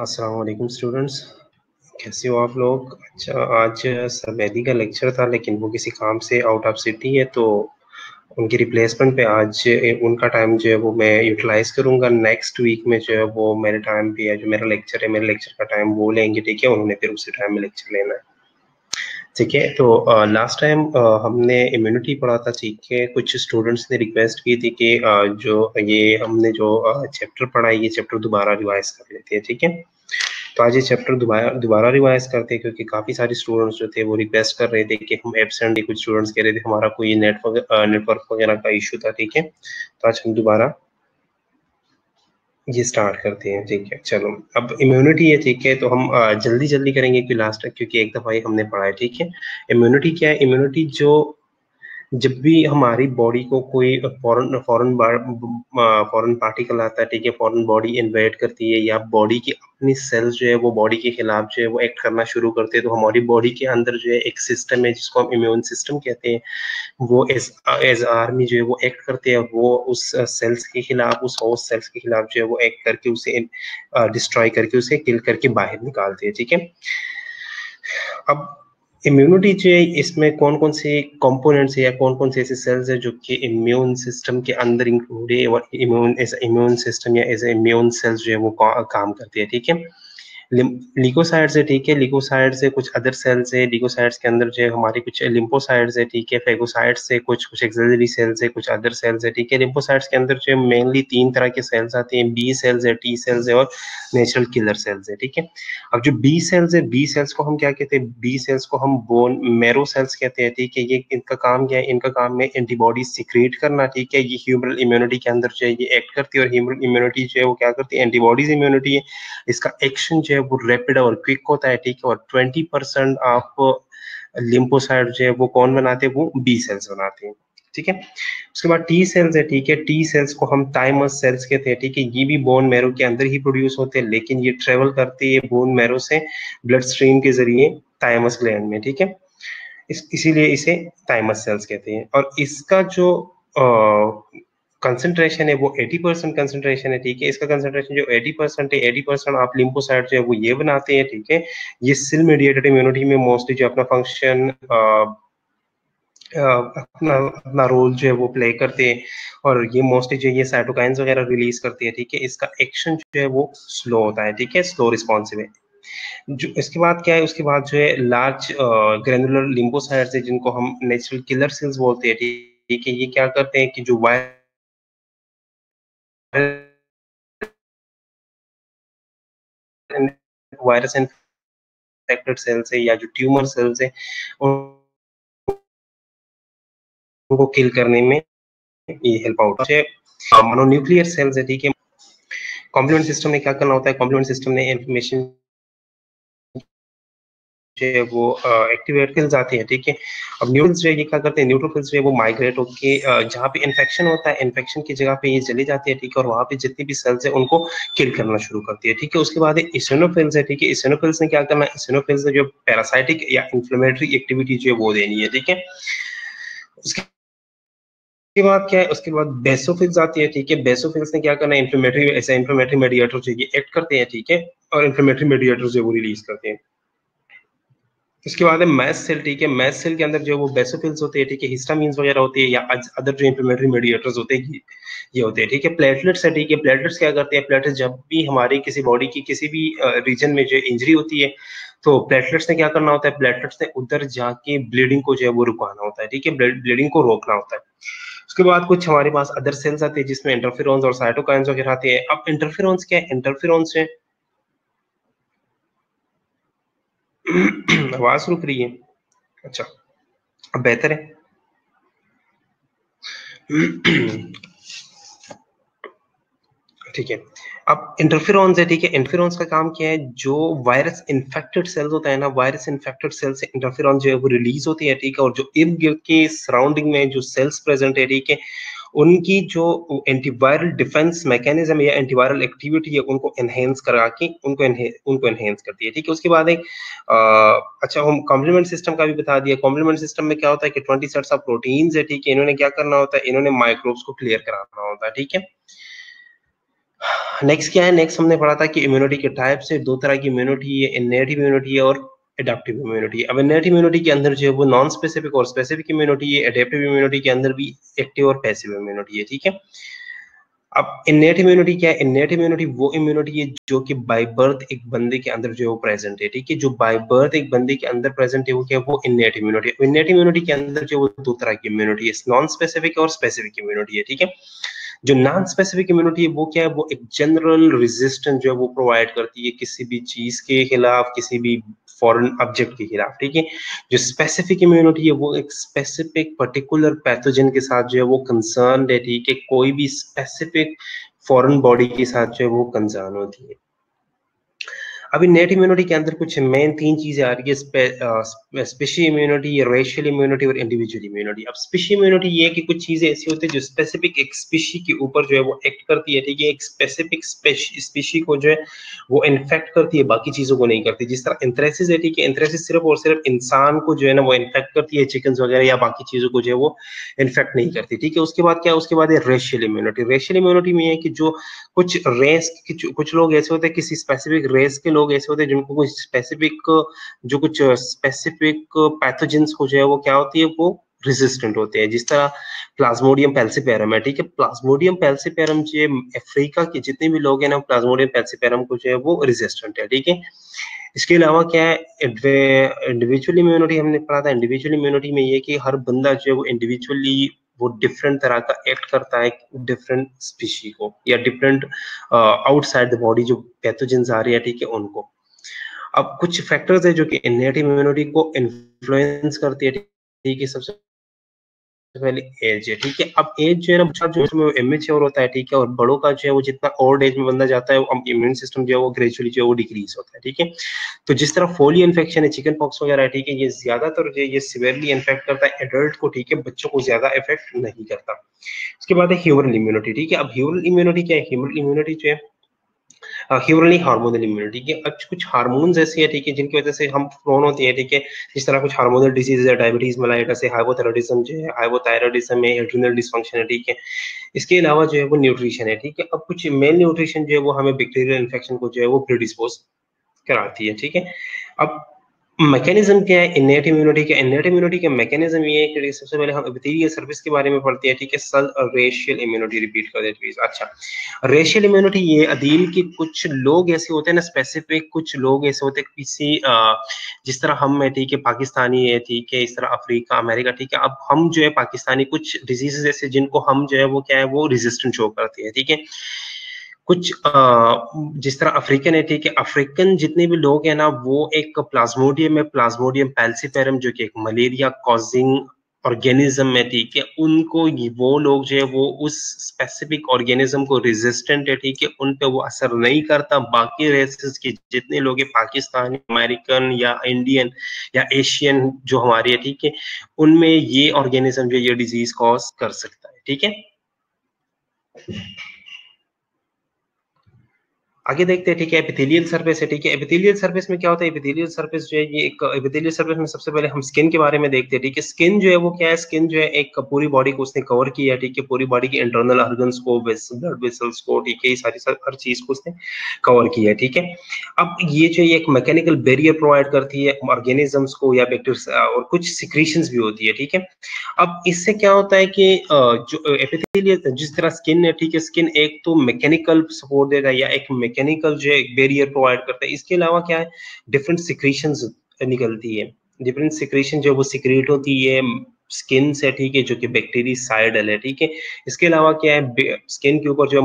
अस्सलाम वालेकुम स्टूडेंट्स, कैसे हो आप लोग। अच्छा, आज सर मेहदी का लेक्चर था, लेकिन वो किसी काम से आउट ऑफ सिटी है, तो उनकी रिप्लेसमेंट पे आज उनका टाइम जो है वो मैं यूटिलाइज करूंगा। नेक्स्ट वीक में जो है वो मेरे टाइम पे है, जो मेरा लेक्चर है, मेरे लेक्चर का टाइम वो लेंगे, ठीक है। उन्होंने फिर उसी टाइम में लेक्चर लेना है, ठीक है। तो लास्ट टाइम हमने इम्यूनिटी पढ़ा था, ठीक है। कुछ स्टूडेंट्स ने रिक्वेस्ट की थी कि जो ये हमने जो चैप्टर पढ़ा है, ये चैप्टर दोबारा रिवाइज कर लेते हैं, ठीक है। तो आज ये चैप्टर दोबारा दोबारा रिवाइज करते हैं, क्योंकि काफी सारे स्टूडेंट्स जो थे वो रिक्वेस्ट कर रहे थे कि हम एब्सेंट है। कुछ स्टूडेंट्स कह रहे थे हमारा कोई नेटवर्क वगैरह का इशू था, ठीक है। तो आज हम दोबारा ये स्टार्ट करते हैं, ठीक है। चलो, अब इम्यूनिटी है, ठीक है। तो हम जल्दी जल्दी करेंगे, क्योंकि लास्ट तक, क्योंकि एक दफा ही हमने पढ़ा है, ठीक है। इम्यूनिटी क्या है? इम्यूनिटी जो जब भी हमारी बॉडी को कोई फॉरेन फॉरेन फॉरेन पार्टिकल आता है, ठीक है, फॉरेन बॉडी इन्वेड करती है, या बॉडी की अपनी सेल्स जो है वो बॉडी के खिलाफ जो है वो एक्ट करना शुरू करते हैं, तो हमारी बॉडी के अंदर जो है एक सिस्टम है जिसको हम इम्यून सिस्टम कहते हैं। वो एज एज आर्मी जो है वो एक्ट करते हैं, वो उस सेल्स के खिलाफ, उस होस्ट सेल्स के खिलाफ जो है वो एक्ट करके उसे डिस्ट्रॉय करके, उसे किल करके बाहर निकालते हैं, ठीक है। अब इम्यूनिटी जो है, इसमें कौन कौन से कंपोनेंट्स है या कौन कौन से ऐसे सेल्स है जो कि इम्यून सिस्टम के अंदर इंक्लूड है, और इम्यून सिस्टम या एज इम्यून सेल्स जो है वो काम करते हैं, ठीक है। लिकोसाइड्स है, ठीक है। लिकोसाइड्स है, कुछ अदर सेल्स है। लिकोसाइड्स के अंदर जो है हमारे कुछ लिम्फोसाइड्स है, ठीक है। फेगोसाइड्स से कुछ कुछ एक्सिलरी सेल्स है, कुछ अदर सेल्स है, ठीक है। लिम्फोसाइड्स के अंदर जो है मेनली 3 तरह के सेल्स आते हैं, बी सेल्स है, टी सेल्स है, और नेचुरल किलर सेल्स है, ठीक है। अब जो बी सेल्स है, बी सेल्स को हम क्या कहते हैं? बी सेल्स को हम बोन मैरो सेल्स कहते हैं, ठीक है। ये इनका काम क्या है? इनका काम है एंटीबॉडी सिक्रेट करना, ठीक है। ये ह्यूमरल इम्यूनिटी के अंदर जो है ये एक्ट करती है, और ह्यूमरल इम्यूनिटी जो है वो क्या करती है? एंटीबॉडीज इम्यूनिटी है। इसका एक्शन जो है वो रैपिड और क्विक होता है, ठीक है। और 20% ऑफ लिम्फोसाइट जो है वो कौन बनाते हैं? वो बी सेल्स बनाते हैं, ठीक है। उसके बाद टी सेल्स है, ठीक है। टी सेल्स को हम थाइमस सेल्स कहते हैं, ठीक है। ये भी बोन मैरो के अंदर ही प्रोड्यूस होते हैं, लेकिन ये ट्रेवल करती है बोन मैरो से ब्लड स्ट्रीम के जरिए थाइमस ग्लैंड में, ठीक है। इसीलिए इसे थाइमस सेल्स कहते हैं। और इसका जो कंसंट्रेशन है वो 80% कंसंट्रेशन है, ठीक है। इसका कंसंट्रेशन जो 80% है, 80% आप लिम्फोसाइट जो है वो ये बनाते हैं, ठीक है। ये सेल मीडिएटेड इम्यूनिटी में मोस्टली जो अपना फंक्शन अपना अपना रोल जो है वो प्ले करते हैं, और ये मोस्टली जो ये साइटोकाइंस वगैरह रिलीज करती है, ठीक है। इसका एक्शन जो है वो स्लो होता है, ठीक है, स्लो रिस्पॉन्सिव है। जो इसके बाद क्या है? उसके बाद जो है लार्ज ग्रेनुलर लिम्फोसाइट्स है, जिनको हम नेचुरल किलर सेल्स बोलते हैं, ठीक है। ये क्या करते हैं कि जो वायरस इन्फेक्टेड सेल्स है या जो ट्यूमर सेल्स है, उनको किल करने में ये हेल्प आउट है। मोनोन्यूक्लियर सेल्स है, ठीक है। कॉम्प्लीमेंट सिस्टम ने क्या करना होता है? कॉम्प्लीमेंट सिस्टम ने इंफॉर्मेशन जो है वो एक्टिवेट आती है, ठीक है। अब न्यूट्रल्स जो है ये क्या करते हैं, न्यूट्रोफिल्स जो है वो माइग्रेट होकर जहाँ पे इन्फेक्शन होता है, इन्फेक्शन की जगह पे ये चली जाती है, ठीक है, और वहाँ पे जितनी भी सेल्स है उनको किल करना शुरू करती है, ठीक है। उसके बाद इसिनोफिल्स है, ठीक है। इसिनोफिल्स ने क्या करना है, इसिनोफिल्स ने जो पैरासाइटिक या इन्फ्लेमेटरी एक्टिविटी जो है वो देनी है, ठीक है। उसके बाद क्या है, उसके बाद बेसोफिल्स आती है, ठीक है। बेसोफिल्स ने क्या करना है, इन्फ्लेमेटरी मेडिएटर जो ये एक्ट करते हैं, ठीक है, और इन्फ्लेमेटरी मेडिएटर जो वो रिलीज करते हैं। उसके बाद है मैस्ट सेल, ठीक है। मैस्ट सेल के अंदर जो वो बेसोफिल्स होते हैं, ठीक है, हिस्टामिन्स वगैरह होते हैं या अदर जो इन्फ्लेमेटरी मेडिएटर्स होते हैं ये होते हैं, ठीक है। प्लेटलेट्स है, ठीक है। प्लेटलेट्स क्या करते हैं, प्लेटलेट्स जब भी हमारी किसी बॉडी की किसी भी रीजन में जो इंजरी होती है, तो प्लेटलेट्स ने क्या करना होता है, प्लेटलेट्स ने उधर जाके ब्लीडिंग को जो है वो रुकाना होता है, ठीक है, ब्लीडिंग को रोकना होता है। उसके बाद कुछ हमारे पास अदर सेल्स आते हैं जिसमें इंटरफेरॉन्स और साइटोकाइन्स वगैरह आते हैं। अब इंटरफेरॉन्स क्या है, इंटरफेरॉन्स है आवाज रुक रही है, अच्छा अब बेहतर है। ठीक है। अब इंटरफेरॉन्स है, ठीक है। इंटरफेरॉन्स का काम क्या है, जो वायरस इन्फेक्टेड सेल्स होता है ना, वायरस इन्फेक्टेड सेल से इंटरफेरॉन जो है वो रिलीज होती है, ठीक है। और जो इर्द गिर्द के सराउंडिंग में जो सेल्स प्रेजेंट है, ठीक है, उनकी जो एंटीवायरल डिफेंस मैकेनिज्म या एंटीवायरल एक्टिविटी है उनको एनहेंस करा के उनको एनहेंस करती है, ठीक है। उसके बाद एक अच्छा हम कॉम्प्लीमेंट सिस्टम का भी बता दिया। कॉम्प्लीमेंट सिस्टम में क्या होता है कि 20 सेट्स ऑफ प्रोटीन्स है, ठीक है, इन्होंने क्या करना होता है, इन्होंने माइक्रोब्स को क्लियर कराना होता है, ठीक है। नेक्स्ट क्या है, नेक्स्ट हमने पढ़ा था कि इम्यूनिटी के टाइप से दो तरह की इम्यूनिटी है, इनेट इम्यूनिटी है और एडेप्टिव इम्यूनिटी। अब इनेट इम्यूनिटी के अंदर जो है वो नॉन स्पेसिफिक और स्पेसिफिक इम्यूनिटी है। एडेप्टिव इम्यूनिटी के अंदर भी एक्टिव और पैसिव इम्यूनिटी है, ठीक है। अब इनेट इम्यूनिटी क्या है, इनेट इम्यूनिटी वो इम्यूनिटी है जो कि बाय बर्थ एक बंदे के अंदर जो है वो प्रेजेंट है, ठीक है। जो बाय बर्थ एक बंदे के अंदर प्रेजेंट है वो क्या है, वो इनेट इम्यूनिटी। इनेट इम्यूनिटी के अंदर जो वो दो तरह की इम्यूनिटी है, नॉन स्पेसिफिक और स्पेसिफिक इम्यूनिटी है, ठीक है। जो नॉन स्पेसिफिक इम्यूनिटी है वो क्या है, वो एक जनरल रेजिस्टेंस जो है वो प्रोवाइड करती है किसी भी चीज के खिलाफ, किसी भी फॉरेन ऑब्जेक्ट के खिलाफ, ठीक है। जो स्पेसिफिक इम्यूनिटी है वो एक स्पेसिफिक पर्टिकुलर पैथोजन के साथ जो है वो कंसर्न है, ठीक है, कोई भी स्पेसिफिक फॉरेन बॉडी के साथ जो है वो कंसर्न होती है। अभी नेट इम्यूनिटी के अंदर कुछ मेन तीन चीजें आ रही है, स्पेशल इम्यूनिटी, रेशियल इम्यूनिटी और इंडिविजुअल इम्यूनिटी। अब स्पेशल इम्यूनिटी ये है कि कुछ चीजें ऐसी होती है जो स्पेसिफिक एक स्पीशी के ऊपर जो है वो एक्ट करती है, ठीक है। एक स्पेसिफिक स्पीशी को जो है वो इन्फेक्ट करती है, बाकी चीजों को नहीं करती। जिस तरह एंथ्रेसिस है, ठीक है, एंथ्रेसिस सिर्फ और सिर्फ इंसान को जो है ना वो इन्फेक्ट करती है, चिकन वगैरह या बाकी चीजों को जो है वो इन्फेक्ट नहीं करती, ठीक है। उसके बाद क्या, उसके बाद है रेशियल इम्यूनिटी। रेशियल इम्यूनिटी में है कि जो कुछ रेस कुछ लोग ऐसे होते हैं, किसी स्पेसिफिक रेस के लोग ऐसे होते हैं जिनको कुछ स्पेसिफिक पैथोजेंस को जो है वो क्या होती है, वो रेजिस्टेंट होते हैं। जिस तरह प्लाज्मोडियम पेल्सिपेरम है, ठीक है। प्लाज्मोडियम पेल्सिपेरम जो अफ्रीका के जितने भी लोग हैं ना, प्लाज्मोडियम पेल्सिपेरम को जो है वो रेजिस्टेंट है, ठीक है। इसके अलावा क्या है, इंडिविजुअल इम्यूनिटी हमने पढ़ा था। इंडिविजुअल इम्यूनिटी में ये कि हर बंदा जो है वो इंडिविजुअली वो डिफरेंट तरह का एक्ट करता है डिफरेंट स्पीशी को या डिफरेंट आउटसाइड द बॉडी जो पैथोजेंस आ रही है, ठीक है, उनको। अब कुछ फैक्टर्स है जो कि इनेट इम्यूनिटी को इन्फ्लुएंस करती है, ठीक है। सबसे पहले एज है, ठीक है। अब एज जो है ना, बच्चा जो है इमेच्योर होता है, ठीक है, और बड़ों का जो है वो जितना ओल्ड एज में बंदा जाता है इम्यून सिस्टम जो है वो ग्रेजुअली जो है वो डिक्रीज होता है, ठीक है। तो जिस तरह फोलियो इन्फेक्शन है, चिकन पॉक्स वगैरह है, ठीक है, ये ज्यादातर जो ये सिवियरली इन्फेक्ट करता है एडल्ट को, ठीक है, बच्चों को ज्यादा इफेक्ट नहीं करता। उसके बाद है ह्यूमरल इम्यूनिटी, ठीक है। अब ह्यूमरल इम्यूनिटी क्या है, ह्यूमरल इम्यूनिटी जो है ह्यूमरली हार्मोनल इम्यूनिटी, ठीक है। अब कुछ हार्मोन्स ऐसे है, ठीक है, जिनकी वजह से हम प्रोन होते हैं, ठीक है। जिस तरह कुछ हार्मोनल डिजीज है, डायबिटीज मेलाइटस है, हाइपोथायराइडिज्म जो है, हाइपोथायराइडिज्म है, एड्रिनल डिसफंक्शन है, ठीक है। इसके अलावा जो है वो न्यूट्रिशन है, ठीक है। अब कुछ मेल न्यूट्रिशन जो है वो हमें बैक्टीरियल इन्फेक्शन को जो है वो प्रीडिस्पोज कराती है, ठीक है। अब मैकेनिज्म क्या है इनेट इम्यूनिटी का, इनेट इम्यूनिटी का मैकेनिज्म ये है कि सबसे पहले हम एपिथेलियल सर्विस के बारे में पढ़ते हैं, ठीक है। सल रेशियल इम्यूनिटी रिपीट कर देते प्लीज। अच्छा, रेशियल इम्यूनिटी ये अदील के कुछ लोग ऐसे होते हैं ना, स्पेसिफिक कुछ लोग ऐसे होते हैं किसी जिस तरह हम है, ठीक है, पाकिस्तानी है, ठीक है, इस तरह अफ्रीका अमेरिका, ठीक है। अब हम जो है पाकिस्तानी कुछ डिजीजेस ऐसे जिनको हम जो है वो क्या है वो रेजिस्टेंट शो करते हैं, ठीक है। कुछ जिस तरह अफ्रीकन है, ठीक है, अफ्रीकन जितने भी लोग हैं ना वो एक प्लाज्मोडियम है, प्लाज्मोडियम पेल्सिफेरम, जो कि एक मलेरिया कॉजिंग ऑर्गेनिज्म में, ठीक है, उनको वो लोग जो है वो उस स्पेसिफिक ऑर्गेनिज्म को रेजिस्टेंट है, ठीक है, उन पे वो असर नहीं करता। बाकी रेसेस के जितने लोग हैं, पाकिस्तानी, अमेरिकन या इंडियन या एशियन जो हमारे है, ठीक है, उनमें ये ऑर्गेनिज्म जो ये डिजीज कॉज कर सकता है, ठीक है। आगे देखते हैं, ठीक है, एपिथेलियल सर्फेस है, ठीक है। एपिथेलियल सर्फेस में क्या होता है? एपिथेलियल सर्फेस जो है ये एक एपिथेलियल सर्फेस में सबसे पहले हम स्किन के बारे में देखते हैं, ठीक है। स्किन जो है वो क्या है? स्किन जो है एक पूरी बॉडी को उसने कवर किया है, ठीक है, पूरी बॉडी के इंटरनल ऑर्गन्स को, ब्लड वेसल्स को, ठीक है, ये सारी हर चीज को उसने कवर किया है, ठीक है। अब ये जो है एक मैकेनिकल बैरियर प्रोवाइड करती है ऑर्गेनिजम्स को या बैक्टीरिया, और कुछ सिक्रीशंस भी होती है, ठीक है। अब इससे क्या होता है कि जो एपिथेलियल जिस तरह स्किन है, ठीक है, स्किन एक तो मैकेनिकल सपोर्ट देता है या एक मैकेनिकल जो है बैरियर प्रोवाइड करता है। इसके अलावा क्या है? डिफरेंट सिक्रीशंस निकलती है, डिफरेंट सिक्रीशन जो वो सिक्रेट होती है स्किन से, ठीक है, जो कि बैक्टीरियासाइडल है, ठीक है। इसके अलावा क्या है? स्किन के ऊपर जो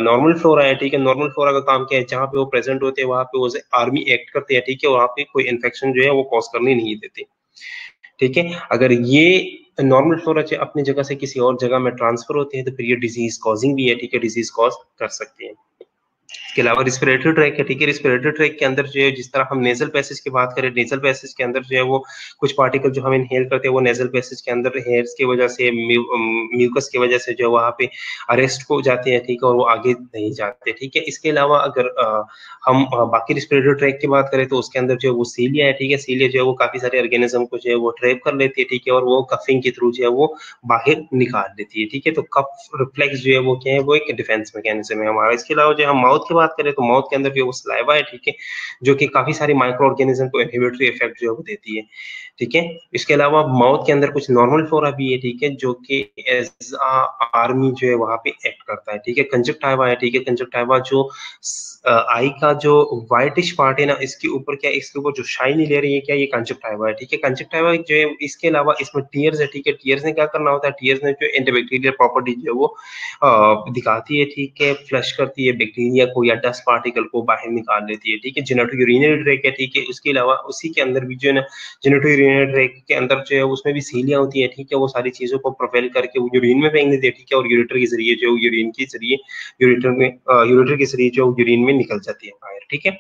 नॉर्मल फ्लोरा है, ठीक है, नॉर्मल फ्लोरा का काम क्या है? जहाँ पे वो प्रेजेंट होते हैं वहां पे वो आर्मी एक्ट करते हैं, ठीक है, वहां पे कोई इन्फेक्शन जो है वो कॉज करने नहीं देते, ठीक है। अगर ये नॉर्मल फ्लोरा अपनी जगह से किसी और जगह में ट्रांसफर होते हैं तो फिर ये डिजीज कॉजिंग भी है, ठीक है, डिजीज कॉज कर सकते हैं। इसके अलावा रिस्पिरेटरी ट्रैक है, ठीक है, रिस्पिरेटरी ट्रैक के अंदर जो है, जिस तरह हम नेजल पैसेज की बात करें, नेजल पैसेज के अंदर जो है वो कुछ पार्टिकल जो हम इनहेल करते हैं वो नेजल पैसेज के अंदर हेयर्स की वजह से, म्यूकस की वजह से जो है वहाँ पे अरेस्ट हो जाते हैं, ठीक है, और वो आगे नहीं जाते, ठीक है। इसके अलावा अगर हम बाकी रिस्पिरेटरी ट्रैक की बात करें तो उसके अंदर जो है वो सीलिया है, ठीक है, सीलिया जो है वो काफी सारे ऑर्गेनिज्म को जो है वो ट्रैप कर लेती है, ठीक है, और वो कफिंग के थ्रू जो है वो बाहर निकाल देती है, ठीक है। तो कफ रिफ्लेक्स जो है वो क्या है? वो एक डिफेंस मैकेनिज्म है हमारा। इसके अलावा जो हम माउथ की बात करें तो माउथ के अंदर जो वो सलाइवा है, ठीक है, जो कि काफी सारे माइक्रो ऑर्गेनिज्म को इनहिबिटरी इफेक्ट जो है वो देती है, ठीक है। इसके अलावा माउथ के अंदर कुछ नॉर्मल फ्लोरा भी है, ठीक है, जो कि एज आर्मी जो है वहां पे एक्ट करता है, ठीक है। कंजक्टिवा है, ठीक है, कंजक्टिवा जो आई का जो व्हाइटिश पार्ट है ना, इसके ऊपर क्या, इसके ऊपर जो शाइनी लेयर है, ये क्या, ये कंजक्टिवा है, ठीक है। कंजक्टिवा जो है, इसके अलावा इसमें टीयर्स है, ठीक है। टीयर्स ने क्या करना होता है? टीयर्स ने जो एंटीबैक्टीरियल प्रॉपर्टी जो है वो दिखाती है, ठीक है, फ्लश करती है बैक्टीरिया को या डस्ट पार्टिकल को बाहर निकाल लेती है, ठीक है। जेनेटो यूरिनरी ट्रैक है, ठीक है, उसके अलावा उसी के अंदर भी जो है ना, जेनेटो यूरिनरी ट्रैक के अंदर जो है उसमें भी सीलियां होती है, ठीक है, वो सारी चीजों को प्रोपेल करके वो यूरिन में फेंक देती है, ठीक है, और यूरेटर के जरिए जो यूरिन के जरिए यूरेटर के जरिए जो यूरिन में निकल जाती है बाहर, ठीक है।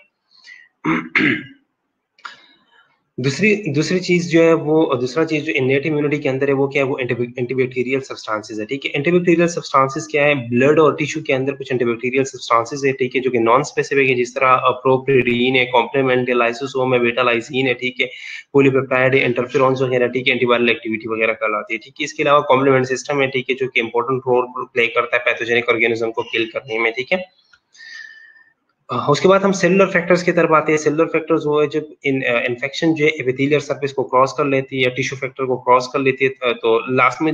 दूसरी दूसरी चीज जो है वो, दूसरा चीज जो इनेट इम्यूनिटी के अंदर है वो क्या है? वो एंटीबैक्टीरियल सब्सटेंसेस है, ठीक है। एंटीबैक्टीरियल सब्सटेंसेस क्या है? ब्लड और टिश्यू के अंदर कुछ एंटीबैक्टीरियल सब्सटेंसेस है, ठीक है, जो कि नॉन स्पेसिफिक है, जिस तरह प्रोपिरीन है, कॉम्प्लीमेंट है, लाइसोसोम है, बेटा लाइसिन है, ठीक है, पॉलीपेप्टाइड है, इंटरफेरॉन्स वगैरह, ठीक है, एंटीवायरल एक्टिविटी वगैरह कहलाती है, ठीक है। इसके अलावा कॉम्प्लीमेंट सिस्टम है, ठीक है, जो कि इंपॉर्टेंट रोल प्ले करता है पैथोजेनिक ऑर्गेनिज्म को किल करने में, ठीक है। उसके बाद हम सेलुलर फैक्टर्स की तरफ आते हैं। सेलुलर फैक्टर्स वो है जब इन्फेक्शन जो है एपिथेलियल सरफेस को क्रॉस कर लेती है या टिश्यू फैक्टर को क्रॉस कर लेती है, तो लास्ट में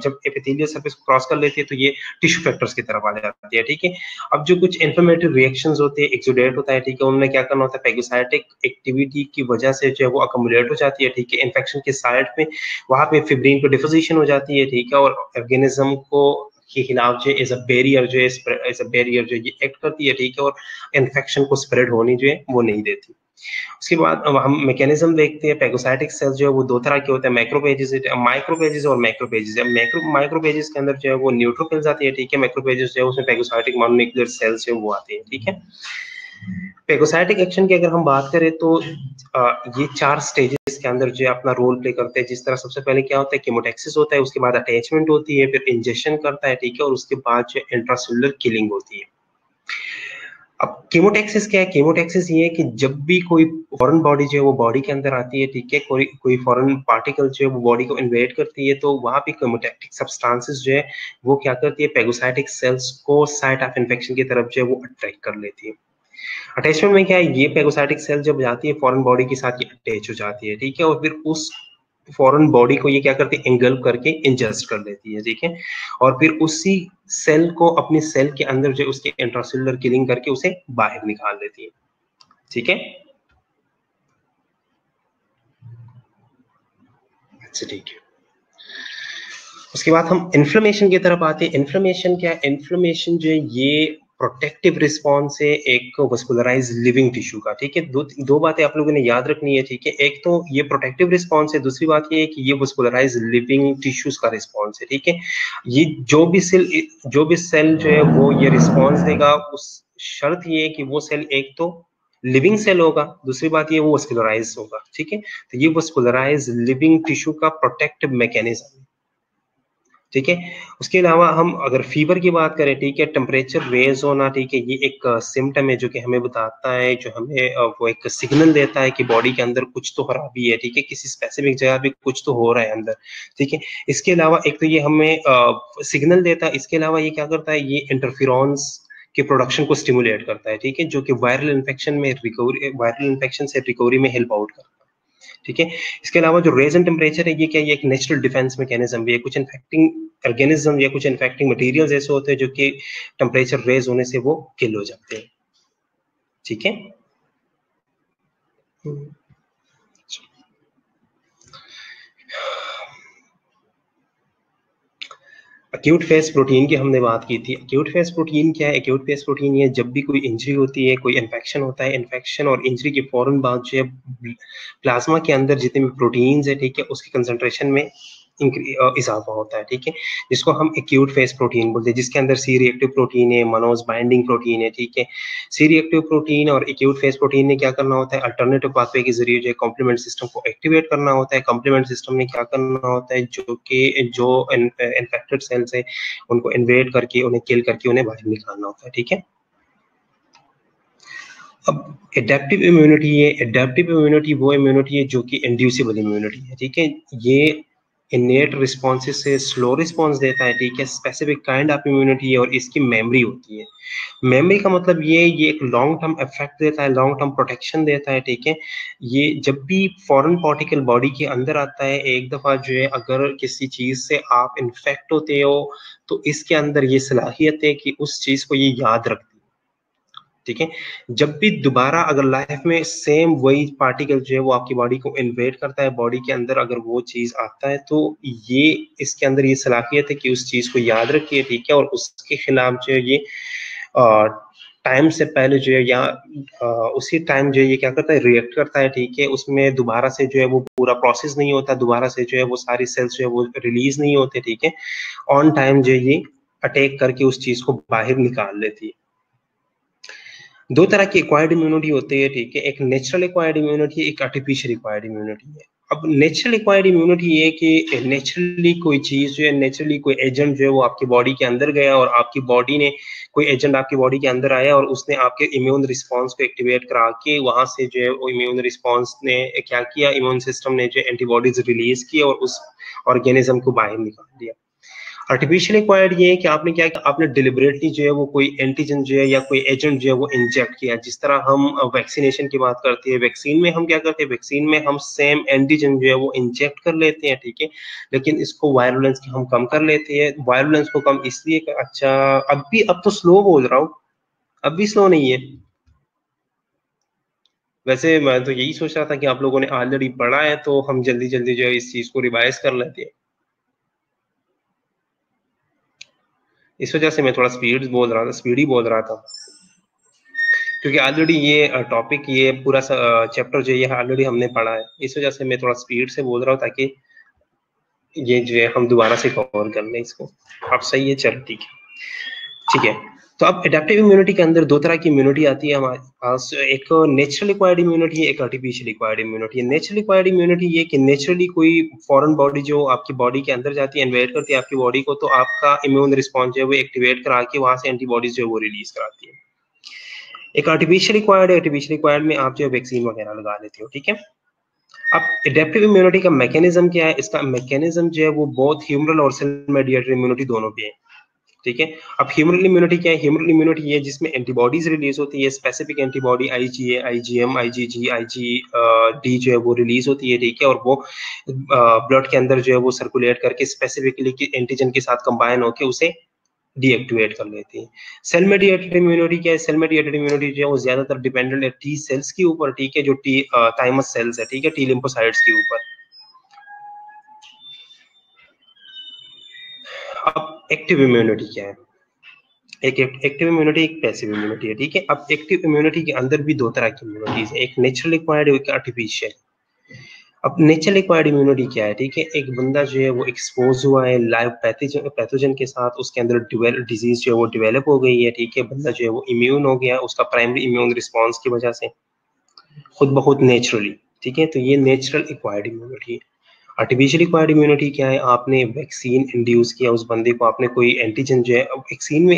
जब एपिथेलियल सरफेस को क्रॉस कर लेती है तो ये टिश्यू फैक्टर्स की तरफ आ जाती है, ठीक है। अब जो कुछ इन्फ्लेमेटरी रिएक्शंस होते हैं, एक्सुडेट होता है, ठीक है, उनमें क्या करना होता है? पैगोसाइटिक एक्टिविटी की वजह से जो है वो अकमुलेट हो जाती है, ठीक है, इन्फेक्शन के साइड में, वहां पे फिब्रिन को डिपोजिशन हो जाती है, ठीक है, और ऑर्गेनिज्म को के खिलाफ जो एज अ बैरियर जो है, एज अ बैरियर जो ये एक्ट करती है, ठीक है, और इन्फेक्शन को स्प्रेड होनी जो है वो नहीं देती। उसके बाद अब हम मैकेनिज्म देखते हैं। पैगोसाइटिक सेल्स जो है वो दो तरह के होते हैं, मैक्रोपेजेस, माइक्रोपेजेस और मैक्रोपेजेस। माइक्रोपेजेस के अंदर जो है वो न्यूट्रोफिल्स आती है, ठीक है। मैक्रोपेजेस जो है उसमें पैगोसाइटिक मोनोन्यूक्लियर सेल्स जो वो आती है, ठीक है। पैगोसाइटिक एक्शन की अगर हम बात करें तो ये 4 स्टेजेस के अंदर जो है अपना रोल प्ले करते हैं। जिस तरह सबसे पहले क्या होता है? कीमोटैक्सिस होता है, उसके बाद अटैचमेंट होती है, फिर इंजेक्शन करता है, ठीक है, और उसके बाद जो इंट्रासेल्युलर किलिंग होती है। अब कीमोटैक्सिस क्या है? कीमोटैक्सिस ये है कि जब भी कोई फॉरेन बॉडी जो है वो बॉडी के अंदर आती है, ठीक है, कोई कोई फॉरेन पार्टिकल जो है वो बॉडी को इन्वेड करती है, तो वहां पे कीमोटैक्टिक सब्सटेंसेस जो है वो क्या करती है? पैगोसाइटिक सेल्स को साइट ऑफ इन्फेक्शन की तरफ जो है वो अट्रैक्ट कर लेती है। अटैचमेंट में क्या है? ये पैगोसाइटिक सेल जब जाती है फॉरेन बॉडी के साथ, ये अटैच हो जाती है, ठीक है, और फिर उस फॉरेन बॉडी को ये क्या करती है? एंगल्फ करके इंजस्ट कर लेती है, ठीक है, और फिर उसी सेल को अपने सेल के अंदर जो उसके इंट्रासेल्युलर किलिंग करके उसे बाहर निकाल देती है, ठीक है। अच्छा, ठीक है। उसके बाद हम इन्फ्लेमेशन की तरफ आते हैं। इन्फ्लेमेशन क्या है? इन्फ्लेमेशन जो है ये प्रोटेक्टिव रिस्पॉन्स है, एक वस्कुलराइज लिविंग टिश्यू का, ठीक है। दो बातें आप लोगों ने याद रखनी है, ठीक है। एक तो ये प्रोटेक्टिव रिस्पॉन्स है, दूसरी बात ये है कि ये वस्कुलराइज लिविंग टिश्यूज का रिस्पॉन्स है, ठीक है। ये जो भी सेल जो है वो ये रिस्पॉन्स देगा, उस शर्त ये है कि वो सेल एक तो लिविंग सेल होगा, दूसरी बात ये वो वस्कुलराइज होगा, ठीक है। तो ये वस्कुलराइज लिविंग टिश्यू का प्रोटेक्टिव मैकेनिज्म, ठीक है। उसके अलावा हम अगर फीवर की बात करें, ठीक है, टेम्परेचर रेज होना, ठीक है, ये एक सिम्टम है जो कि हमें बताता है, जो हमें वो एक सिग्नल देता है कि बॉडी के अंदर कुछ तो खराबी है, ठीक है, किसी स्पेसिफिक जगह पे कुछ तो हो रहा है अंदर, ठीक है। इसके अलावा एक तो ये हमें सिग्नल देता है, इसके अलावा ये क्या करता है, ये इंटरफेरोन्स के प्रोडक्शन को स्टिमुलेट करता है, ठीक है, जो कि वायरल इन्फेक्शन से रिकवरी में हेल्प आउट करता है, ठीक है। इसके अलावा जो रेज एंड टेम्परेचर है, ये क्या, ये एक नेचुरल डिफेंस मैकेनिज्म भी है। कुछ इन्फेक्टिंग ऑर्गेनिज्म या कुछ इन्फेक्टिंग मटेरियल्स ऐसे होते हैं जो कि टेम्परेचर रेज होने से वो किल हो जाते हैं, ठीक है। एक्यूट फेज प्रोटीन की हमने बात की थी। एक्यूट फेज प्रोटीन क्या है? एक्यूट फेज प्रोटीन ये जब भी कोई इंजरी होती है, कोई इन्फेक्शन होता है, इन्फेक्शन और इंजरी के फौरन बाद जो है प्लाज्मा के अंदर जितने भी प्रोटीन्स है, ठीक है, उसकी कंसंट्रेशन में इजाफा होता है, ठीक है, जिसको हम एक्यूट फेज प्रोटीन बोलते हैं, जिसके अंदर सी रिएक्टिव प्रोटीन है, मनोज बाइंडिंग प्रोटीन है, ठीक है। सी रिएक्टिव प्रोटीन और एक्यूट फेज प्रोटीन ने क्या करना होता है, अल्टरनेटिव पाथवे के जरिए जो कॉम्प्लीमेंट सिस्टम को एक्टिवेट करना होता है। कॉम्प्लीमेंट सिस्टम ने क्या करना होता है, जो इन्फेक्टेड सेल्स है उनको इन्वेड करके, उन्हें किल करके, उन्हें बाहर निकालना होता है, ठीक है। अब एडेप्टिव इम्यूनिटी वो इम्यूनिटी है जो कि इंड्यूसिबल इम्यूनिटी है, ठीक है। ये इनेट रिस्पॉन्सेस से स्लो रिस्पॉन्स देता है, ठीक है। स्पेसिफिक काइंड ऑफ इम्यूनिटी है और इसकी मेमोरी होती है। मेमोरी का मतलब ये एक लॉन्ग टर्म इफेक्ट देता है, लॉन्ग टर्म प्रोटेक्शन देता है, ठीक है। ये जब भी फॉरेन पार्टिकल बॉडी के अंदर आता है, एक दफा जो है अगर किसी चीज से आप इन्फेक्ट होते हो, तो इसके अंदर ये सलाहियत है कि उस चीज को ये याद रखती है, ठीक है। जब भी दोबारा अगर लाइफ में सेम वही पार्टिकल जो है वो आपकी बॉडी को इन्वेड करता है, बॉडी के अंदर अगर वो चीज आता है, तो ये इसके अंदर ये सलाहियत है कि उस चीज को याद रखिए, ठीक है, और उसके खिलाफ जो है ये टाइम से पहले जो है या उसी टाइम जो है ये क्या करता है, रिएक्ट करता है, ठीक है। उसमें दोबारा से जो है वो पूरा प्रोसेस नहीं होता, दोबारा से जो है वो सारी सेल्स जो है वो रिलीज नहीं होते, ठीक है। ऑन टाइम जो है ये अटैक करके उस चीज को बाहर निकाल लेती है। दो तरह की एक्वायर्ड इम्यूनिटी होती है, ठीक है। एक नेचुरल एक्वायर्ड इम्यूनिटी, एक आर्टिफिशियल एक्वायर्ड इम्यूनिटी है। अब नेचुरल एक्वायर्ड इम्यूनिटी ये कि नेचुरली कोई चीज जो है, नेचुरली कोई एजेंट जो है वो आपकी बॉडी के अंदर गया और आपकी बॉडी ने कोई एजेंट आपकी बॉडी के अंदर आया और उसने आपके इम्यून रिस्पॉन्स को एक्टिवेट करा के वहां से जो है वो इम्यून रिस्पॉन्स ने क्या किया, इम्यून सिस्टम ने जो एंटीबॉडीज रिलीज की और उस ऑर्गेनिज्म को बाहर निकाल दिया। आर्टिफिशियल एक्वायर्ड ये है कि आपने क्या किया, आपने डिलिबरेटली जो है वो कोई एंटीजन जो है या कोई एजेंट जो है वो इंजेक्ट किया। जिस तरह हम वैक्सीनेशन की बात करते हैं, वैक्सीन में हम क्या करते हैं, वैक्सीन में हम सेम एंटीजन जो है वो इंजेक्ट कर लेते हैं, ठीक है, लेकिन इसको वायरुलेंस हम कम कर लेते हैं। वायरुलेंस को कम इसलिए अच्छा, अब तो स्लो बोल रहा हूँ, अब भी स्लो नहीं है। वैसे मैं तो यही सोच रहा था कि आप लोगों ने ऑलरेडी पढ़ा है, तो हम जल्दी जल्दी जो है इस चीज को रिवाइज कर लेते हैं। इस वजह से मैं थोड़ा स्पीड ही बोल रहा था, क्योंकि ऑलरेडी ये टॉपिक, ये पूरा चैप्टर जो है ऑलरेडी हमने पढ़ा है। इस वजह से मैं थोड़ा स्पीड से बोल रहा हूँ ताकि ये जो है हम दोबारा से कवर कर लें इसको। अब सही है, चल ठीक है, ठीक है। तो अब एडेप्टिव इम्यूनिटी के अंदर दो तरह की इम्यूनिटी आती है हमारे पास, एक नेचुरल एक्वायर्ड इम्यूनिटी है, एक आर्टिफिशियल एक्वायर्ड इम्यूनिटी है। नेचुरल एक्वायर्ड इम्यूनिटी ये कि नेचुरली कोई फॉरेन बॉडी जो आपकी बॉडी के अंदर जाती है, इन्वेड करती है आपकी बॉडी को, तो आपका इम्यून रिस्पॉन्स जो है वो एक्टिवेट करा के वहां से एंटीबॉडीज जो है वो रिलीज कराती है। एक आर्टिफिशियल एक्वायर्ड है, आर्टिफिशियल एक्वायर्ड में आप जो है वैक्सीन वगैरह लगा लेते हो, ठीक है। अब एडेप्टिव इम्यूनिटी का मैकेनिज्म क्या है? इसका मैकेनिज्म जो है वो बहुत ह्यूमरल और सेल मेडिएटेड इम्यूनिटी दोनों पे है, ठीक है। अब ह्यूमरल इम्यूनिटी क्या है? ह्यूमरल इम्यूनिटी ये जिसमें एंटीबॉडीज रिलीज होती है, specific antibody IgA, IgM, IgG, IG D जो है वो रिलीज होती है, ठीक है, और वो ब्लड के अंदर जो है वो सर्कुलेट करके स्पेसिफिकली एंटीजन के साथ कंबाइन होकर उसे डीएक्टिवेट कर लेती है। सेल मेडिएटेड इम्यूनिटी क्या है? सेल मेडिएटेड इम्यूनिटी जो है वो ज्यादातर डिपेंडेंट है टी सेल्स के ऊपर, ठीक है, जो टी थाइमस सेल्स है, ठीक है, टी लिम्फोसाइट्स के ऊपर। अब एक्टिव इम्यूनिटी क्या है? एक एक्टिव इम्यूनिटी, एक पैसिव इम्यूनिटी है, ठीक है। अब एक्टिव इम्यूनिटी के अंदर भी दो तरह की इम्यूनिटीज है, एक नेचुरल एक्वायर्ड है, एक आर्टिफिशियल। अब नेचुरल एक्वायर्ड इम्यूनिटी क्या है, ठीक है, एक बंदा जो है वो एक्सपोज हुआ है लाइव पैथोजन के साथ, उसके अंदर डिजीज जो है वो डेवलप हो गई है, ठीक है, बंदा जो है वो इम्यून हो गया उसका प्राइमरी इम्यून रिस्पॉन्स की वजह से खुद ब खुद नेचुरली, ठीक है, तो ये नेचुरल एक्वायर्ड इम्यूनिटी है। आर्टिफिशियल एक्वायर्ड इम्यूनिटी क्या है, आपने वैक्सीन इंड्यूस किया उस बंदे को, आपने कोई एंटीजन जो है,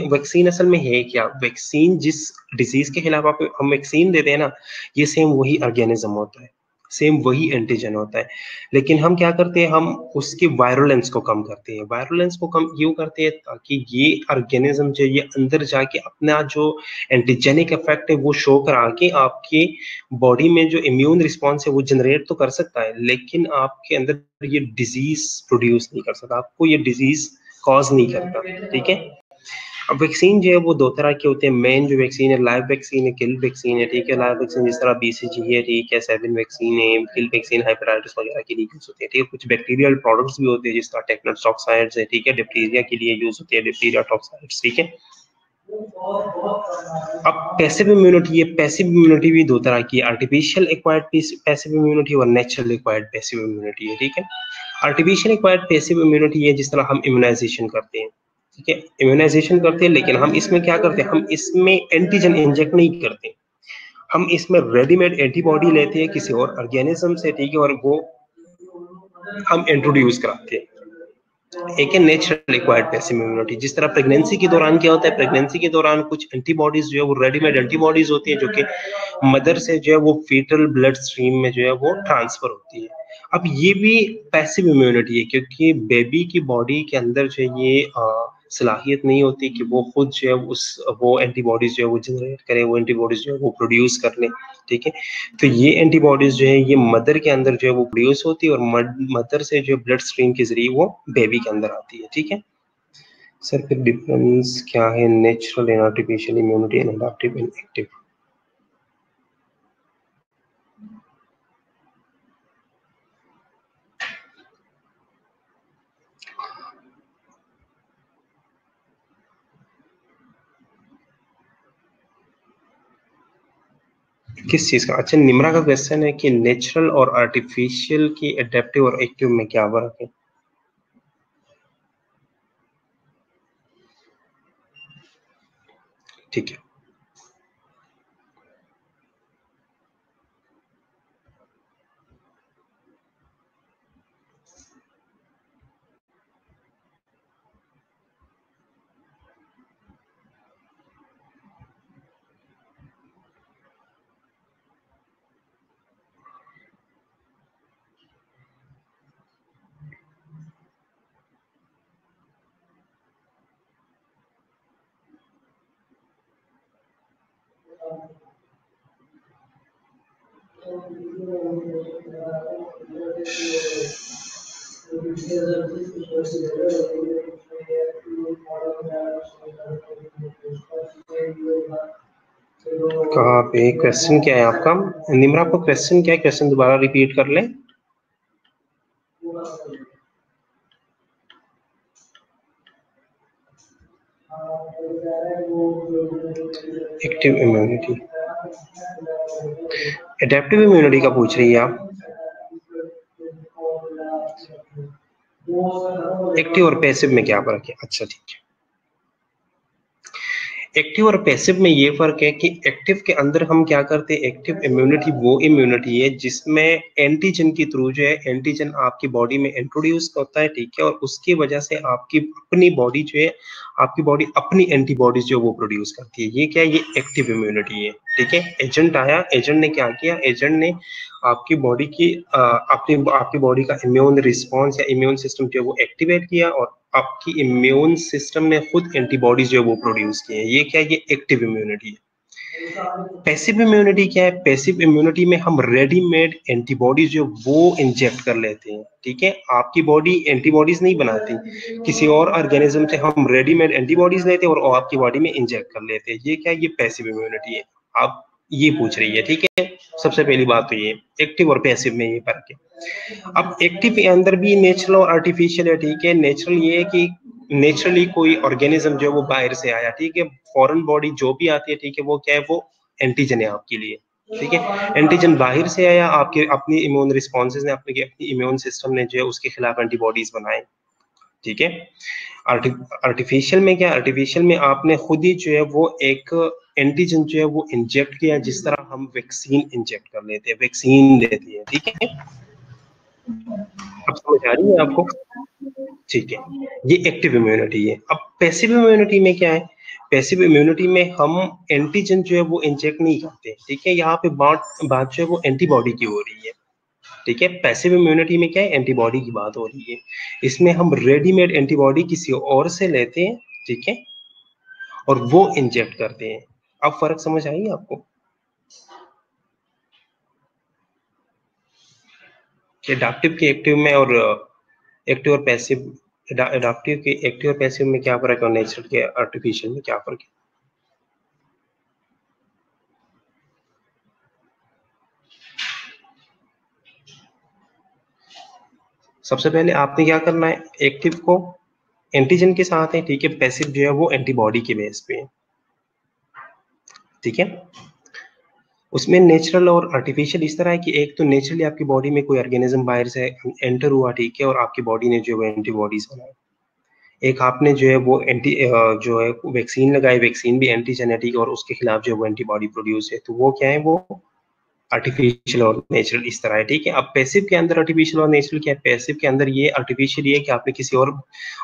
वैक्सीन असल में है क्या, वैक्सीन जिस डिजीज के खिलाफ आप हम वैक्सीन देते हैं ना, ये सेम वही ऑर्गेनिज्म होता है, सेम वही एंटीजन होता है, लेकिन हम क्या करते हैं, हम उसकी वायरुलेंस को कम करते हैं। वायरुलेंस को कम यूं करते हैं ताकि ये ऑर्गेनिज्म जो ये अंदर जाके अपना जो एंटीजेनिक इफेक्ट है वो शो करा के आपके बॉडी में जो इम्यून रिस्पॉन्स है वो जनरेट तो कर सकता है, लेकिन आपके अंदर ये डिजीज प्रोड्यूस नहीं कर सकता, आपको ये डिजीज कॉज नहीं करता, ठीक है। अब वैक्सीन जो है वो दो तरह के होते हैं, मेन जो वैक्सीन है लाइव वैक्सीन है, किल वैक्सीन है, ठीक है। लाइव वैक्सीन जिस तरह बीसीजी है, ठीक है, 7 वैक्सीन है, किल वैक्सीन हेपेटाइटिस वगैरह के लिए यूज होती है, ठीक है। कुछ बैक्टीरियल प्रोडक्ट्स भी होते हैं जिस तरह टेक्नोटॉक्साइड्स है, ठीक है, डिप्थीरिया के लिए यूज होती है डिप्थीरिया टॉक्साइड्स, ठीक है। अब पैसिव इम्यूनिटी, ये पैसिव इम्यूनिटी भी दो तरह की है, आर्टिफिशियल एक्वायर्ड पैसिव इम्यूनिटी और नेचुरल एक्वायर्ड पैसिव इम्यूनिटी है, ठीक है। आर्टिफिशियल एक्वायर्ड पैसिव इम्यूनिटी है जिस तरह हम इम्यूनाइजेशन करते हैं, ठीक है, इम्यूनाइजेशन करते हैं, लेकिन हम इसमें क्या करते हैं, हम इसमें एंटीजन इंजेक्ट नहीं करते, हम इसमें रेडीमेड एंटीबॉडी लेते हैं किसी और ऑर्गेनिज्म से, ठीक है, और वो हम इंट्रोड्यूस कराते हैं। एक है नेचुरल एक्वायर्ड पैसिव इम्यूनिटी, जिस तरह प्रेगनेंसी के दौरान क्या होता है, प्रेगनेंसी के दौरान कुछ एंटीबॉडीज जो है वो रेडीमेड एंटीबॉडीज होती है जो कि मदर से जो है वो फीटल ब्लड स्ट्रीम में जो है वो ट्रांसफर होती है। अब ये भी पैसिव इम्यूनिटी है क्योंकि बेबी की बॉडी के अंदर जो है ये सलाहियत नहीं होती कि वो खुद जो है वो एंटीबॉडीज जो है वो जनरेट करे, वो एंटीबॉडीज जो है वो प्रोड्यूस कर ले, ठीक है। तो ये एंटीबॉडीज जो है ये मदर के अंदर जो है वो प्रोड्यूस होती है और मदर से जो ब्लड स्ट्रीम के जरिए वो बेबी के अंदर आती है, ठीक है। सर फिर डिफरेंस क्या है natural and artificial immunity and adaptive and active? किस चीज का? अच्छा, निम्रा का क्वेश्चन है कि नेचुरल और आर्टिफिशियल की एडेप्टिव और एक्टिव में क्या फर्क है। ठीक है, कहाँ पे क्वेश्चन क्या है आपका? निम्रा, आपको क्वेश्चन क्या है, क्वेश्चन दोबारा रिपीट कर लें। एक्टिव इम्यूनिटी, एडेप्टिव इम्यूनिटी का पूछ रही है आप? एक्टिव और पैसिव में क्या फर्क है? अच्छा ठीक है, एक्टिव और पैसिव में ये फर्क है कि एक्टिव के अंदर हम क्या करते हैं, एक्टिव इम्यूनिटी वो इम्यूनिटी है जिसमें एंटीजन के थ्रू जो है एंटीजन आपकी बॉडी में इंट्रोड्यूस होता है, ठीक है, और उसकी वजह से आपकी अपनी बॉडी जो है, आपकी बॉडी अपनी एंटीबॉडीज जो वो प्रोड्यूस करती है। ये क्या है, ये एक्टिव इम्यूनिटी है, ठीक है। एजेंट आया, एजेंट ने क्या किया, एजेंट ने आपकी बॉडी की आपकी बॉडी का इम्यून रिस्पॉन्स या इम्यून सिस्टम जो है वो एक्टिवेट किया और आपकी इम्यून सिस्टम ने खुद एंटीबॉडीज जो है वो प्रोड्यूस किए हैं। ये क्या है, ये एक्टिव इम्यूनिटी है। पैसिव इम्यूनिटी क्या है, पैसिव इम्यूनिटी में हम रेडीमेड एंटीबॉडीज जो वो इंजेक्ट कर लेते हैं, ठीक है। आपकी बॉडी एंटीबॉडीज नहीं बनाती, किसी और ऑर्गेनिज्म से हम रेडीमेड एंटीबॉडीज लेते हैं और आपकी बॉडी में इंजेक्ट कर लेते हैं। ये क्या है, ये पैसिव इम्यूनिटी है। आप ये पूछ रही है, ठीक है। सबसे पहली बात तो ये एक्टिव और पैसिव में ये फर्क है। अब एक्टिव के अंदर भी नेचुरल और आर्टिफिशियल है, ठीक है। नेचुरल ये है कि नेचुरली कोई ऑर्गेनिज्म जो है वो बाहर से आया, ठीक है, फॉरेन बॉडी जो भी आती है, ठीक है, वो क्या है, वो एंटीजन है आपके लिए, ठीक है। एंटीजन बाहर से आया, आपके अपनी इम्यून रिस्पॉन्सेज ने, अपनी इम्यून सिस्टम ने जो है उसके खिलाफ एंटीबॉडीज बनाए, ठीक है। आर्टिफिशियल में क्या, आर्टिफिशियल में आपने खुद ही जो है वो एक एंटीजन जो है वो इंजेक्ट किया, जिस तरह हम वैक्सीन इंजेक्ट कर लेते हैं, वैक्सीन देती है, ठीक है। अब समझ आ रही है आपको? ठीक है, ये एक्टिव इम्यूनिटी है। अब पैसिव इम्यूनिटी में क्या है, पैसिव इम्यूनिटी में हम एंटीजन जो है वो इंजेक्ट नहीं करते, ठीक है। यहाँ पे बात जो है वो एंटीबॉडी की हो रही है, ठीक है। पैसिव इम्यूनिटी में क्या है, एंटीबॉडी की बात हो रही है। इसमें हम रेडीमेड एंटीबॉडी किसी और से लेते हैं, ठीक है, और वो इंजेक्ट करते हैं। अब फर्क समझ आई आपको? एडाप्टिव के एक्टिव में और एक्टिव और पैसिव, एडाप्टिव के एक्टिव और पैसिव में क्या फर्क है, और नेचुरल के आर्टिफिशियल में क्या फर्क है? सबसे पहले आपने क्या करना है, एक्टिव को एंटीजन के साथ है, ठीक है, पैसिव जो है वो एंटीबॉडी के बेस पे है, ठीक है। उसमें नेचुरल और आर्टिफिशियल इस तरह है कि एक तो नेचुरली आपकी बॉडी में कोई ऑर्गेनिज्म बाहर से एंटर हुआ, ठीक है, और आपकी बॉडी ने जो है एंटीबॉडीज बनाई। एक आपने जो है वो जो है वैक्सीन लगाई, वैक्सीन भी एंटी जेनेटिक और उसके खिलाफ जो है वो एंटीबॉडी प्रोड्यूस है, तो वो क्या है, वो आर्टिफिशियल और नेचुरल इस तरह है, ठीक है। अब पैसिव के अंदर आर्टिफिशियल और नेचुरल क्या है, पैसिव के अंदर ये आर्टिफिशियल ये है कि आपने किसी और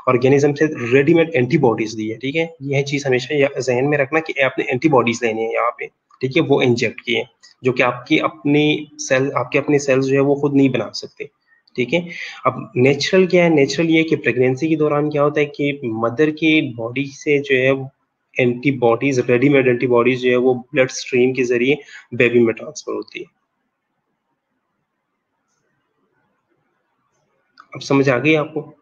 ऑर्गेनिज्म से रेडीमेड एंटीबॉडीज दी है, ठीक है। यह चीज हमेशा जहन में रखना कि आपने एंटीबॉडीज लेनी है यहाँ पे, ठीक है, वो इंजेक्ट किए, जो कि आपके अपने सेल्स जो है वो खुद नहीं बना सकते, ठीक है। अब नेचुरल क्या है, नेचुरल ये कि प्रेगनेंसी के दौरान क्या होता है कि मदर की बॉडी से जो है एंटीबॉडीज, रेडीमेड एंटीबॉडीज जो है वो ब्लड स्ट्रीम के जरिए बेबी में ट्रांसफर होती है। अब समझ आ गई आपको?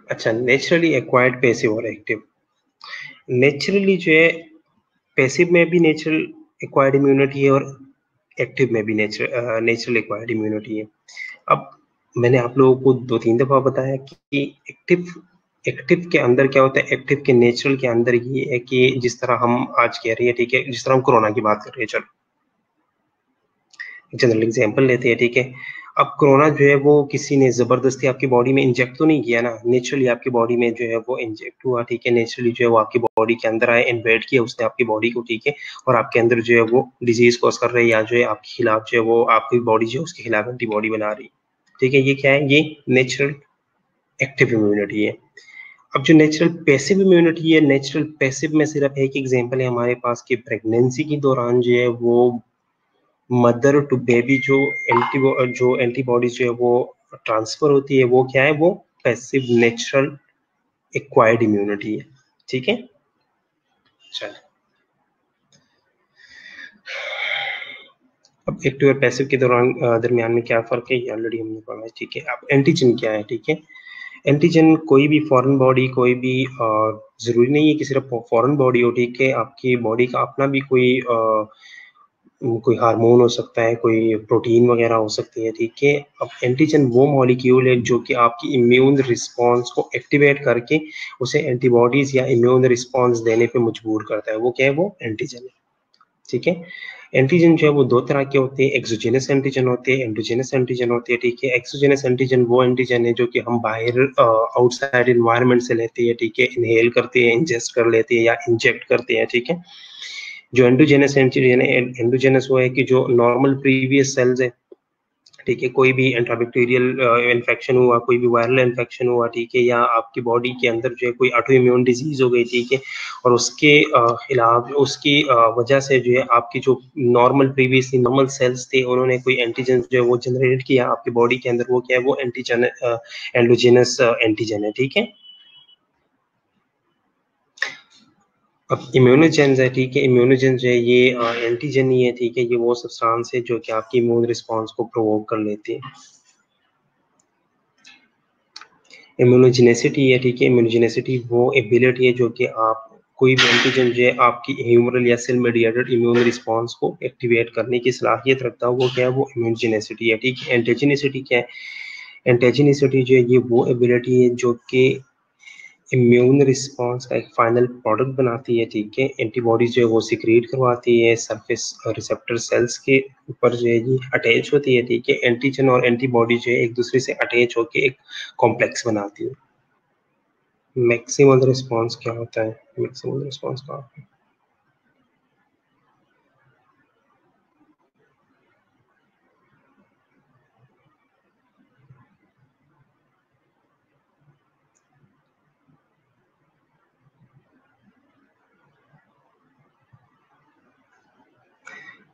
अच्छा, नेचुरली एक्वायर्ड, पैसिव और एक्टिव। नेचुरली जो है, पैसिव में भी नेचुरल एक्वायर्ड इम्यूनिटी है और एक्टिव में भी नेचुरल एक्वायर्ड इम्यूनिटी है। अब मैंने आप लोगों को 2-3 दफा बताया कि एक्टिव एक्टिव के अंदर क्या होता है, एक्टिव के नेचुरल के अंदर ये है कि जिस तरह हम आज कह रहे हैं, ठीक है, जिस तरह हम कोरोना की बात कर रहे हैं, चलो जनरल एग्जांपल लेते हैं, ठीक है। अब कोरोना जो है वो किसी ने जबरदस्ती आपकी बॉडी में इंजेक्ट तो नहीं किया ना, नेचुरली आपकी बॉडी में जो है वो इंजेक्ट हुआ, ठीक है, नेचुरली जो है वो आपकी बॉडी के अंदर आया, इन्वेड किया उसने आपकी बॉडी को, ठीक है, और आपके अंदर जो है वो डिजीज कॉज कर रही है, या जो है आपके खिलाफ जो है वो आपकी बॉडी जो है उसके खिलाफ एंटीबॉडी बना रही है, ठीक है। ये क्या है, ये नेचुरल एक्टिव इम्यूनिटी है। अब जो नेचुरल पैसिव इम्यूनिटी है, नेचुरल पैसिव में सिर्फ एक एग्जांपल है हमारे पास कि प्रेगनेंसी के दौरान जो है वो मदर टू बेबी जो एंटीबॉडीज जो है वो ट्रांसफर होती है, वो क्या है, वो पैसिव नेचुरल एक्वायर्ड इम्यूनिटी है, ठीक है। चलो, अब एक्टिव और पैसिव के दौरान दरमियान में क्या फर्क है, ये ऑलरेडी हमने पढ़ा है, ठीक है। अब एंटीजन क्या है, ठीक है। एंटीजन कोई भी फॉरेन बॉडी, कोई भी जरूरी नहीं है कि सिर्फ फॉरेन बॉडी हो, ठीक है, आपकी बॉडी का अपना भी कोई हार्मोन हो सकता है, कोई प्रोटीन वगैरह हो सकती है, ठीक है। अब एंटीजन वो मॉलिक्यूल है जो कि आपकी इम्यून रिस्पॉन्स को एक्टिवेट करके उसे एंटीबॉडीज या इम्यून रिस्पॉन्स देने पे मजबूर करता है, वो क्या है, वो एंटीजन है, ठीक है। एंटीजन जो है वो दो तरह के होते हैं, एक्सोजेनस एंटीजन होते हैं, एंडोजेनस एंटीजन होते हैं, ठीक है। एक्सोजेनस एंटीजन वो एंटीजन है जो कि हम बाहर आउटसाइड इन्वायरमेंट से लेते हैं, ठीक है, इनहेल करते हैं, इंजेस्ट कर लेते हैं या इंजेक्ट करते हैं, ठीक है। जो एंडोजेनस एंटीजन है, एंडोजेनस वो है कि जो नॉर्मल प्रीवियस सेल्स है, ठीक है, कोई भी इंट्राबैक्टीरियल इन्फेक्शन हुआ, कोई भी वायरल इन्फेक्शन हुआ, ठीक है, या आपकी बॉडी के अंदर जो है कोई ऑटो इम्यून डिजीज हो गई, ठीक है, और उसके खिलाफ उसकी वजह से जो है आपकी जो नॉर्मल प्रीवियसली नॉर्मल सेल्स थे उन्होंने कोई एंटीजन जो है वो जनरेट किया आपकी बॉडी के अंदर, वो क्या है, वो एंटीजन एंडोजेनस एंटीजन है, ठीक है। अब इम्यूनोजेंस है, ठीक है, इम्यूनोजेंस जो है ये एंटीजन ही है, ठीक है, ये वो सब्सटेंस है जो कि आपकी इम्यून रिस्पांस को प्रोवोक कर लेती है। इम्यूनोजेनेसिटी है, ठीक है, इम्यूनोजेनेसिटी वो एबिलिटी है जो कि आप कोई भी एंटीजन जो है आपकी ह्यूमरल या सेल मेडिएटेड इम्यून रिस्पांस को एक्टिवेट करने की सलाहियत रखता है, वो क्या है, वो इम्यूनोजेनेसिटी है, ठीक है। एंटीजेनेसिटी क्या है, एंटीजेनेसिटी जो है ये वो एबिलिटी है जो कि इम्यून रिस्पांस का एक फाइनल प्रोडक्ट बनाती है, ठीक है। एंटीबॉडीज जो है वो सिक्रीट करवाती है सरफेस रिसेप्टर सेल्स के ऊपर जो है ये अटैच होती है, ठीक है। एंटीजन और एंटीबॉडी जो है एक दूसरे से अटैच होकर एक कॉम्प्लेक्स बनाती है। मैक्सिमल रिस्पांस क्या होता है, मैक्सिमल रिस्पांस का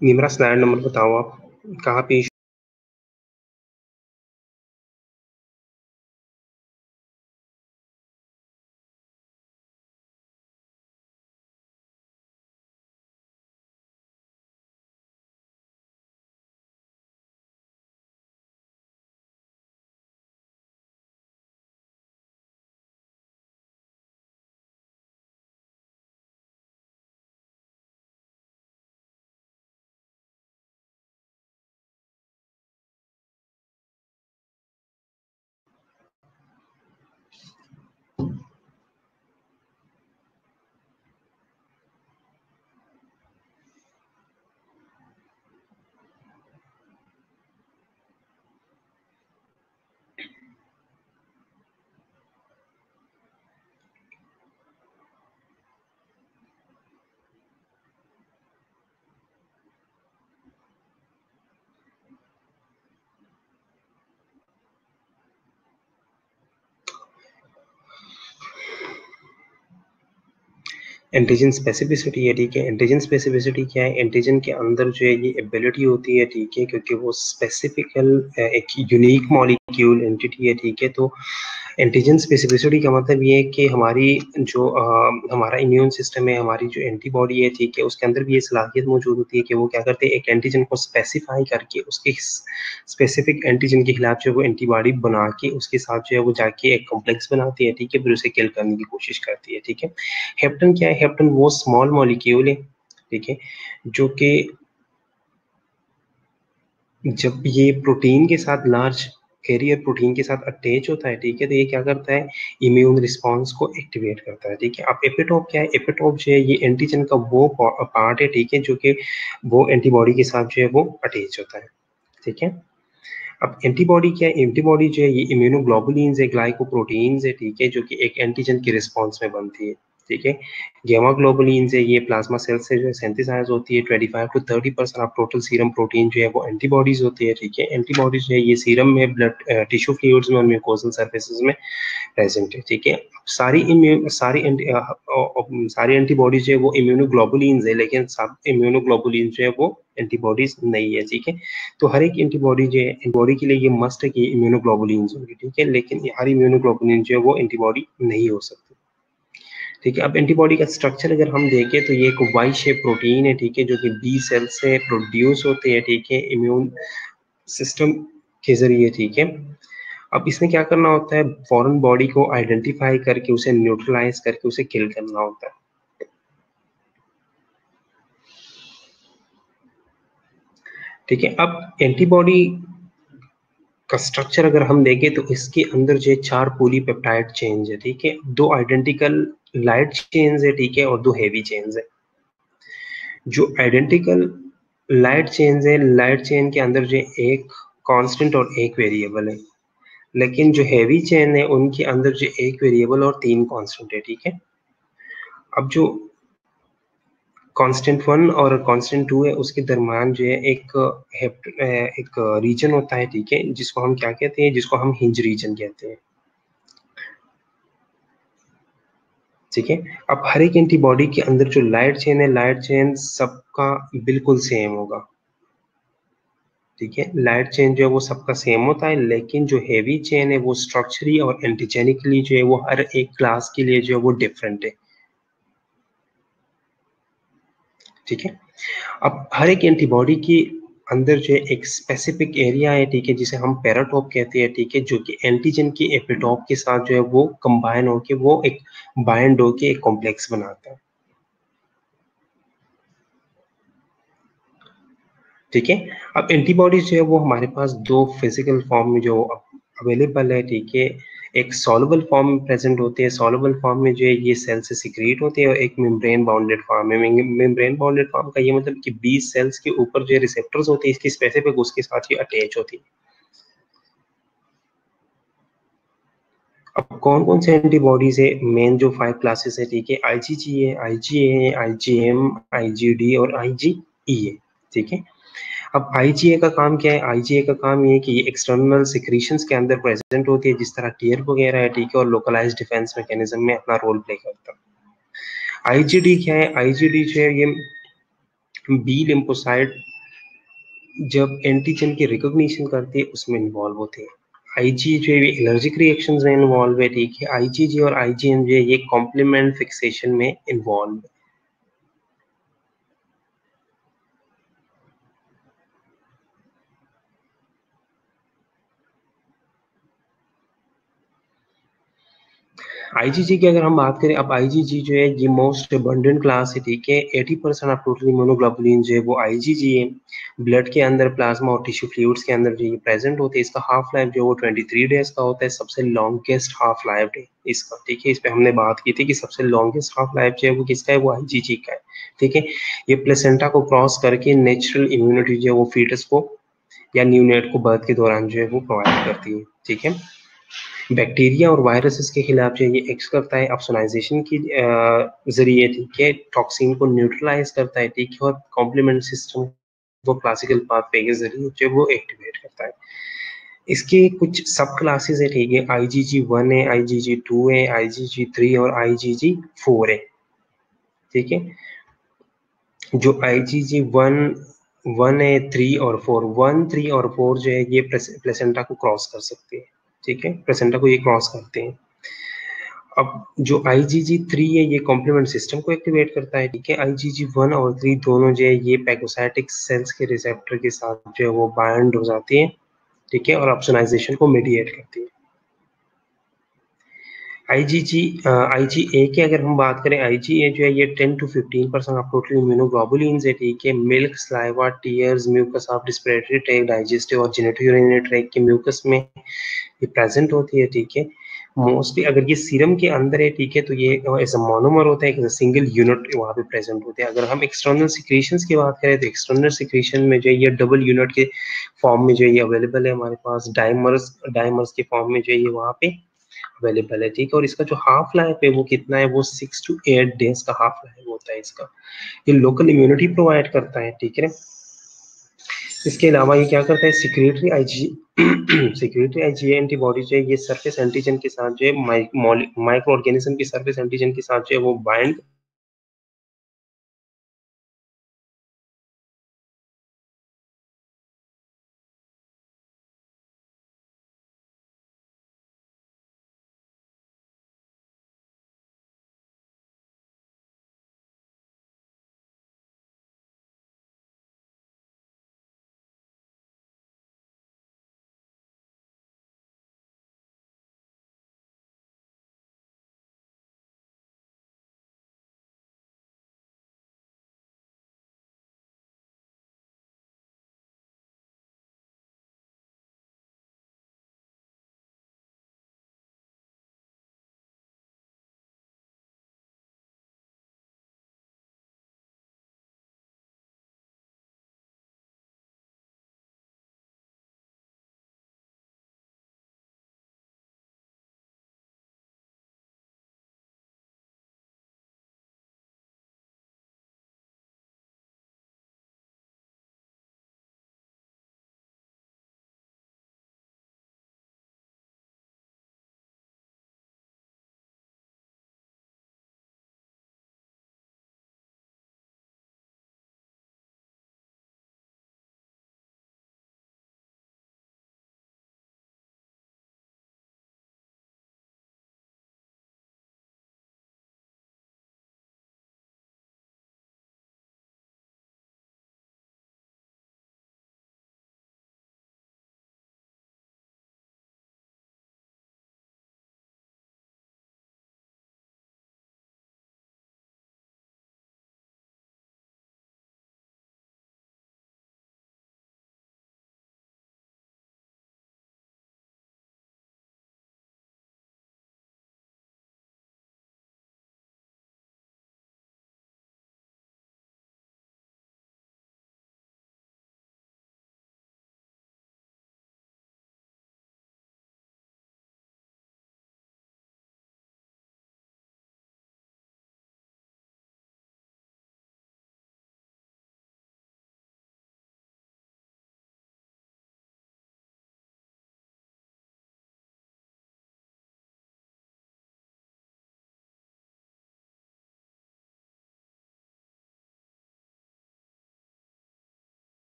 निमरा स्लाइड नंबर बताओ आप कहाँ पे। एंटीजन स्पेसिफिसिटी है, ठीक है। एंटीजन स्पेसिफिसिटी क्या है, एंटीजन के अंदर जो है ये एबिलिटी होती है, ठीक है, क्योंकि वो स्पेसिफिकल एक यूनिक मॉलिक्यूल एंटिटी है, ठीक है। तो एंटीजन स्पेसिफिसिटी का मतलब ये है कि हमारी जो हमारा इम्यून सिस्टम है, हमारी जो एंटीबॉडी है, ठीक है, उसके अंदर भी ये सलाहियत मौजूद होती है कि वो क्या करते हैं, एक एंटीजन को स्पेसिफाई करके उसके स्पेसिफिक एंटीजन के खिलाफ जो है वो एंटीबॉडी बना के उसके साथ जो है वो जाके एक कॉम्प्लेक्स बनाती है, ठीक है, फिर उसे किल करने की कोशिश करती है, ठीक है। हेप्टन क्या है, हेप्टन वो स्मॉल मॉलिक्यूल है, ठीक है, जो कि जब ये प्रोटीन के साथ लार्ज कैरियर प्रोटीन के साथ अटैच होता है, ठीक है, तो ये क्या करता है, इम्यून रिस्पांस को एक्टिवेट करता है, ठीक है। अब एपिटोप क्या है, एपिटोप जो है ये एंटीजन का वो पार्ट है, ठीक है, जो कि वो एंटीबॉडी के साथ जो है वो अटैच होता है, ठीक है। अब एंटीबॉडी क्या है, एंटीबॉडी जो है ये इम्यूनोग्लोबुलिन्स है, ग्लाइकोप्रोटीन्स है, ठीक है, जो कि एक एंटीजन के रिस्पांस में बनती है, ठीक है। गामा ग्लोबुलिन्स है, ये प्लाज्मा सेल से जो है सिंथेसाइज होती है। 25 to 30% of total serum protein जो है वो एंटीबॉडीज होती है, ठीक है। एंटीबॉडीज जो है ये सीरम में, ब्लड टिश्यू फ्लूइड्स में और म्यूकोसल सर्फेसेस में प्रेजेंट है, ठीक है। सारी एंटीबॉडीज जो है वो इम्यूनोग्लोबुलिन्स है, लेकिन सब इम्यूनोग्लोबुलिन्स जो है वो एंटीबॉडीज नहीं है, ठीक है। तो हर एक एंटीबॉडी जो है, एंटीबॉडी के लिए ये मस्ट है कि इम्यूनोग्लोबुलिन्स होंगे, ठीक है, लेकिन हर इम्यूनोग्लोबुलिन जो है वो एंटीबॉडी नहीं हो सकती, ठीक है। अब एंटीबॉडी का स्ट्रक्चर अगर हम देखें तो ये एक वाई शेप प्रोटीन है, ठीक है, जो कि बी सेल से प्रोड्यूस होते हैं, ठीक है, इम्यून सिस्टम के जरिए, ठीक है। अब इसमें क्या करना होता है, फॉरेन बॉडी को आइडेंटिफाई करके उसे न्यूट्रलाइज करके उसे किल करना होता है, ठीक है। अब एंटीबॉडी का स्ट्रक्चर अगर हम देखें तो इसके अंदर जो है 4 पॉलीपेप्टाइड चेन्स है, ठीक है, 2 आइडेंटिकल लाइट चेन्स है, ठीक है, और 2 हेवी चेन्स है। जो आइडेंटिकल लाइट चेन्स है, लाइट चेन के अंदर जो एक कांस्टेंट और एक वेरिएबल है, लेकिन जो हेवी चेन है उनके अंदर जो एक वेरिएबल और 3 कांस्टेंट है, ठीक है। अब जो कांस्टेंट 1 और कांस्टेंट 2 है, उसके दरमियान जो है एक रीजन होता है, ठीक है, जिसको हम क्या कहते हैं, जिसको हम हिंज रीजन कहते हैं, ठीक है। अब हर एक एंटीबॉडी के अंदर जो लाइट चेन है, लाइट चेन सबका बिल्कुल सेम होगा, ठीक है। लाइट चेन जो है वो सबका सेम होता है, लेकिन जो हेवी चेन है वो स्ट्रक्चरली और एंटीजेनिकली जो है वो हर एक क्लास के लिए जो है वो डिफरेंट है, ठीक है। अब हर एक एंटीबॉडी के अंदर जो है एक स्पेसिफिक एरिया है, ठीक है, जिसे हम पैराटॉप कहते हैं, ठीक है, जो कि एंटीजन के एपिटॉप के साथ जो है वो कंबाइन होके वो एक बाइंड होके एक कॉम्प्लेक्स बनाता है, ठीक है। अब एंटीबॉडीज जो है वो हमारे पास दो फिजिकल फॉर्म में जो अवेलेबल है, ठीक है। एक सॉल्युबल फॉर्म में प्रेजेंट होते हैं, सॉल्युबल फॉर्म में जो है ये सेल से सिक्रीट होते हैं, और एक मेम्ब्रेन बाउंडेड फॉर्म है। मेम्ब्रेन बाउंडेड फॉर्म का ये मतलब कि 20 सेल्स के ऊपर जो रिसेप्टर्स होते हैं इसकी स्पेसिफिक, उसके साथ ही अटैच होती है। अब कौन कौन से एंटीबॉडीज है, मेन जो 5 क्लासेस है, ठीक है, आईजीजी है, आईजीए है, आईजीएम, आईजीडी और आईजीई है, ठीक है। अब आईजीए का काम क्या है? आईजीए का काम ये है कि ये एक्सटर्नल सिक्रीशंस के अंदर प्रेजेंट होती है, जिस तरह टीयर वगैरह है, ठीक है, और लोकलाइज्ड डिफेंस मैकेनिज्म में अपना रोल प्ले करता है। आईजीडी क्या है? आईजीडी जो है ये बी लिम्फोसाइट जब एंटीजन की रिकॉग्निशन करती है उसमें इन्वॉल्व होते हैं। आईजी जो है एलर्जिक रिएक्शंस में इन्वॉल्व है, ठीक है। आईजीजी और आईजीएम जो है ये कॉम्प्लीमेंट फिक्सेशन में इन्वॉल्व है। आईजीजी की अगर हम बात करें, अब आईजीजी जो है ये मोस्ट अबंडेंट क्लास है, ठीक है। 80% ऑफ टोटल इम्यूनोग्लोबुलिन जो है वो आईजीजी है। ब्लड के अंदर, प्लाज्मा और टिश्यू फ्लूइड्स के अंदर जो ये प्रेजेंट होते हैं, इसका हाफ लाइफ जो है वो 23 डेज का होता है, सबसे लॉन्गेस्ट हाफ लाइफ है इसका, ठीक है। इस पे हमने बात की थी कि सबसे लॉन्गेस्ट हाफ लाइफ जो है वो किसका है, वो आईजीजी का है, ठीक है। ये प्लेसेंटा को क्रॉस करके नेचुरल इम्यूनिटी जो है वो फीटस को या न्यूनेट को बर्थ के दौरान जो है वो प्रोवाइड करती है, ठीक है। बैक्टीरिया और वायरसेस के खिलाफ जो ये एक्ट करता है ऑप्सोनाइजेशन की जरिए, ठीक है, टॉक्सिन को न्यूट्रलाइज करता है, ठीक है, और कॉम्प्लीमेंट सिस्टम को क्लासिकल पाथवे के जरिए जो वो एक्टिवेट करता है। इसके कुछ सब क्लासेस है, ठीक है, आईजीजी 1 है, आईजीजी 2 है, आईजीजी 3 और आईजीजी 4 है, ठीक है। जो आईजीजी 1 है, 3 और 4, 1, 3 और 4 जो है ये प्लेसेंटा को क्रॉस कर सकते हैं, ठीक है, प्लेसेंटा को ये क्रॉस करते हैं। अब जो आईजीजी 3 है ये कॉम्प्लीमेंट सिस्टम को एक्टिवेट करता है, ठीक है। आईजीजी 1 और 3 दोनों जो है ये पैगोसाइटिक सेल्स के रिसेप्टर के साथ जो है वो बाइंड हो जाती है, ठीक है, और ऑप्सोनाइजेशन को मीडिएट करती है। आईजीए की अगर हम बात करें, आईजीए जो है ये 10 to 15% ऑफ टोटल इम्यूनोग्लोबुलिन्स है, ठीक है। Milk, saliva, tears, mucus of respiratory tract, digestive और जेनिटल यूरिनरी ट्रैक्ट के म्यूकस में ये प्रेजेंट होती है, ठीक है। मोस्टली अगर ये सीरम के अंदर है, ठीक है, तो ये एज अ मोनोमर होता है, एक सिंगल यूनिट वहाँ पे प्रेजेंट होते हैं। अगर हम एक्सटर्नल सिक्रीशंस की बात करें, तो एक्सटर्नल सिक्रीशन में जो है ये डबल यूनिट के फॉर्म में जो है ये अवेलेबल है हमारे पास, डाइमर्स डाइमर्स के फॉर्म में जो है ये वहाँ पे अवेलेबल है, ठीक है। और इसका जो हाफ लाइफ है वो कितना है, वो 6 to 8 डेज का हाफ लाइफ होता है इसका। ये लोकल इम्यूनिटी प्रोवाइड करता है, ठीक है। इसके अलावा ये क्या करता है, secretory Ig secretory IgA antibody जो है ये सरफेस एंटीजन के साथ जो है माइक्रो ऑर्गेनिज्म के सरफेस एंटीजन के साथ जो है वो bind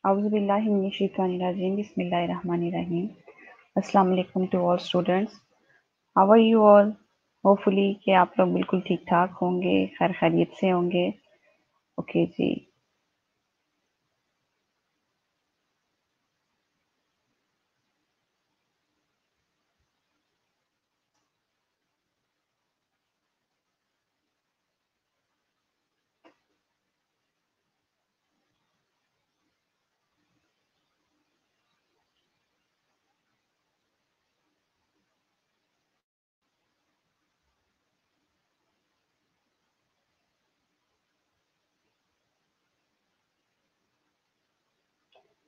Auzubillahiminash-shaytanir-rajim. Bismillahir-rahmanir-rahim. Assalamu alaikum to all students. How are you all? Hopefully कि आप लोग बिल्कुल ठीक ठाक होंगे, खैर खैरियत से होंगे. ओके जी.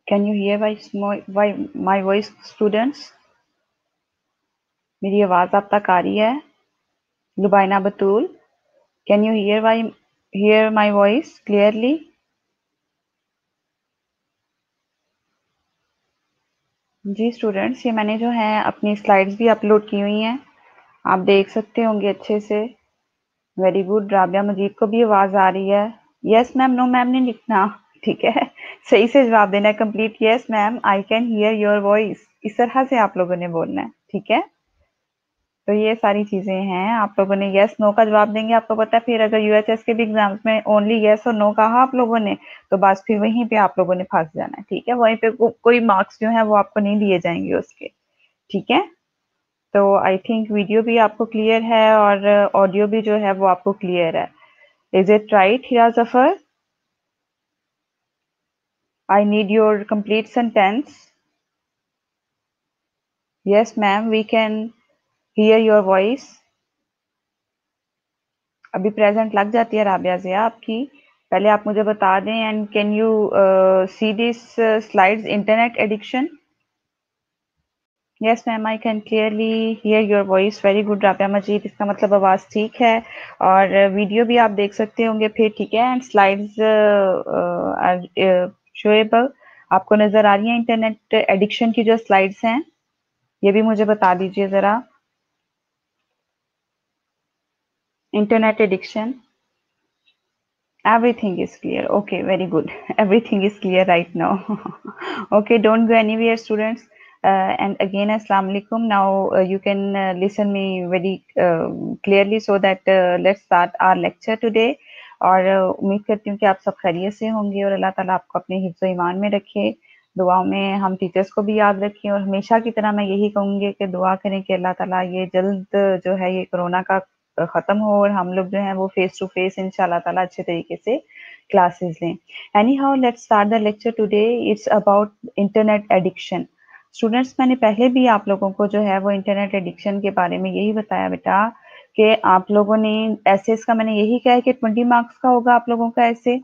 Can you hear my voice, students? मेरी आवाज आप तक आ रही है? Lubaina Batool, can you hear my voice clearly? जी स्टूडेंट्स, ये मैंने जो है अपनी स्लाइड्स भी अपलोड की हुई हैं, आप देख सकते होंगे अच्छे से. Very good. राबिया मजीद को भी आवाज आ रही है? यस मैम, नो मैम नहीं लिखना, ठीक है. सही से जवाब देना है. Complete yes ma'am, I can hear your voice. इस तरह से आप लोगों ने बोलना है, ठीक है. तो ये सारी चीजें हैं. आप लोगों ने यस नो का जवाब देंगे. आपको पता है फिर अगर यूएचएस के भी एग्जाम्स में ओनली यस और नो कहा आप लोगों ने, तो बस फिर वहीं पे आप लोगों ने फंस जाना है, ठीक है. वहीं पे कोई मार्क्स जो है वो आपको नहीं दिए जाएंगे उसके, ठीक है. तो आई थिंक वीडियो भी आपको क्लियर है और ऑडियो भी जो है वो आपको क्लियर है. Is it right, Hira Zafar? I need your complete sentence. Yes, ma'am, we can hear your voice. अभी प्रेजेंट लग जाती है राबिया ज़िया आपकी. पहले आप मुझे बता दें. And can you see this slides internet addiction? Yes ma'am, I can clearly hear your voice. Very good Rabia Majeed. इसका मतलब आवाज़ ठीक है और वीडियो भी आप देख सकते होंगे फिर, ठीक है. एंड स्लाइड्स शोएबल आपको नज़र आ रही है इंटरनेट एडिक्शन की जो स्लाइड्स हैं? ये भी मुझे बता दीजिए ज़रा. Internet addiction. Everything is clear. Okay, very good. Everything is clear right now. Okay, don't go anywhere, students. And again, Assalamu alaikum. Now you can listen me very clearly so that let's start our lecture today. और उम्मीद करती हूँ कि आप सब खैरियत से होंगे और अल्लाह ताला आपको अपने हिफ्ज़ ईमान में रखे. दुआओं में हम टीचर्स को भी याद रखें और हमेशा की तरह मैं यही कहूँगी कि दुआ करें कि अल्लाह ताला ये जल्द जो है ये कोरोना का खत्म हो और हम लोग जो है वो फेस टू फेस इंशाल्लाह ताला अच्छे तरीके से क्लासेस लें. Any how let's start the lecture today. It's about internet addiction. Students, मैंने पहले भी आप लोगों को जो है वो इंटरनेट एडिक्शन के बारे में यही बताया बेटा कि आप लोगों ने ऐसे इसका मैंने यही कहा है कि 20 मार्क्स का होगा आप लोगों का ऐसे,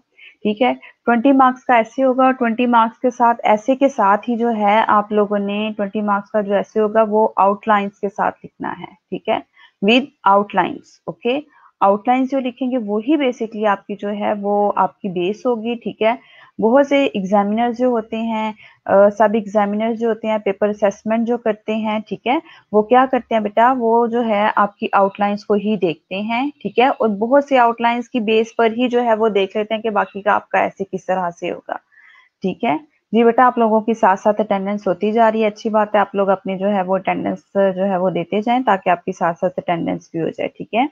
ठीक है. 20 मार्क्स का ऐसे होगा और 20 मार्क्स के साथ ऐसे के साथ ही जो है आप लोगों ने 20 मार्क्स का जो ऐसे होगा वो आउटलाइंस के साथ लिखना है, ठीक है. With outlines. ओके, आउटलाइंस जो लिखेंगे वही बेसिकली आपकी जो है वो आपकी बेस होगी, ठीक है. बहुत से एग्जामिनर्स जो होते हैं, सब एग्जामिनर्स जो होते हैं, पेपर असेसमेंट जो करते हैं, ठीक है, वो क्या करते हैं बेटा, वो जो है आपकी आउटलाइंस को ही देखते हैं, ठीक है. और बहुत से आउटलाइंस की बेस पर ही जो है वो देख लेते हैं कि बाकी का आपका ऐसे किस तरह से होगा, ठीक है. जी बेटा, आप लोगों की साथ साथ अटेंडेंस होती जा रही है, अच्छी बात है. आप लोग अपनी जो है वो अटेंडेंस जो है वो देते जाएं ताकि आपकी साथ साथ अटेंडेंस भी हो जाए, ठीक है.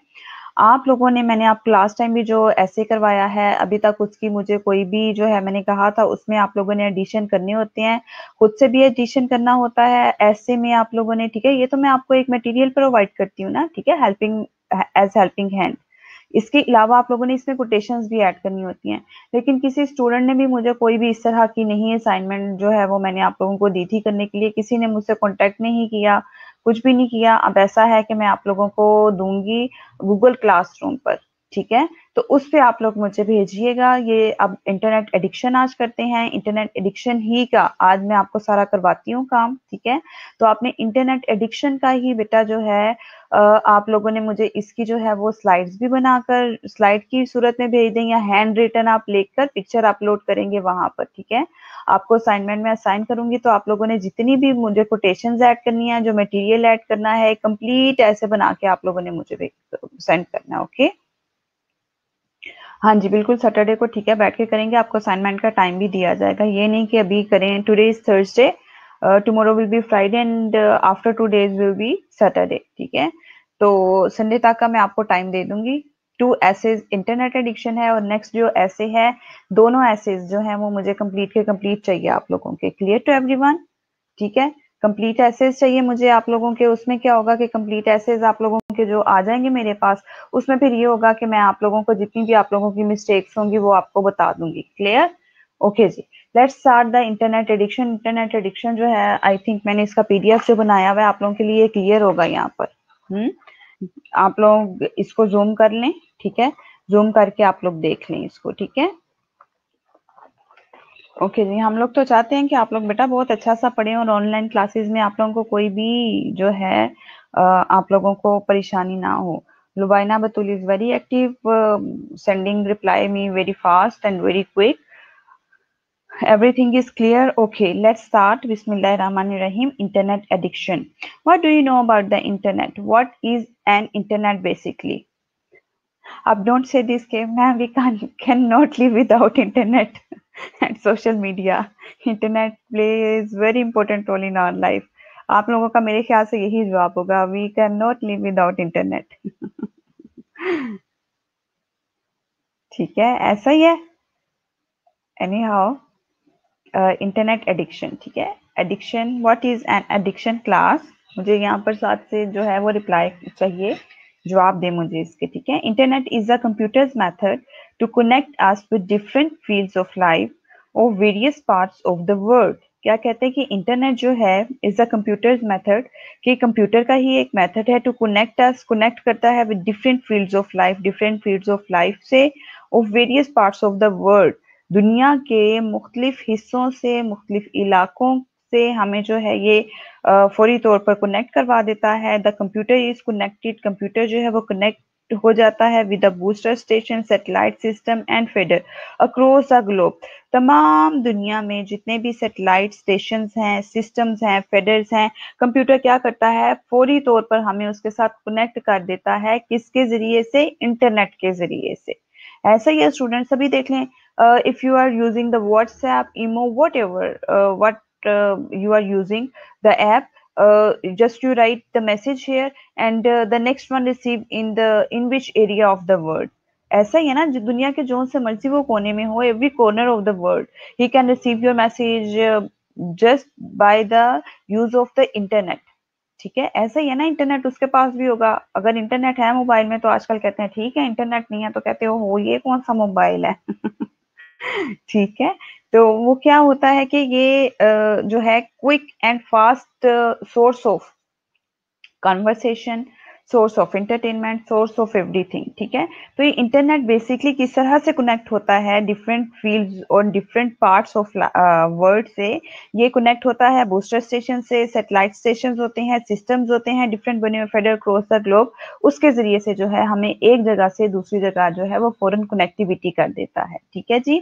आप लोगों ने, मैंने आपको लास्ट टाइम भी जो ऐसे करवाया है अभी तक उसकी मुझे कोई भी जो है मैंने कहा था उसमें आप लोगों ने एडिशन करने होते हैं, खुद से भी एडिशन करना होता है ऐसे में आप लोगों ने, ठीक है. ये तो मैं आपको एक मटेरियल प्रोवाइड करती हूँ ना, ठीक है, हेल्पिंग एज हेल्पिंग हैंड. इसके अलावा आप लोगों ने इसमें कोटेशंस भी ऐड करनी होती हैं. लेकिन किसी स्टूडेंट ने भी मुझे कोई भी इस तरह की नहीं असाइनमेंट जो है वो मैंने आप लोगों को दी थी करने के लिए, किसी ने मुझसे कॉन्टेक्ट नहीं किया, कुछ भी नहीं किया. अब ऐसा है कि मैं आप लोगों को दूंगी गूगल क्लासरूम पर, ठीक है. तो उस पे आप लोग मुझे भेजिएगा. ये अब इंटरनेट एडिक्शन आज करते हैं, इंटरनेट एडिक्शन ही का आज मैं आपको सारा करवाती हूँ काम, ठीक है. तो आपने इंटरनेट एडिक्शन का ही बेटा जो है आप लोगों ने मुझे इसकी जो है वो स्लाइड्स भी बनाकर स्लाइड की सूरत में भेज दें या हैंड रिटन आप लेकर पिक्चर अपलोड करेंगे वहां पर, ठीक है. आपको असाइनमेंट में असाइन करूंगी तो आप लोगों ने जितनी भी मुझे कोटेशंस ऐड करनी है, जो मटेरियल ऐड करना है, कंप्लीट ऐसे बना के आप लोगों ने मुझे सेंड करना है, ओके. हाँ जी, बिल्कुल सैटरडे को ठीक है बैठ के करेंगे, आपको असाइनमेंट का टाइम भी दिया जाएगा, ये नहीं कि अभी करें। Today is Thursday, tomorrow will be Friday and after 2 days will be Saturday, ठीक है। तो संडे तक का मैं आपको टाइम दे दूंगी। 2 एसेज इंटरनेट एडिक्शन है और नेक्स्ट जो ऐसे है, दोनों एसेज जो है वो मुझे कंप्लीट चाहिए आप लोगों के। Clear to everyone? ठीक है, कंप्लीट एसेज चाहिए मुझे आप लोगों के। उसमें क्या होगा कि कंप्लीट एसेज आप लोगों के जो आ जाएंगे मेरे पास, उसमें फिर ये होगा कि मैं आप लोगों को जितनी भी आप लोगों की मिस्टेक्स होंगी वो आपको बता दूंगी। क्लियर? ओके जी, let's start the internet addiction. Internet addiction जो है, आई थिंक मैंने इसका पीडीएफ जो बनाया हुआ है आप लोगों के लिए क्लियर होगा यहाँ पर। आप लोग इसको जूम कर लें, ठीक है, जूम करके आप लोग देख लें इसको, ठीक है। ओके जी, हम लोग तो चाहते हैं कि आप लोग बेटा बहुत अच्छा सा पढ़ें और ऑनलाइन क्लासेस में आप लोगों को कोई भी जो है आप लोगों को परेशानी ना हो। Lubaina Batool is very active, sending reply me very fast and very quick. Everything is clear. Okay, let's start. Bismillahirrahmanirrahim. Internet addiction. What do you know about the internet? What is an internet basically? Ab don't say this, okay, ma'am, we cannot live without internet and social media. Internet plays very important role in our life. आप लोगों का मेरे ख्याल से यही जवाब होगा, we cannot live without internet. ठीक है, ऐसा ही है। Anyhow, इंटरनेट एडिक्शन, ठीक है। Addiction, what is an addiction class? मुझे यहाँ पर साथ से जो है वो रिप्लाई चाहिए, जवाब दे मुझे इसके, ठीक है। Internet is a computers method to connect us with different fields of life और various parts of the world. क्या कहते हैं कि इंटरनेट जो है इज अ कंप्यूटर्स मेथड, कि कंप्यूटर का ही एक मेथड है टू कनेक्ट अस, कनेक्ट करता है with different fields of life, different fields of life से, of various parts of the world, दुनिया के मुख्तलिफ हिस्सों से, मुख्तलिफ इलाकों से हमें जो है ये फौरी तौर पर कनेक्ट करवा देता है। The computer is connected, computer जो है वो कनेक्ट हो जाता है with the booster station, satellite system and feeder across the globe. तमाम दुनिया में जितने भी सैटेलाइट स्टेशंस हैं, सिस्टम्स हैं, फेडर्स हैं, कंप्यूटर क्या करता है, फौरी तौर पर हमें उसके साथ कनेक्ट कर देता है। किसके जरिए से? इंटरनेट के जरिए से। ऐसा ही है स्टूडेंट्स, अभी देख लें, if you are using the WhatsApp, emo, whatever, what you are using the app, just you write the message here and the next one receive in which area of the world. ऐसा ही है ना, जो दुनिया के जो से मर्जी वो कोने में हो, every corner of the world he can receive your message just by the use of the internet. ठीक है, ऐसा ही है ना, इंटरनेट उसके पास भी होगा। अगर इंटरनेट है मोबाइल में तो आजकल कहते हैं ठीक है, इंटरनेट नहीं है तो कहते हो ये कौन सा मोबाइल है। ठीक है, तो वो क्या होता है कि ये जो है quick and fast source of conversation, source of entertainment, source of everything, ठीक है। तो ये इंटरनेट बेसिकली किस तरह से कनेक्ट होता है डिफरेंट फील्ड्स और डिफरेंट पार्ट्स ऑफ वर्ल्ड से। ये कनेक्ट होता है बूस्टर स्टेशन से, सैटेलाइट स्टेशन होते हैं, सिस्टम्स होते हैं डिफरेंट बने हुए फेडर क्रॉस द ग्लोब, उसके जरिए से जो है हमें एक जगह से दूसरी जगह जो है वो फौरन कनेक्टिविटी कर देता है, ठीक है जी।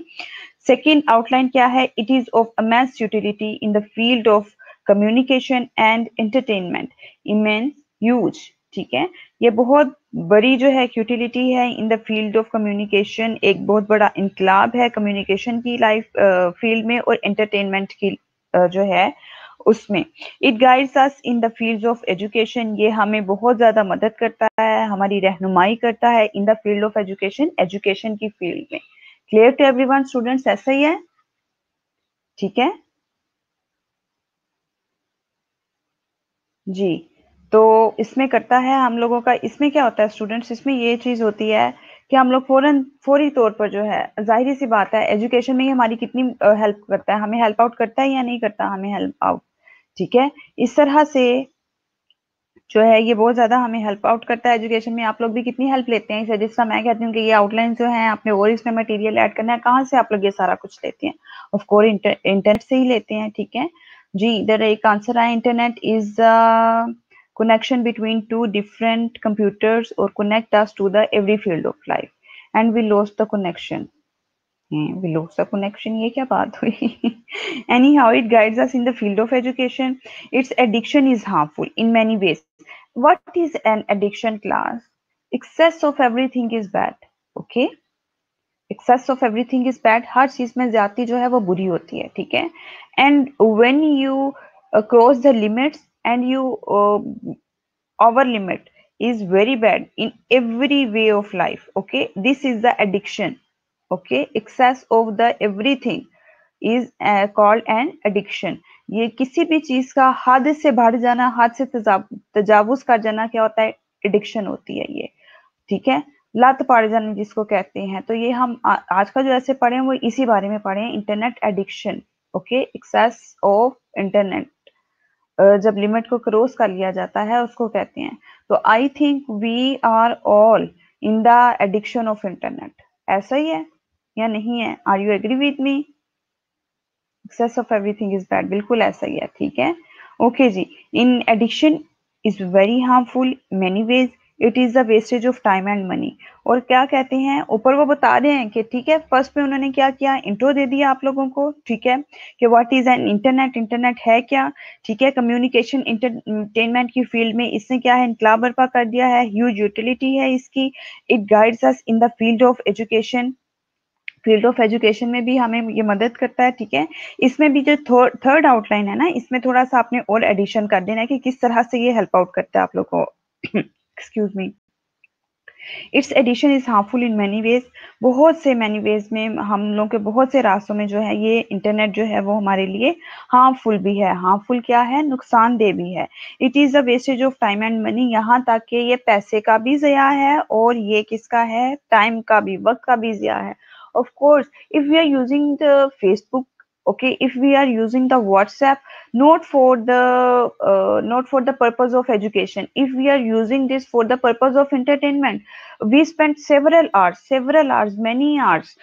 सेकेंड आउटलाइन क्या है? It is of immense utility in the field of communication and entertainment. Immense, huge, ठीक है, ये बहुत बड़ी जो है यूटिलिटी है in the field of communication, एक बहुत बड़ा इनकलाब है कम्युनिकेशन की लाइफ फील्ड में और एंटरटेनमेंट की जो है उसमें। It guides us in the field of education, ये हमें बहुत ज्यादा मदद करता है, हमारी रहनुमाई करता है in the field of education, education की फील्ड में। Clear to everyone students? ऐसा ही है, ठीक है जी। तो इसमें करता है हम लोगों का, इसमें क्या होता है स्टूडेंट्स, इसमें ये चीज होती है कि हम लोग फौरी तौर पर जो है, जाहिर सी बात है एजुकेशन में ही हमारी कितनी हेल्प करता है, हमें हेल्प आउट करता है या नहीं करता हमें हेल्प आउट, ठीक है। इस तरह से जो है ये बहुत ज्यादा हमें हेल्प आउट करता है एजुकेशन में। आप लोग भी कितनी हेल्प लेते हैं इसे, जिस तरह मैं कहती हूँ कि ये आउटलाइन जो है आपने और इसमें मटेरियल ऐड करना है, कहाँ से आप लोग ये सारा कुछ लेते हैं? ऑफ कोर्स इंटरनेट से ही लेते हैं, ठीक है जी। इधर एक आंसर आया, internet is connection between two different computers or connect us to the every field of life, and we lost the connection. We lost the connection, ये क्या बात हुई? Anyhow, it guides us in the field of education. Its addiction is harmful in many ways. What is an addiction class? Excess of everything is bad. Okay. Excess of everything is bad, हर चीज में ज्यादती जो है वो बुरी होती है, ठीक है। And when you cross the limits and you over limit is very bad in every way of life. Okay, this is the addiction. Okay, excess of the everything is called an addiction. ये किसी भी चीज का हद से बढ़ जाना, हद से तजावुज कर जाना क्या होता है, एडिक्शन होती है ये, ठीक है। लत पड़ जाना जिसको कहते हैं, तो ये हम आज का जो ऐसे पढ़े हैं वो इसी बारे में पढ़े हैं, internet addiction. Okay, excess of internet, जब लिमिट को क्रॉस कर लिया जाता है उसको कहते हैं। तो I think we are all in the addiction of internet, ऐसा ही है या नहीं है? Are you agree with me? Excess of everything is bad, बिल्कुल ऐसा ही है, ठीक है। ओके जी, in addiction is very harmful many ways, it is the wastage of time and money. और क्या कहते हैं ऊपर वो बता रहे हैं कि ठीक है, फर्स्ट में उन्होंने क्या किया, इंट्रो दे दिया आप लोगों को, ठीक है, कि what is an internet, internet है क्या, ठीक है। कम्युनिकेशन इंटरटेनमेंट की फील्ड में इसने क्या है, इनकलाब बर्पा कर दिया है, ह्यूज यूटिलिटी है इसकी। It guides us in the field of education, field of education में भी हमें ये मदद करता है, ठीक है। इसमें भी जो थर्ड आउटलाइन है ना, इसमें थोड़ा सा आपने और एडिशन कर देना है कि किस तरह से ये हेल्प आउट करता है आप लोग को। Excuse me. Its addiction is harmful in many ways, बहुत से मैनी वेज में, हम लोग के बहुत से रास्तों में जो है ये इंटरनेट जो है वो हमारे लिए हार्मफुल भी है। हार्मफुल क्या है, नुकसानदेह भी है। It is a wastage of time and money, यहाँ तक कि ये पैसे का भी ज़या है और ये किसका है, टाइम का भी, वक्त का भी ज़या है। Of course if we are using the Facebook, okay, if we are using the WhatsApp not for the purpose of education, if we are using this for the purpose of entertainment, we spend several hours, many hours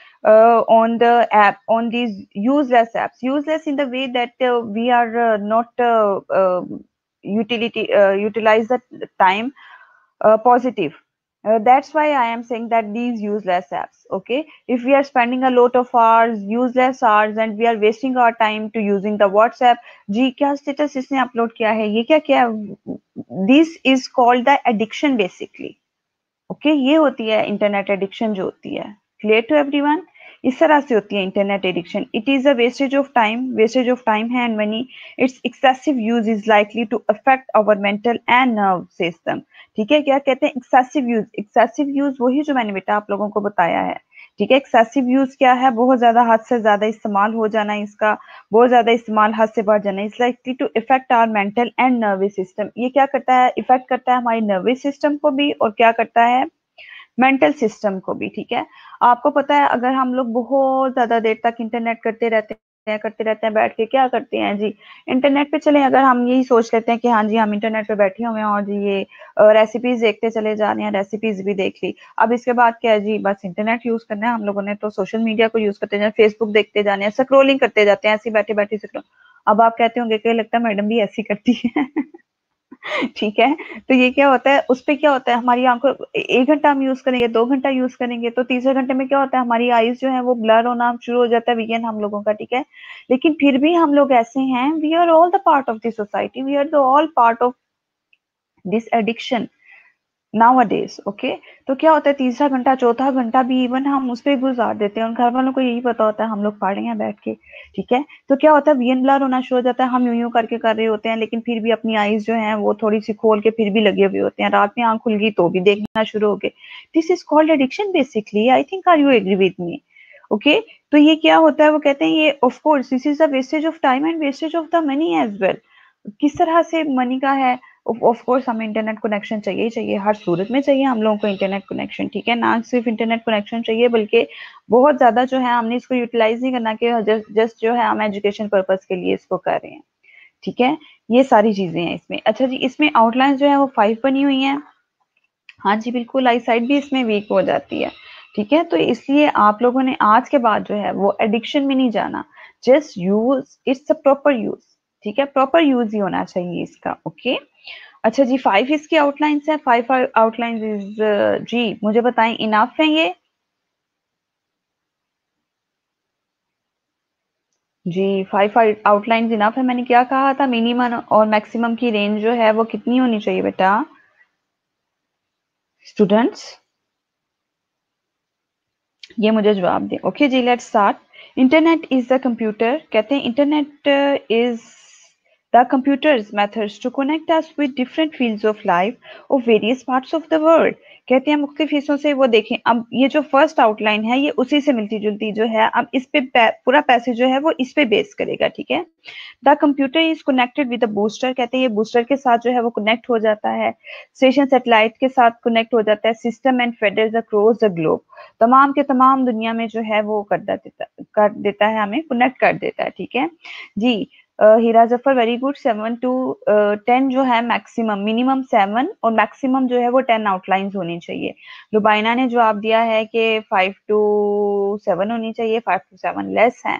on the app, on these useless in the way that we are not utilize the time positive. That's why I am saying that these useless apps, okay, if we are spending a lot of hours, useless hours, and we are wasting our time to using the WhatsApp, जी क्या status इसने upload किया है, ये क्या क्या, this is called the addiction basically. Okay, ये होती है इंटरनेट एडिक्शन जो होती है। Clear to everyone? इस तरह से होती है internet addiction. It is a wastage of time है and money. Its excessive use is likely to affect our mental and nerve system. ठीक है, क्या कहते हैं एक्सेसिव यूज वही जो मैंने बेटा आप लोगों को बताया है, ठीक है। एक्सेसिव यूज क्या है, बहुत ज्यादा, हद से ज्यादा इस्तेमाल हो जाना इसका, बहुत ज्यादा इस्तेमाल, हद से बढ़ जाना। It's likely to effect our mental and nervous system. ये क्या करता है, इफेक्ट करता है हमारी नर्वस सिस्टम को भी और क्या करता है, मेंटल सिस्टम को भी, ठीक है। आपको पता है अगर हम लोग बहुत ज्यादा देर तक इंटरनेट करते रहते हैं बैठ के, क्या करते हैं जी, इंटरनेट पे चले, अगर हम यही सोच लेते हैं कि हाँ जी हम इंटरनेट पे बैठे हुए हैं और जी ये रेसिपीज देखते चले जा रहे हैं, रेसिपीज भी देख ली, अब इसके बाद क्या है जी, बस इंटरनेट यूज करना है हम लोगों ने, तो सोशल मीडिया को यूज करते जाए, फेसबुक देखते जाने हैं, स्क्रोलिंग करते जाते हैं, ऐसे बैठे बैठे स्क्रोल। अब आप कहते होंगे कि लगता है मैडम भी ऐसी करती है। ठीक है, तो ये क्या होता है, उस पे क्या होता है, हमारी आंखों, 1 घंटा हम यूज करेंगे, 2 घंटा यूज करेंगे, तो तीसरे घंटे में क्या होता है, हमारी आईज जो है वो ब्लर होना शुरू हो जाता है, वीकेंड हम लोगों का, ठीक है। लेकिन फिर भी हम लोग ऐसे हैं, we are all the part of this society, we are the all part of this addiction nowadays. Okay, तो क्या होता है, तीसरा घंटा, चौथा घंटा भी इवन हम उस पर गुजार देते हैं, और घर वालों को यही पता होता है हम लोग पढ़ रहे हैं बैठ के, ठीक है। तो क्या होता है, विजन ब्लर होना शुरू हो जाता है, हम यूं यूं करके कर रहे होते हैं, लेकिन फिर भी अपनी आईज जो है वो थोड़ी सी खोल के फिर भी लगे हुए होते हैं, रात में आंख खुल गई तो भी देखना शुरू हो गए। This is called addiction basically. I think are you agree with me? Okay, तो ये क्या होता है, वो कहते हैं ये of course this is the wastage of time and wastage of the money as well. किस तरह से मनी का है, ऑफ कोर्स हमें इंटरनेट कनेक्शन चाहिए ही चाहिए, हर सूरत में चाहिए हम लोगों को इंटरनेट कनेक्शन, ठीक है। ना सिर्फ इंटरनेट कनेक्शन चाहिए बल्कि बहुत ज्यादा जो है हमने इसको यूटिलाइज नहीं करना कि जस्ट जो है हम एजुकेशन पर्पज के लिए इसको कर रहे हैं, ठीक है। ये सारी चीजें हैं इसमें। अच्छा जी, इसमें आउटलाइन जो है वो 5 बनी हुई है। हाँ जी बिल्कुल, आई साइड भी इसमें वीक हो जाती है, ठीक है। तो इसलिए आप लोगों ने आज के बाद जो है वो एडिक्शन में नहीं जाना, just use, it's a proper use, ठीक है, प्रॉपर यूज ही होना चाहिए इसका। ओके, अच्छा जी, 5 इसकी आउटलाइंस है, 5 आउटलाइंस इज, जी मुझे बताएं इनफ है ये? जी 5 आउटलाइंस इनफ है। मैंने क्या कहा था, मिनिमम और मैक्सिमम की रेंज जो है वो कितनी होनी चाहिए बेटा स्टूडेंट्स? ये मुझे जवाब दें। ओके जी, let's start. Internet is the computer, कहते हैं internet is the computers methods to connect us with different fields of life of various parts of the world. कहते हैं मुख्तलिफ हिस्सों से वो देखें। अब ये जो फर्स्ट आउटलाइन है ये उसी से मिलती जुलती जो है, अब इस पे पूरा पैसेज जो है वो इस पे बेस करेगा, ठीक है। The computer is connected with the booster, कहते हैं ये बूस्टर के साथ जो है वो कनेक्ट हो जाता है। स्टेशन सैटेलाइट के साथ कनेक्ट हो जाता है। System and feeders across the globe, तमाम के तमाम दुनिया में जो है वो कर देता है, हमें कनेक्ट कर देता है, ठीक है जी। हीरा जफर वेरी गुड। 7 to 10 जो है मैक्सिमम, मिनिमम 7 और मैक्सिमम जो है वो 10 आउटलाइंस होनी चाहिए। लुबाइना ने जवाब दिया है कि 5 to 7 होनी चाहिए, 5 to 7 लेस है।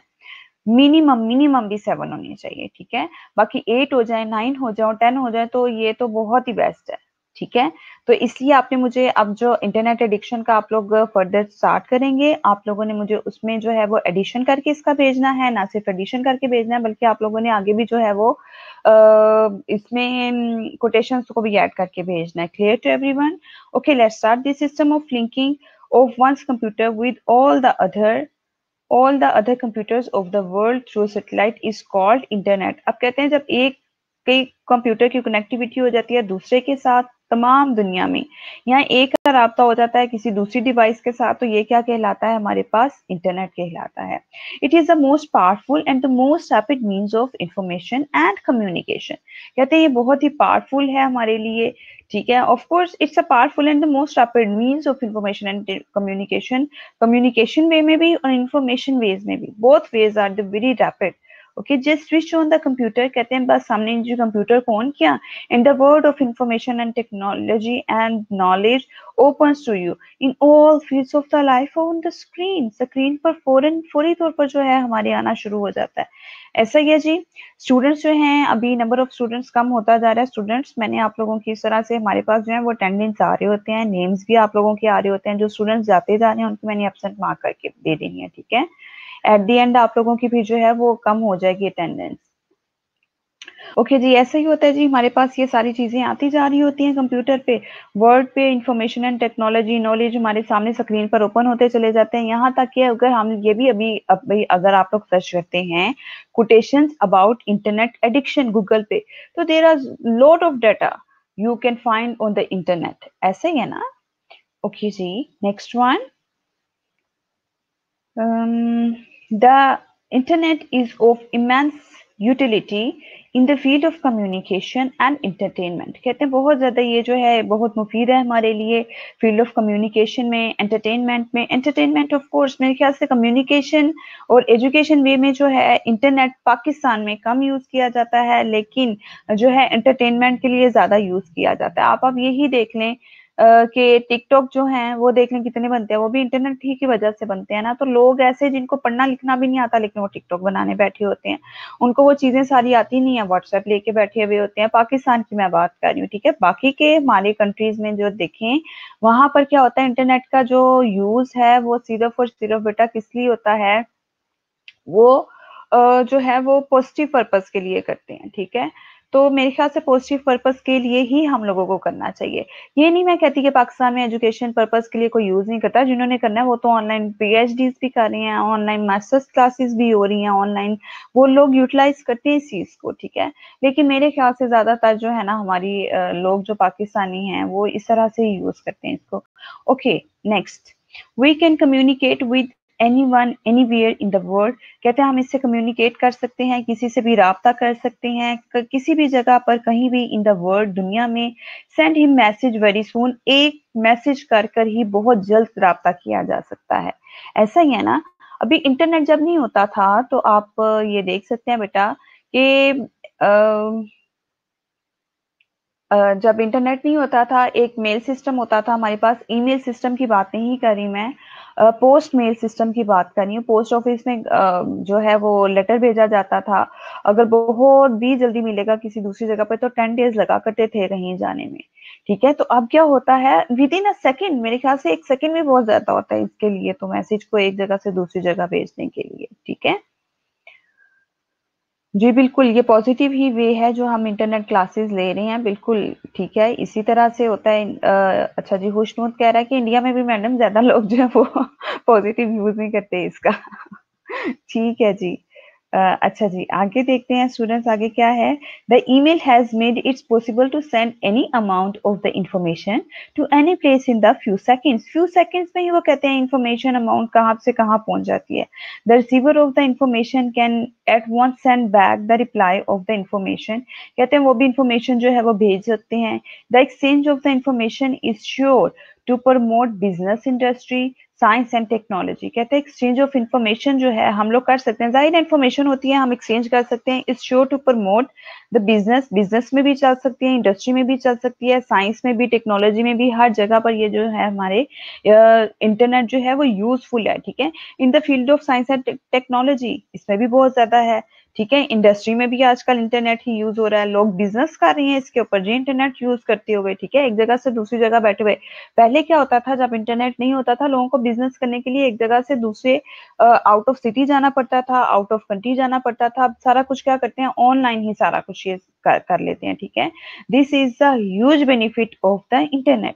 मिनिमम भी 7 होनी चाहिए, ठीक है। बाकी 8 हो जाए, 9 हो जाए, 10 हो जाए तो ये तो बहुत ही बेस्ट है, ठीक है। तो इसलिए आपने मुझे अब जो इंटरनेट एडिक्शन का आप लोग फर्दर स्टार्ट करेंगे, आप लोगों ने मुझे उसमें जो है वो एडिशन करके इसका भेजना है, ना सिर्फ एडिशन करके भेजना है बल्कि आप लोगों ने आगे भी जो है वो इसमें कोटेशंस को भी ऐड करके भेजना है। Clear to everyone? Okay, let's start this system of linking of one's computer with all the other computers of the world through satellite is called internet। अब कहते हैं जब एक कई कंप्यूटर की कनेक्टिविटी हो जाती है दूसरे के साथ तमाम दुनिया में, यहाँ एक का राब्ता हो जाता है किसी दूसरी डिवाइस के साथ, तो ये क्या कहलाता है? हमारे पास इंटरनेट कहलाता है। It is the most powerful and the most rapid means of information and communication. कहते हैं ये बहुत ही पावरफुल है हमारे लिए, ठीक है। Of course it's a powerful and the most rapid means of information and communication, communication way में भी और इंफॉर्मेशन वेज में भी, both ways are the very rapid. Okay, just switch on the computer, कहते हैं बस हमने जो कंप्यूटर को ऑन किया, in the world of information and technology and knowledge opens to you in all fields of the life on the screen पर फौरी तौर पर जो है हमारे आना शुरू हो जाता है। ऐसा ही है जी। स्टूडेंट्स जो हैं, अभी नंबर ऑफ स्टूडेंट्स कम होता जा रहा है। स्टूडेंट्स मैंने आप लोगों की इस तरह से, हमारे पास जो है वो अटेंडेंस आ रहे होते हैं, नेम्स भी आप लोगों के आ रहे होते हैं। जो स्टूडेंट्स जाते जा रहे हैं उनको मैंने एब्सेंट मार्क करके दे देनी है, ठीक है। एट दी एंड आप लोगों की भी जो है वो कम हो जाएगी अटेंडेंस। ओके जी, ऐसा ही होता है जी। हमारे पास ये सारी चीजें आती जा रही होती हैं कंप्यूटर पे, वर्ड पे, इंफॉर्मेशन एंड टेक्नोलॉजी नॉलेज हमारे सामने स्क्रीन पर ओपन होते चले जाते हैं। यहाँ तक कि अगर हम ये भी अभी अगर आप लोग सर्च करते हैं quotations about internet addiction Google पे, तो there are lot of data you can find on the internet. ऐसे ही है ना? ओके जी, next one. The internet is of immense utility in the field of communication and entertainment। कहते हैं बहुत ज़्यादा ये जो है बहुत मुफीद है हमारे लिए फील्ड ऑफ कम्युनिकेशन में, एंटरटेनमेंट में। एंटरटेनमेंट ऑफ कोर्स मेरे ख्याल से कम्युनिकेशन और एजुकेशन वे में जो है इंटरनेट पाकिस्तान में कम यूज़ किया जाता है, लेकिन जो है एंटरटेनमेंट के लिए ज़्यादा यूज़ किया जाता है। आप अब यही देख लें कि टिकटॉक जो है वो देख लें कितने बनते हैं, वो भी इंटरनेट ही की वजह से बनते हैं ना। तो लोग ऐसे जिनको पढ़ना लिखना भी नहीं आता लेकिन वो टिकटॉक बनाने बैठे होते हैं, उनको वो चीजें सारी आती नहीं है, व्हाट्सएप लेके बैठे हुए होते हैं। पाकिस्तान की मैं बात कर रही हूँ, ठीक है। बाकी के हमारे कंट्रीज में जो देखें वहां पर क्या होता है, इंटरनेट का जो यूज है वो सिर्फ और सिर्फ बेटा किस लिए होता है, वो जो है वो पॉजिटिव पर्पस के लिए करते हैं, ठीक है। तो मेरे ख्याल से पॉजिटिव पर्पस के लिए ही हम लोगों को करना चाहिए। ये नहीं मैं कहती कि पाकिस्तान में एजुकेशन पर्पस के लिए कोई यूज नहीं करता, जिन्होंने करना है वो तो ऑनलाइन पीएचडीज भी कर रही हैं, ऑनलाइन मास्टर्स क्लासेस भी हो रही हैं ऑनलाइन, वो लोग यूटिलाइज करते हैं इस चीज को, ठीक है। लेकिन मेरे ख्याल से ज्यादातर जो है ना हमारी लोग जो पाकिस्तानी हैं वो इस तरह से ही यूज करते हैं इसको। Okay, next. We can communicate with anyone anywhere in the world। कहते हैं हम इससे कम्युनिकेट कर सकते हैं, किसी से भी राब्ता कर सकते हैं, किसी भी जगह पर कहीं भी इन द वर्ल्ड दुनिया में। Send him message very soon, एक मैसेज कर कर ही बहुत जल्द राब्ता किया जा सकता है। ऐसा ही है ना? अभी इंटरनेट जब नहीं होता था तो आप ये देख सकते हैं बेटा कि जब इंटरनेट नहीं होता था एक मेल सिस्टम होता था हमारे पास। ईमेल सिस्टम की बात नहीं कर रही मैं, पोस्ट मेल सिस्टम की बात कर रही हूँ। पोस्ट ऑफिस में जो है वो लेटर भेजा जाता था, अगर बहुत भी जल्दी मिलेगा किसी दूसरी जगह पर तो 10 डेज लगा करते थे कहीं जाने में, ठीक है। तो अब क्या होता है, विद इन अ सेकेंड, मेरे ख्याल से 1 सेकेंड भी बहुत ज्यादा होता है इसके लिए, तो मैसेज को एक जगह से दूसरी जगह भेजने के लिए, ठीक है। जी बिल्कुल, ये पॉजिटिव ही वे है जो हम इंटरनेट क्लासेस ले रहे हैं, बिल्कुल ठीक है, इसी तरह से होता है। अच्छा जी, खुशनूद कह रहा है कि इंडिया में भी मैडम ज़्यादा लोग जो है वो पॉजिटिव यूज़ नहीं करते इसका। ठीक है जी। अच्छा जी, आगे देखते हैं स्टूडेंट्स, आगे क्या है? The email has made its possible to send any amount of the information to any place in the few seconds में ही वो कहते हैं इंफॉर्मेशन अमाउंट कहाँ से कहाँ पहुँच जाती है। The receiver of the information can at once send back the reply of the information, कहते हैं वो भी इंफॉर्मेशन जो है वो भेज सकते हैं। The exchange of the information is sure to promote business industry science and technology, कहते हैं एक्सचेंज ऑफ इन्फॉर्मेशन जो है हम लोग कर सकते हैं, जाहिर इन्फॉर्मेशन होती है हम एक्सचेंज कर सकते हैं। Is sure to promote the business, business में भी चल सकती है, इंडस्ट्री में भी चल सकती है, साइंस में भी, टेक्नोलॉजी में भी, हर जगह पर ये जो है हमारे इंटरनेट जो है वो यूजफुल है। ठीक है, in the field of science and technology इसमें भी बहुत ज्यादा है। ठीक है, इंडस्ट्री में भी आजकल इंटरनेट ही यूज हो रहा है, लोग बिजनेस कर रहे हैं इसके ऊपर जी, इंटरनेट यूज करते हुए। ठीक है, एक जगह से दूसरी जगह बैठे हुए। पहले क्या होता था, जब इंटरनेट नहीं होता था, लोगों को बिजनेस करने के लिए एक जगह से दूसरे आउट ऑफ सिटी जाना पड़ता था, आउट ऑफ कंट्री जाना पड़ता था। अब सारा कुछ क्या करते हैं, ऑनलाइन ही सारा कुछ ये कर लेते हैं। ठीक है, this is the huge benefit of the internet.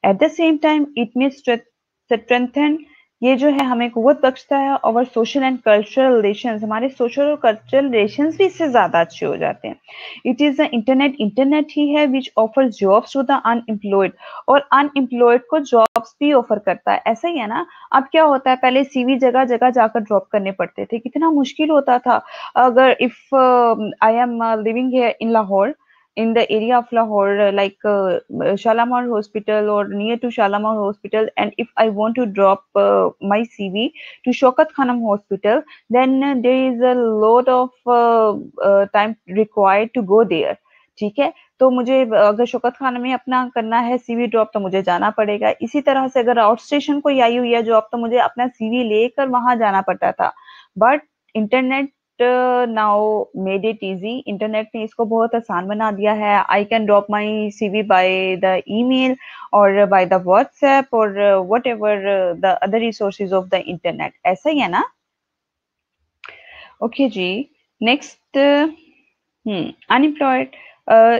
At the same time it mean strengthen, ये जो है हमें कुव्वत बख्शता है। और सोशल एंड कल्चरल रिलेशंस, हमारे सोशल और कल्चरल रिलेशंस भी इससे ज्यादा अच्छे हो जाते हैं। It is the internet, internet ही है which offers jobs to the unemployed, और अनएम्प्लॉयड को जॉब्स भी ऑफर करता है। ऐसा ही है ना, अब क्या होता है, पहले सीवी जगह जगह जाकर ड्रॉप करने पड़ते थे, कितना मुश्किल होता था। अगर if I am living here in Lahore, in the area of Lahore, like Shalamar Hospital or near to Shalamar Hospital, and if I want to drop my CV to Shokat Khanam Hospital, then there is a lot of time required to go there. ठीक है, तो मुझे अगर शौकत खाना में अपना करना है सीवी ड्रॉप तो मुझे जाना पड़ेगा। इसी तरह से अगर आउट स्टेशन कोई आई हुई है जॉब तो मुझे अपना सीवी लेकर वहां जाना पड़ता था। But internet now made it easy, internet ने इसको बहुत आसान बना दिया है। I can drop my CV by the email और बाय द व्हाट्सएप और whatever the other resources of the internet, ऐसा ही है ना? ओके जी, next, unemployed,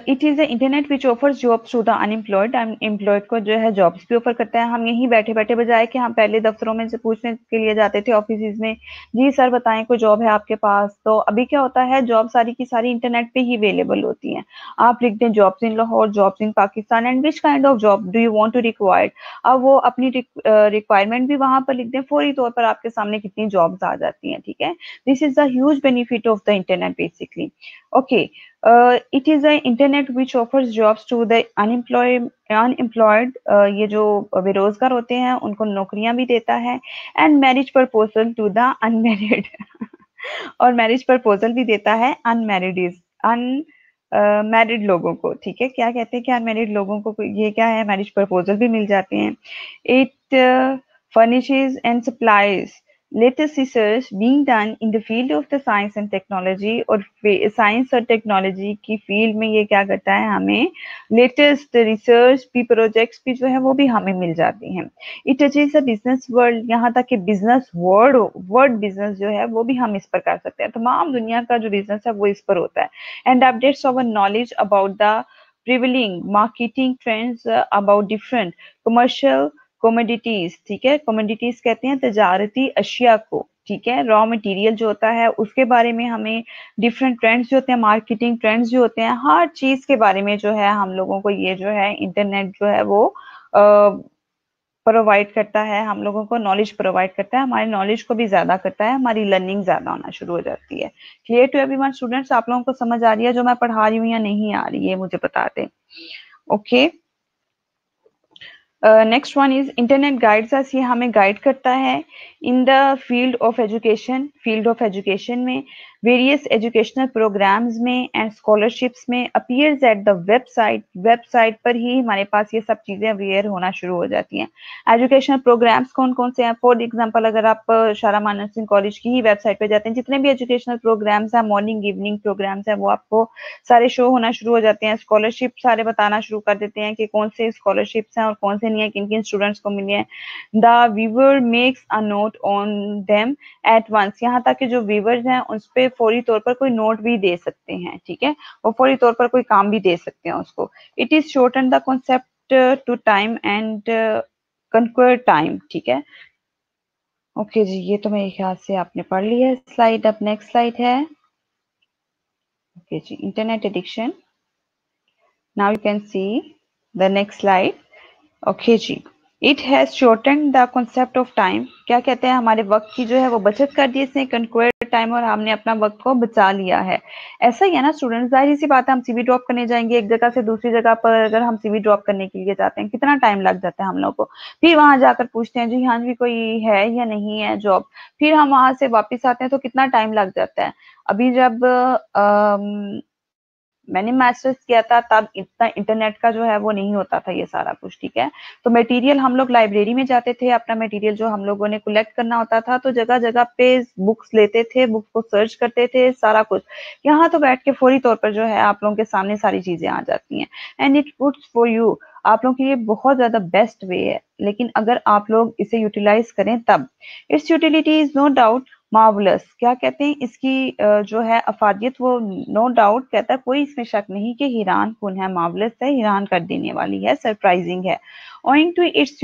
it is the internet which offers jobs to the unemployed, unemployed को जो है जॉब्स भी ऑफर करता है। हम यहीं बैठे बैठे, बजाय कि हम पहले दफ्तरों में से पूछने के लिए जाते थे ऑफिस में, जी सर बताएं कोई जॉब है आपके पास, तो अभी क्या होता है, जॉब सारी की सारी इंटरनेट पे ही अवेलेबल होती हैं। आप लिख दें jobs in Lahore, jobs in Pakistan and which kind of job do you want to required, अब वो अपनी रिक्वायरमेंट भी वहां पर लिख दें, फौरी तौर पर आपके सामने कितनी जॉब्स आ जाती हैं। ठीक है, this is the huge benefit of the internet basically. Okay, it is the internet which offers jobs to the unemployed, ये जो बेरोजगार होते हैं उनको नौकरियां भी देता है। And marriage proposal to the unmarried और मैरिज प्रपोजल भी देता है अनमैरिड लोगों को। ठीक है, क्या कहते हैं कि अनमैरिड लोगों को ये क्या है, मैरिज प्रपोजल भी मिल जाते हैं। It furnishes and supplies latest research being done in the field of the science and technology, और साइंस और टेक्नोलॉजी की फील्ड में ये क्या करता है, हमें लेटेस्ट रिसर्च भी, प्रोजेक्ट्स भी जो है वो भी हमें मिल जाती हैं। It touches the business world, यहाँ तक कि बिजनेस वर्ड बिजनेस जो है वो भी हम इस पर कर सकते हैं, तमाम दुनिया का जो बिजनेस है वो इस पर होता है। And updates our knowledge about the prevailing marketing trends about different commercial commodities. ठीक है, कमोडिटीज कहते हैं तजारती अशिया को। ठीक है, रॉ मटेरियल जो होता है उसके बारे में हमें डिफरेंट ट्रेंड्स जो होते हैं, मार्केटिंग ट्रेंड्स जो होते हैं, हर चीज के बारे में जो है हम लोगों को ये जो है इंटरनेट जो है वो प्रोवाइड करता है, हम लोगों को नॉलेज प्रोवाइड करता है, हमारी नॉलेज को भी ज्यादा करता है, हमारी लर्निंग ज्यादा होना शुरू हो जाती है। क्लियर टू एवरीवन स्टूडेंट्स, आप लोगों को समझ आ रही है जो मैं पढ़ा रही हूँ या नहीं आ रही है, मुझे बता दें। Okay, next one is internet guides अस, ये हमें गाइड करता है in the field of education, field of education में, वेरियस एजुकेशनल प्रोग्राम्स में एंड स्कॉलरशिप्स में appears at the website, website पर ही हमारे पास ये सब चीजें अवेयर होना शुरू हो जाती हैं। एजुकेशनल प्रोग्राम्स कौन कौन से हैं, फॉर एग्जांपल अगर आप शारामा नर्सिंग कॉलेज की ही वेबसाइट पर जाते हैं, जितने भी एजुकेशनल प्रोग्राम्स हैं, मॉर्निंग इवनिंग प्रोग्राम्स हैं, वो आपको सारे शो होना शुरू हो जाते हैं। स्कॉलरशिप सारे बताना शुरू कर देते हैं कि कौन से स्कॉलरशिप्स हैं और कौन से नहीं है, किन किन स्टूडेंट्स को मिली है। The viewer makes a note on them at once, यहाँ तक कि जो व्यूअर्स हैं उस पे फौरी तौर पर कोई नोट भी दे सकते हैं, ठीक है, वो फौरी तौर पर कोई काम भी दे सकते हैं उसको। It is shorten the concept to time and conquer time, ठीक है। ओके जी, ये तो मेरे ख्याल से आपने पढ़ लिया है स्लाइड। अब नेक्स्ट स्लाइड है, ओके जी, internet addiction. Now you can see the next slide. Okay जी, it has shortened the concept of time. क्या कहते हैं, हमारे वक्त की जो है वो बचत कर दी इसने, कंक्वायर टाइम, और हमने अपना वक्त को बचा लिया है। ऐसा ही है ना स्टूडेंट्स, जाहिर सी बात है, हम सीवी ड्रॉप करने जाएंगे एक जगह से दूसरी जगह पर, अगर हम सीवी ड्रॉप करने के लिए जाते हैं कितना टाइम लग जाता है हम लोग को। फिर वहां जाकर पूछते हैं जी हाँ जी कोई है या नहीं है जॉब, फिर हम वहां से वापिस आते हैं तो कितना टाइम लग जाता है। अभी जब मैंने मास्टर्स किया था तब इतना इंटरनेट का जो है वो नहीं होता था ये सारा कुछ, ठीक है। तो मटेरियल हम लोग लाइब्रेरी में जाते थे, अपना मटेरियल जो हम लोगों ने कलेक्ट करना होता था, तो जगह जगह पे बुक्स लेते थे, बुक्स को सर्च करते थे, सारा कुछ। यहाँ तो बैठ के फौरी तौर पर जो है आप लोगों के सामने सारी चीजें आ जाती हैं, and it goods for you. आप लोगों के लिए बहुत ज्यादा बेस्ट वे है, लेकिन अगर आप लोग इसे यूटिलाइज करें तब। Its utility is no doubt marvellous. क्या कहते हैं इसकी जो है अफादियत, वो नो डाउट कहता है, कोई इसमें शक नहीं कि हैरान कुन है, मार्वलस है, हैरान कर देने वाली है, सरप्राइजिंग है। Owing to its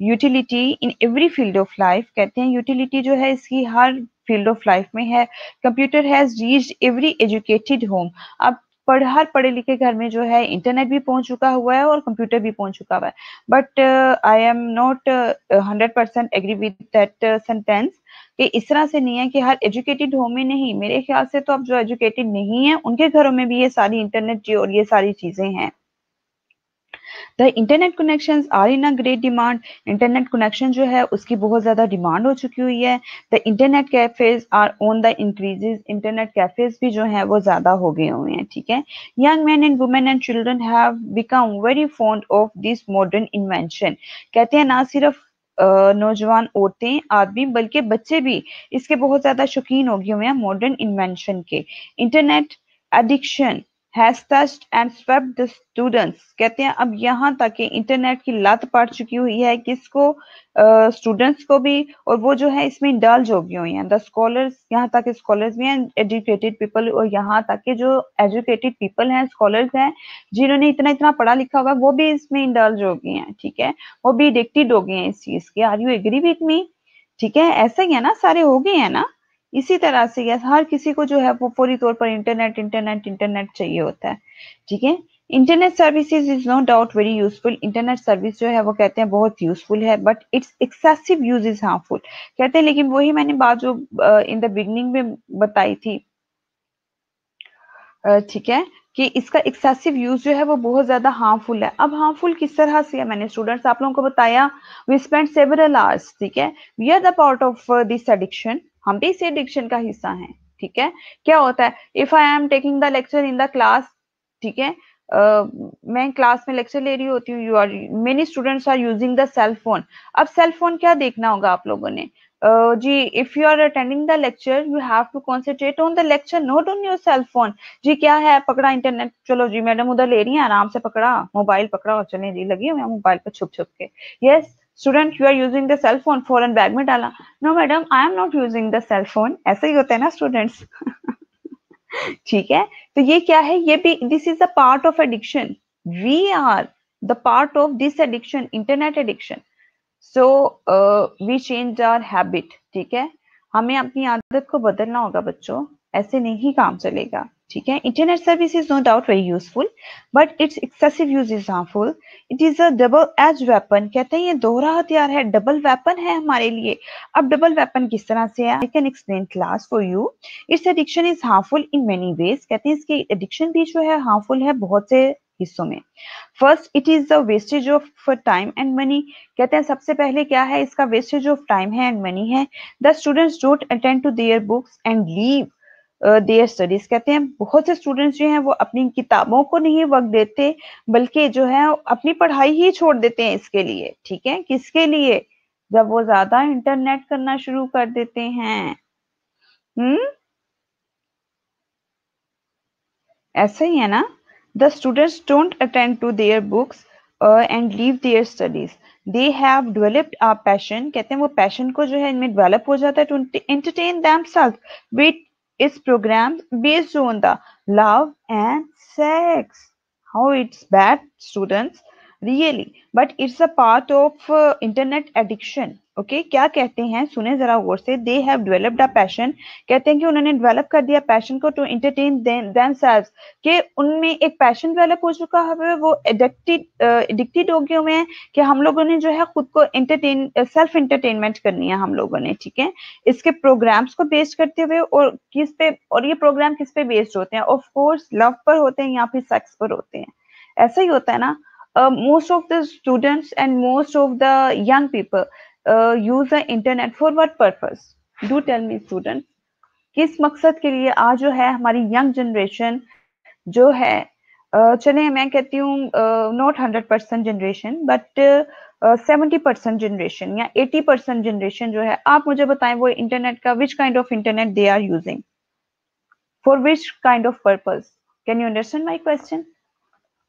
utility in every field of life. कहते हैं यूटिलिटी जो है इसकी हर फील्ड ऑफ लाइफ में है। Computer has reached every educated home. अब हर पढ़े लिखे घर में जो है इंटरनेट भी पहुंच चुका हुआ है और कंप्यूटर भी पहुंच चुका हुआ है। But I am not 100% agree with that sentence कि इस तरह से नहीं है कि हर एजुकेटेड होम में नहीं। मेरे ख्याल से तो अब जो एजुकेटेड नहीं है उनके घरों में भी ये सारी इंटरनेट और ये सारी चीजें हैं। The internet connections are in a great demand. Internet connection जो है उसकी बहुत ज्यादा डिमांड हो चुकी हुई है। The internet cafes are on the increases. Internet cafes भी जो है वो ज्यादा हो गए हुए हैं, ठीक है। Young man and women and children have become very fond of this modern invention. कहते हैं ना सिर्फ नौजवान औरतें आदमी बल्कि बच्चे भी इसके बहुत ज्यादा शौकीन हो गए हुए हैं मॉडर्न इन्वेंशन के। Internet addiction has touched and swept the students। कहते हैं अब यहाँ तक कि इंटरनेट की लत पड़ चुकी हुई है किसको, स्टूडेंट्स को भी, और वो जो है इसमें इंडल्ज हो गई हुई हैं। द स्कॉलर्स, यहाँ तक स्कॉलर्स भी हैं, एजुकेटेड पीपल, और यहाँ तक के जो एजुकेटेड पीपल हैं, स्कॉलर्स हैं, जिन्होंने इतना इतना पढ़ा लिखा हुआ वो भी इसमें इंडल्ज हो गए हैं, ठीक है, वो भी एडिक्टेड हो गए हैं इस चीज के। Are you agree with me? ठीक है, ऐसा ही है ना, सारे हो गए हैं ना। इसी तरह से यस, हर किसी को जो है वो फौरी तौर पर इंटरनेट इंटरनेट इंटरनेट चाहिए होता है, ठीक है। Internet services is no doubt very useful. Internet service जो है वो कहते हैं बहुत यूजफुल है, but its excessive use is harmful. कहते हैं लेकिन वही मैंने बात जो इन द बिगनिंग में बताई थी, ठीक है, कि इसका एक्सेसिव यूज जो है वो बहुत ज्यादा हार्मफुल है। अब हार्मफुल किस तरह से है, मैंने स्टूडेंट्स आप लोगों को बताया, वी स्पेंड सेवरल आवर्स, ठीक है, we are the part of this addiction. हम भी इस एडिक्शन का हिस्सा हैं, ठीक है। क्या होता है, if I am taking the lecture in the class, ठीक है, मैं क्लास में लेक्चर ले रही होती हूँ, you are many students are using the cell phone. अब सेल फोन क्या देखना होगा आप लोगों ने, जी if you are attending the lecture you have to concentrate on the lecture, not on your cell phone. जी क्या है, पकड़ा इंटरनेट, चलो जी मैडम उधर ले रही है, आराम से पकड़ा मोबाइल, पकड़ा और चले जी, लगी हुई मोबाइल पर छुप छुप के। Yes student, you are using the cell phone, फौरन बैग में डाला, no madam I am not using the cell phone. ऐसा ही होता है ना स्टूडेंट्स। ठीक है, तो ये क्या है, ये भी this is a part of addiction, we are the part of this addiction, internet addiction. So we change our habit, ठीक है, हमें अपनी आदत को बदलना होगा बच्चों, ऐसे नहीं काम चलेगा, ठीक है। Internet service is no doubt very useful, but its excessive use is harmful. It is a double edge weapon. कहते हैं ये दोहरा हथियार है, डबल वेपन है हमारे लिए। अब डबल वेपन किस तरह से है, I can explain class for you. It's addiction is harmful in many ways. कहते हैं इसकी एडिक्शन भी जो है हार्मफुल है बहुत से हिस्सों में। First it is the wastage of time and money. कहते हैं सबसे पहले क्या है, इसका वेस्टेज ऑफ टाइम है एंड मनी है। The students don't attend to their books and leave their studies. कहते हैं बहुत से स्टूडेंट्स जो हैं वो अपनी किताबों को नहीं वक्त देते, बल्कि जो है अपनी पढ़ाई ही छोड़ देते हैं इसके लिए, ठीक है। किसके लिए, जब वो ज्यादा इंटरनेट करना शुरू कर देते हैं। ऐसा ही है ना, the students don't attend to their books and leave their studies. They have developed a passion, कहते हैं वो passion को जो है इनमें develop हो जाता है to entertain themselves with its programs based on the love and sex. How it's bad, students? Really, but it's a part of internet addiction. Okay, क्या कहते हैं सुने जरा गौर से. They have developed a passion, कहते हैं कि उन्होंने डेवलप कर दिया पैशन को टू एंटरटेन themselves, कि उनमें एक पैशन डेवलप हो चुका है, वो एडिक्टेड हो गए हुए हैं कि हम लोगों ने जो है खुद को सेल्फ एंटरटेनमेंट करनी है हम लोगों ने. ठीक है, इसके प्रोग्राम्स को बेस्ड करते हुए, और किस पे, और ये प्रोग्राम किस पे बेस्ड होते हैं? ऑफ कोर्स लव पर होते हैं या फिर सेक्स पर होते हैं. ऐसा ही होता है ना. Most of the students and most of the young people use the internet for what purpose? Do tell me, students. किस मकसद के लिए आज जो है हमारी यंग जनरेशन जो है, चले मैं कहती हूँ नॉट 100% जनरेशन बट 70% जनरेशन या 80% जनरेशन जो है, आप मुझे बताएं वो इंटरनेट का which kind of internet they are using, for which kind of purpose? Can you understand my question?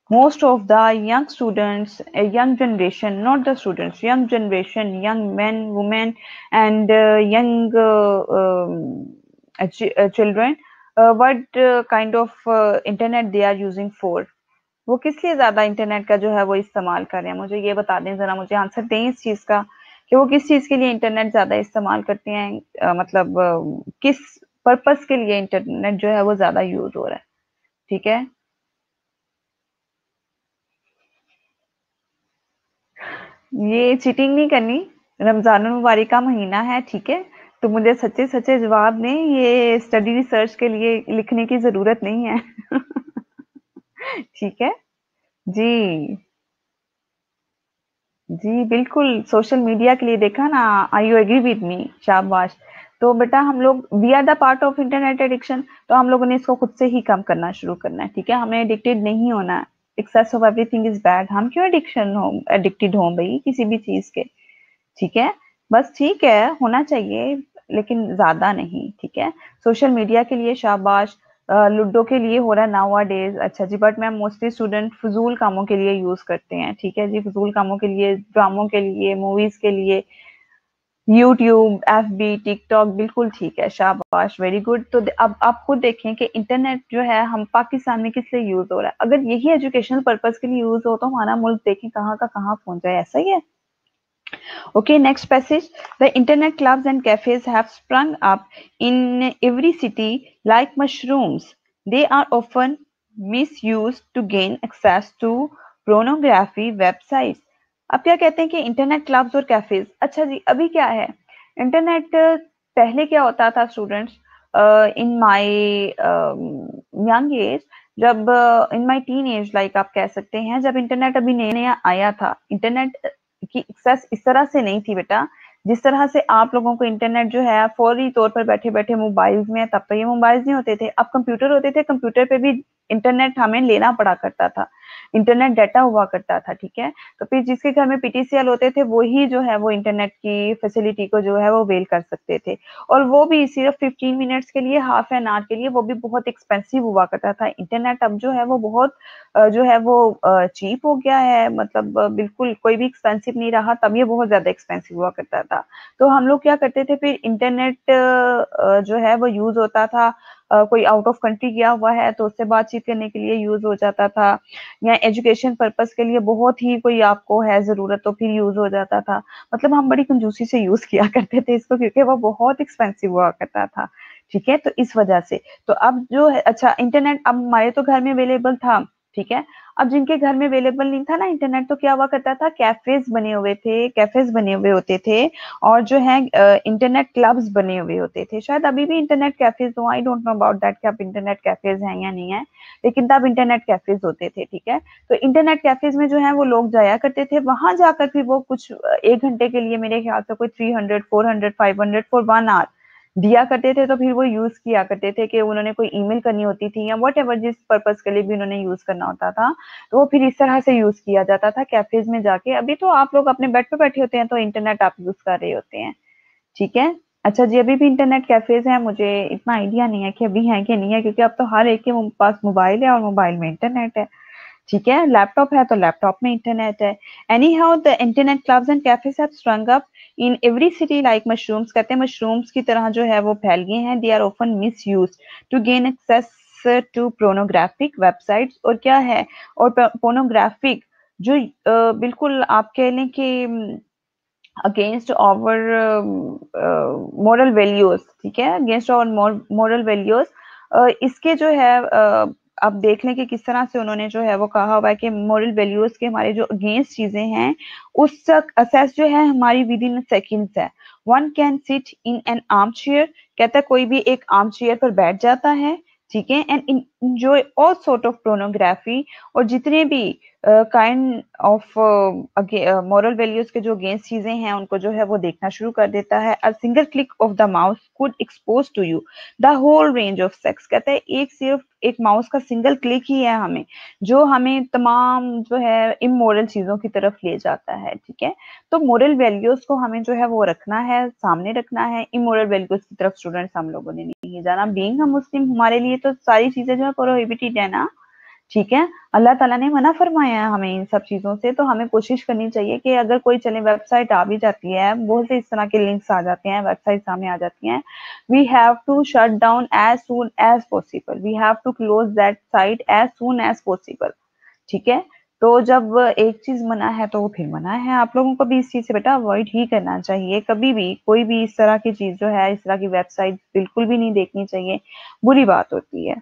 Most of the young students, young generation, not the students, young generation, young men, women, and young children, what kind of internet they are using for? वो किस लिए ज्यादा internet का जो है वो इस्तेमाल कर रहे हैं? मुझे ये बता दें जरा, मुझे आंसर दें इस चीज का कि वो किस चीज के लिए इंटरनेट ज्यादा इस्तेमाल करते हैं, मतलब किस पर्पस के लिए इंटरनेट जो है वो ज्यादा यूज हो रहा है. ठीक है, ये चीटिंग नहीं करनी, रमजान मुबारक का महीना है. ठीक है, तो मुझे सच्चे सच्चे जवाब दें, ये स्टडी रिसर्च के लिए लिखने की जरूरत नहीं है. ठीक है जी, जी बिल्कुल सोशल मीडिया के लिए. देखा ना, I you agree with me? शाबाश. तो बेटा हम लोग we are the part of internet addiction, तो हम लोगों ने इसको खुद से ही कम करना शुरू करना है. ठीक है, हमें एडिक्टेड नहीं होना है. Excess of everything is bad. हम क्यों एडिक्टेड हो भाई किसी भी चीज के? ठीक है, बस ठीक है होना चाहिए लेकिन ज्यादा नहीं. ठीक है, सोशल मीडिया के लिए शाबाश. लूडो के लिए हो रहा है नाउ डेज. अच्छा जी, बट मैम मोस्टली स्टूडेंट फजूल कामों के लिए यूज करते हैं. ठीक है जी, फजूल कामों के लिए, ड्रामों के लिए, मूवीज के लिए, यूट्यूब, एफबी, टिकटॉक. बिल्कुल ठीक है, शाबाश, वेरी गुड. तो अब आप खुद देखें कि इंटरनेट जो है हम पाकिस्तान में किस लिए यूज हो रहा है. अगर यही एजुकेशनल पर्पज के लिए यूज हो तो हमारा मुल्क देखें कहाँ का कहाँ पहुंच जाए. ऐसा ही है. Okay, next passage. The internet clubs and cafes have sprung up in every city like mushrooms. They are often misused to gain access to pornography websites. अब क्या कहते हैं कि इंटरनेट क्लब्स और कैफेज. अच्छा जी, अभी क्या है इंटरनेट? पहले क्या होता था students, in my young age, जब in my teen age like आप कह सकते हैं, जब इंटरनेट अभी नया नया आया था, इंटरनेट की एक्सेस इस तरह से नहीं थी बेटा, जिस तरह से आप लोगों को इंटरनेट जो है फौरी तौर पर बैठे बैठे मोबाइल्स में. तब तो ये मोबाइल्स नहीं होते थे, अब कंप्यूटर होते थे. कंप्यूटर पे भी इंटरनेट हमें लेना पड़ा करता था, इंटरनेट डाटा हुआ करता था. ठीक है, तो फिर जिसके घर में पीटीसीएल होते थे वो ही जो है वो इंटरनेट की फैसिलिटी को जो है वो वेल कर सकते थे, और वो भी सिर्फ 15 मिनट्स के लिए, हाफ एन आवर के लिए, वो भी बहुत एक्सपेंसिव हुआ करता था. इंटरनेट अब जो है वो बहुत जो है वो चीप हो गया है, मतलब बिल्कुल कोई भी एक्सपेंसिव नहीं रहा. तब ये बहुत ज्यादा एक्सपेंसिव हुआ करता था. तो हम लोग क्या करते थे फिर, इंटरनेट जो है वो यूज होता था, कोई आउट ऑफ कंट्री गया हुआ है तो उससे बातचीत करने के लिए यूज हो जाता था, या एजुकेशन पर्पस के लिए बहुत ही कोई आपको है जरूरत तो फिर यूज हो जाता था. मतलब हम बड़ी कंजूसी से यूज किया करते थे इसको, क्योंकि वो बहुत एक्सपेंसिव हुआ करता था. ठीक है, तो इस वजह से तो अब जो है, अच्छा इंटरनेट अब हमारे तो घर में अवेलेबल था. ठीक है, अब जिनके घर में अवेलेबल नहीं था ना इंटरनेट, तो क्या हुआ करता था, कैफेज बने हुए थे, कैफेज बने हुए होते थे, और जो है इंटरनेट क्लब्स बने हुए होते थे. शायद अभी भी इंटरनेट कैफेज हो, I don't know about that कि अब इंटरनेट कैफेज हैं या नहीं है, लेकिन तब इंटरनेट कैफेज होते थे. ठीक है, तो इंटरनेट कैफेज में जो है वो लोग जाया करते थे, वहां जाकर फिर वो कुछ 1 घंटे के लिए मेरे ख्याल से कोई 300, 400, 500 फॉर 1 आवर दिया करते थे. तो फिर वो यूज किया करते थे कि उन्होंने कोई ईमेल करनी होती थी या वट एवर, जिस पर्पज के लिए भी उन्होंने यूज करना होता था, तो वो फिर इस तरह से यूज किया जाता था कैफेज में जाके. अभी तो आप लोग अपने बेड पे बैठे होते हैं तो इंटरनेट आप यूज कर रहे होते हैं. ठीक है, अच्छा जी, अभी भी इंटरनेट कैफेज हैं, मुझे इतना आइडिया नहीं है कि अभी है कि नहीं है, क्योंकि अब तो हर एक के पास मोबाइल है और मोबाइल में इंटरनेट है. ठीक है, लैपटॉप है तो लैपटॉप में इंटरनेट है। Any how the internet clubs and cafes have sprung up in every city like mushrooms, कहते हैं मशरूम्स की तरह जो है वो फैल गए हैं। They are often misused to gain access to pornographic websites, और क्या है, और पोर्नोग्राफिक जो बिल्कुल आप कह लें कि अगेंस्ट आवर मोरल वैल्यूज, ठीक है, अगेंस्ट आवर मोरल वैल्यूज, इसके जो है आप देख लें कि किस तरह से उन्होंने जो है वो कहा हुआ है कि मोरल वैल्यूज के हमारे जो अगेंस्ट चीजें हैं उस असेस जो है हमारी विद इन सेकेंड्स है। One can sit in an arm chair, कहता है कोई भी एक आर्म चेयर पर बैठ जाता है, ठीक है, and enjoy all sort of pornography, और जितने भी काइंड ऑफ मॉरल वैल्यूज के जो अगेंस्ट चीजें हैं उनको जो है वो देखना शुरू कर देता है। A single click of the mouse could expose to you the whole range of sex, कहते हैं एक सिर्फ एक माउस का सिंगल क्लिक ही है हमें जो हमें तमाम जो है इमोरल चीजों की तरफ ले जाता है, ठीक है। तो मोरल वैल्यूज को हमें जो है वो रखना है, सामने रखना है, इमोरल वैल्यूज की तरफ स्टूडेंट्स हम लोगों ने नहीं जाना। बीइंग अ मुस्लिम हमारे लिए तो सारी चीजें जो है प्रोहिबिटेड है ना, ठीक है, अल्लाह ताला ने मना फरमाया है हमें इन सब चीजों से। तो हमें कोशिश करनी चाहिए कि अगर कोई चले वेबसाइट आ भी जाती है, बहुत से इस तरह के लिंक्स आ जाते हैं, वेबसाइट सामने आ जाती हैं, we have to shut down as soon as possible, we have to close that site as soon as possible, ठीक है। तो जब एक चीज मना है तो वो फिर मना है, आप लोगों को भी इस चीज से बेटा अवॉइड ही करना चाहिए। कभी भी कोई भी इस तरह की चीज जो है, इस तरह की वेबसाइट बिल्कुल भी नहीं देखनी चाहिए, बुरी बात होती है,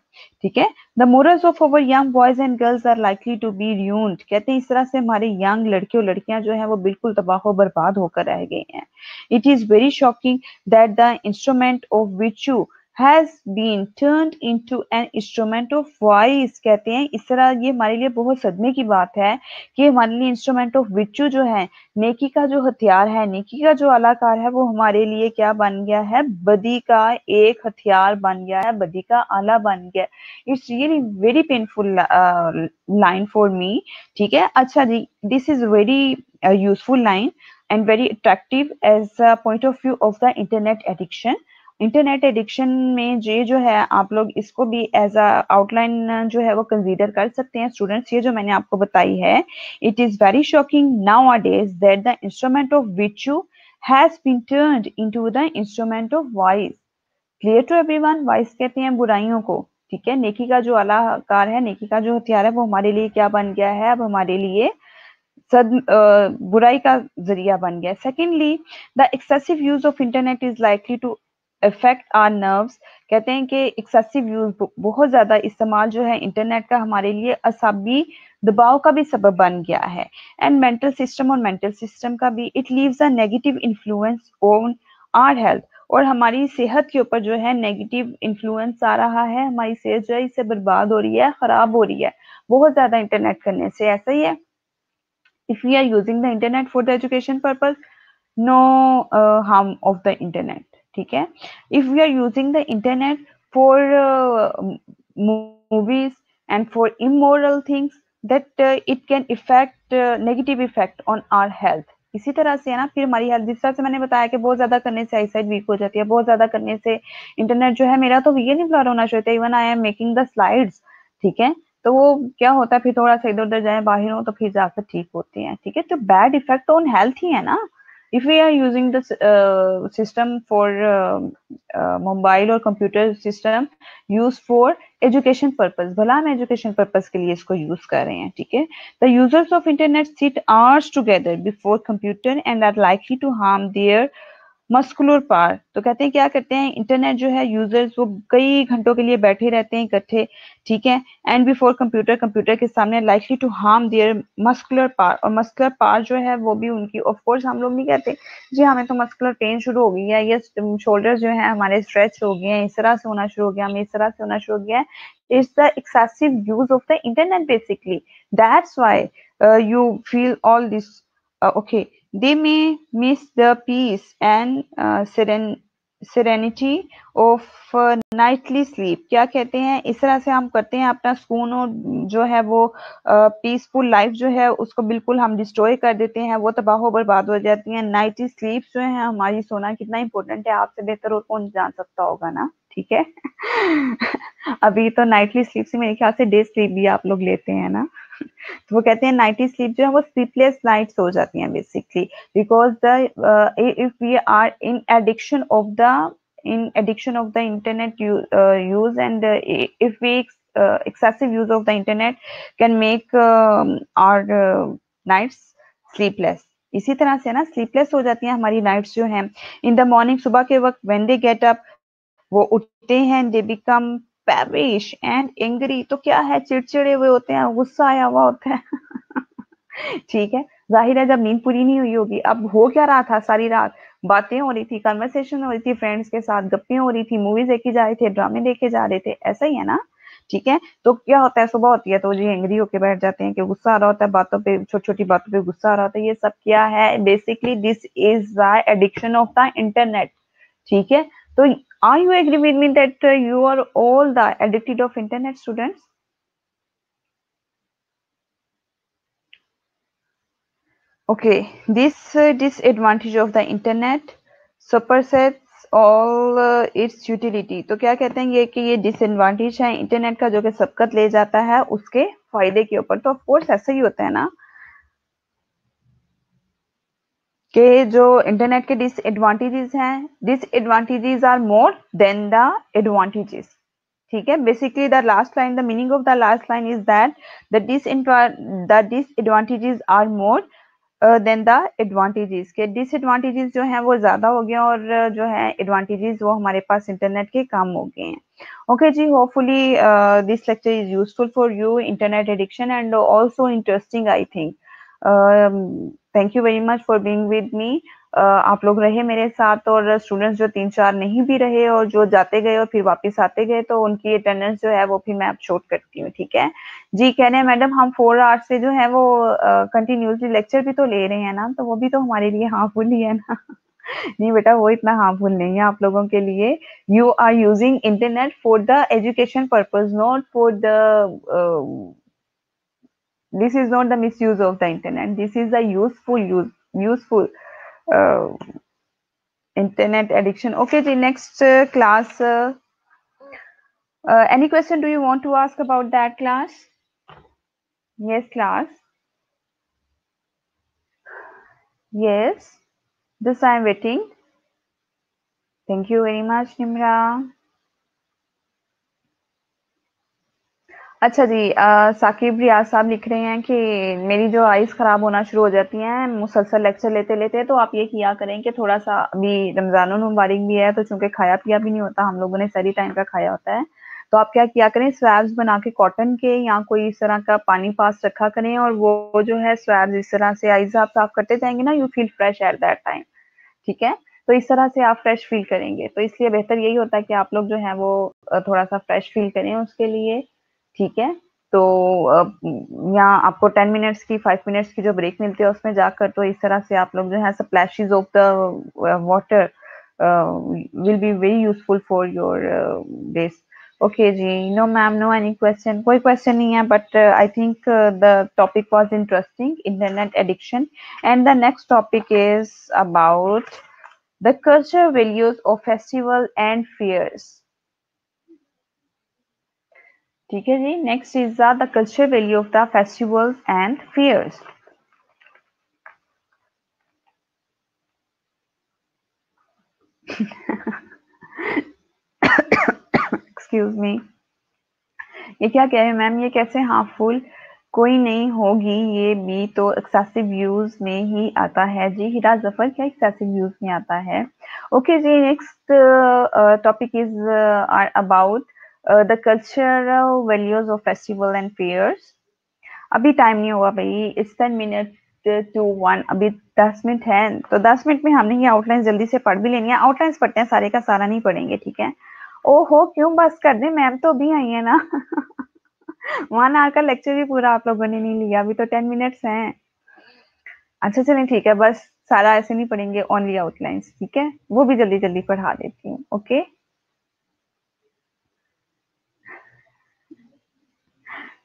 ठीक है। The morals of our young boys and girls are likely to be ruined, कहते हैं इस तरह से हमारे यंग लड़के और लड़कियां जो है वो बिल्कुल तबाह बर्बाद होकर रह गए हैं। It is very shocking that the instrument of which you has been turned into an instrument of voice, कहते हैं इस तरह ये हमारे लिए बहुत सदमे की बात है कि हमारे लिए इंस्ट्रूमेंट ऑफ विचू जो है, नेकी का जो हथियार है, नेकी का जो आलाकार है, वो हमारे लिए क्या बन गया है, बदी का एक हथियार बन गया है, बदी का आला बन गया। It's really very painful line for me, ठीक है। अच्छा जी, this is very useful line and very attractive as a point of view of the internet addiction. Internet addiction में ये जो है आप लोग इसको भी एज अ आउटलाइन जो है वो कंसीडर कर सकते हैं स्टूडेंट्स। ये जो मैंने आपको बताई है, it is very shocking nowadays that the instrument of virtue has been turned into the instrument of vice. Clear to everyone, vice कहते हैं बुराइयों को, ठीक है। नेकी का जो आलाकार है, नेकी का जो हथियार है, वो हमारे लिए क्या बन गया है, अब हमारे लिए बुराई का जरिया बन गया। Secondly, the excessive use of internet is likely to affect our nerves, कहते हैं कि एक्सेसिव यूज, बहुत ज्यादा इस्तेमाल जो है इंटरनेट का हमारे लिए असाबी दबाव का भी सबब बन गया है, एंड मेंटल सिस्टम, और मेंटल सिस्टम का भी। It leaves a negative influence on our health, और हमारी सेहत के ऊपर जो है नेगेटिव इन्फ्लुएंस आ रहा है, हमारी सेहत जो है इससे बर्बाद हो रही है, खराब हो रही है बहुत ज्यादा इंटरनेट करने से। ऐसा ही है, if we are using the internet for the education purpose, no harm of the internet, ठीक है। if we are using the internet for movies and for immoral things, that it can affect negative effect on our health। इसी तरह से है ना, फिर हमारी health, जिस तरह से मैंने बताया कि बहुत ज्यादा करने से आईसाइट वीक हो जाती है, बहुत ज्यादा करने से इंटरनेट जो है, मेरा तो ये नहीं ब्लर होना चाहिए, even I am making the slides, ठीक है। तो वो क्या होता है, फिर थोड़ा सा इधर उधर जाए, बाहर हो, तो फिर जाकर ठीक होती हैं, ठीक है। तो बैड इफेक्ट ऑन हेल्थ ही है ना। If we are using the system for mobile और computer system use for education purpose, भला हम एजुकेशन पर्पज के लिए इसको यूज कर रहे हैं, ठीक है। The users of internet sit hours together before computer and are likely to harm their muscular power, तो कहते हैं क्या करते हैं इंटरनेट जो है, यूजर्स वो कई घंटों के लिए बैठे रहते हैं इकट्ठे, ठीक है, एंड बिफोर कंप्यूटर, कंप्यूटर के सामने, likely to harm their muscular power, और मस्कुलर पार जो है वो भी उनकी, ऑफ कोर्स हम लोग नहीं कहते जी हमें तो मस्कुलर पेन शुरू हो गई है, ये शोल्डर जो है हमारे स्ट्रेच हो गए हैं, इस तरह से होना शुरू हो गया, हमें इस तरह से होना शुरू हो गया है। It's the excessive use of the internet basically, that's why you feel all this, okay, they may miss the peace and serenity of nightly sleep। क्या कहते हैं, इस तरह से हम करते हैं अपना सुकून और जो है वो पीसफुल लाइफ जो है उसको बिल्कुल हम डिस्ट्रॉय कर देते हैं, वो तबाह बर्बाद हो जाती है। नाइटली स्लीप जो है हमारी, सोना कितना इंपॉर्टेंट है, आपसे बेहतर और कौन जान सकता होगा ना, ठीक है। अभी तो नाइटली स्लीप से मेरे ख्याल से डे स्लीप भी आप लोग लेते हैं ना। तो वो कहते हैं नाइटी स्लीप जो है वो स्लीपलेस नाइट्स हो जाती हैं basically, because the if we are in addiction of the internet use, and if we excessive use of the internet can make our nights sleepless. इसी तरह से ना स्लीपलेस हो जाती हैं हमारी नाइट्स जो हैं इन द मॉर्निंग, सुबह के वक्त व्हेन दे गेट अप, वो उठते हैं, they become perish and angry, तो क्या है, चिड़चिड़े हुए होते हैं, गुस्सा आया हुआ होता है। ठीक है, जाहिर है जब नींद पूरी नहीं हुई होगी, अब हो क्या रहा था सारी रात, बातें हो रही थी, कन्वर्सेशन हो रही थी, फ्रेंड्स के साथ गप्पे हो रही थी, मूवीज देखे जा रहे थे, ड्रामे देखे जा रहे थे, ऐसा ही है ना। ठीक है, तो क्या होता है, सुबह होती है तो जी एंग्री होके बैठ जाते हैं कि गुस्सा आ रहा होता है, बातों पे, छोटी छोटी बातों पे गुस्सा आ रहा होता है, ये सब क्या है, basically this is the addiction of the internet. ठीक है, तो are you agree with me that you are all the addicted of internet, students? Okay, this disadvantage of the internet supersets all its utility. तो क्या कहते हैं ये कि ये disadvantage है इंटरनेट का जो कि सबकत ले जाता है उसके फायदे के ऊपर। तो ऑफ कोर्स ऐसा ही होता है ना कि जो इंटरनेट के डिसएडवांटेजेस हैं, disadvantages are more than the advantages. ठीक है, basically the last line, the meaning of the last line is that the disadvantages are more than the advantages, के डिसएडवांटेजेस जो हैं वो ज्यादा हो गए और जो है एडवांटेजेस वो हमारे पास इंटरनेट के कम हो गए हैं। ओके जी, hopefully this lecture is useful for you, internet addiction, and also interesting I think. Thank you very much for being with me. आप लोग रहे मेरे साथ, और स्टूडेंट्स जो 3-4 नहीं भी रहे और जो जाते गए और फिर वापस आते गए, तो उनकी अटेंडेंस जो है वो फिर मैं अब शॉर्ट करती हूँ। ठीक है जी, कह रहे हैं मैडम हम 4 आवर्स से जो है वो कंटिन्यूसली लेक्चर भी तो ले रहे हैं ना, तो वो भी तो हमारे लिए हार्मफुल ही है ना। नहीं बेटा, वो इतना हार्मफुल नहीं है आप लोगों के लिए। You are using internet for the education purpose, not for the this is not the misuse of the internet, this is the useful uh, internet addiction. Okay the next class, any question do you want to ask about that class? Yes class, yes, this I am waiting. Thank you very much Nimra. अच्छा जी, साकिब रियाज साहब लिख रहे हैं कि मेरी जो eyes खराब होना शुरू हो जाती हैं मुसलसल लेक्चर लेते लेते, तो आप ये किया करें कि थोड़ा सा, अभी रमजान मुबारक भी है तो चूंकि खाया पिया भी नहीं होता, हम लोगों ने सही टाइम का खाया होता है, तो आप क्या किया करें, स्वैब्स बना के कॉटन के या कोई इस तरह का पानी पास रखा करें, और वो जो है स्वैब्स इस तरह से आइज आप साफ करते जाएंगे ना, you feel fresh at that time. ठीक है, तो इस तरह से आप फ्रेश फील करेंगे, तो इसलिए बेहतर यही होता है कि आप लोग जो है वो थोड़ा सा फ्रेश फील करें उसके लिए। ठीक है, तो यहाँ आपको 10 मिनट्स की 5 मिनट्स की जो ब्रेक मिलती है उसमें जाकर, तो इस तरह से आप लोग जो है splashes of the water will be very useful for your this. Okay जी, no ma'am, no any question, कोई क्वेश्चन नहीं है, but I think the topic was interesting, internet addiction, and the next topic is about the cultural values of festival and fairs. ठीक है जी, next is the cultural value of the festivals and fairs. Excuse me, ये क्या कह रहे हैं ma'am, ये कैसे हार्मफुल कोई नहीं होगी, ये भी तो एक्सेसिव यूज में ही आता है जी। हिरा जफर, क्या एक्सेसिव यूज में आता है? ओके जी, next topic is about the cultural values of festival and fairs. अभी टाइम नहीं हुआ भाई, इट्स 10 मिनट टू 1, अभी 10 मिनट है, तो 10 मिनट में हमने ये आउटलाइन जल्दी से पढ़ भी लेनी है। आउटलाइंस पढ़ते हैं, सारे का सारा नहीं पढ़ेंगे, ठीक है। ओहो, क्यों बस कर दे, मैम तो अभी आई है ना। 1 आवर का लेक्चर भी पूरा आप लोगों ने नहीं लिया, अभी तो 10 मिनट्स हैं। अच्छा चलें, ठीक है, बस सारा ऐसे नहीं पढ़ेंगे, ओनली आउटलाइंस, ठीक है, वो भी जल्दी जल्दी पढ़ा देती हूँ। ओके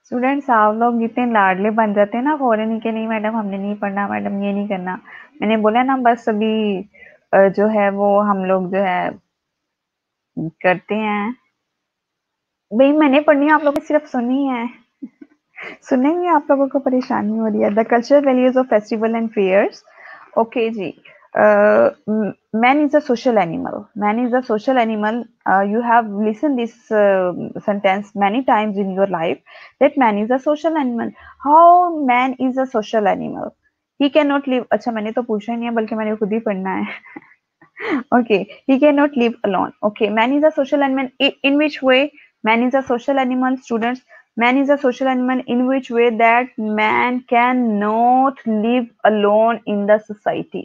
स्टूडेंट्स, आप लोग जितने लाडले बन जाते हैं ना फौरन के, नहीं मैडम हमने नहीं पढ़ना, मैडम ये नहीं करना, मैंने बोला ना बस अभी जो है वो हम लोग जो है करते हैं। भाई मैंने पढ़नी है, आप लोगों ने सिर्फ सुनी है। सुनने में आप लोगों को परेशानी हो रही है। The cultural values of festival and fairs. Okay जी। Man is a social animal. Man is a social animal. You have listened this sentence many times in your life, that man is a social animal. How man is a social animal? He cannot live. अच्छा, मैंने तो पूछा ही नहीं है, बल्कि मैंने खुद ही पढ़ना है। Okay, he cannot live alone. Okay, man is a social animal. In which way man is a social animal, students? Man is a social animal in which way that man cannot live alone in the society.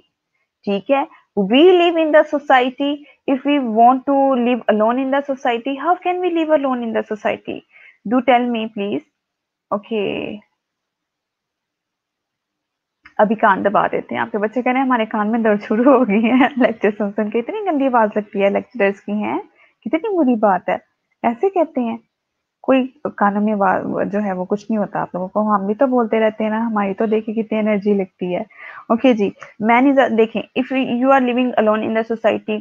ठीक है, we live in the society. If we want to live alone in the society, how can we live alone in the society? Do tell me please. Okay, अभी कान दबा देते हैं। आपके बच्चे कह रहे हैं हमारे कान में दर्द शुरू हो गई है लेक्चर सुन सुन के। इतनी गंदी आवाज लगती है लेक्चरर्स की, हैं कितनी बुरी बात है, ऐसे कहते हैं। कोई कानों में जो है वो कुछ नहीं होता आप लोगों को, हम भी तो बोलते रहते हैं ना, हमारी तो देखिए कितनी एनर्जी लगती है। ओके जी। मैन इज देखें, if you are living alone in the society,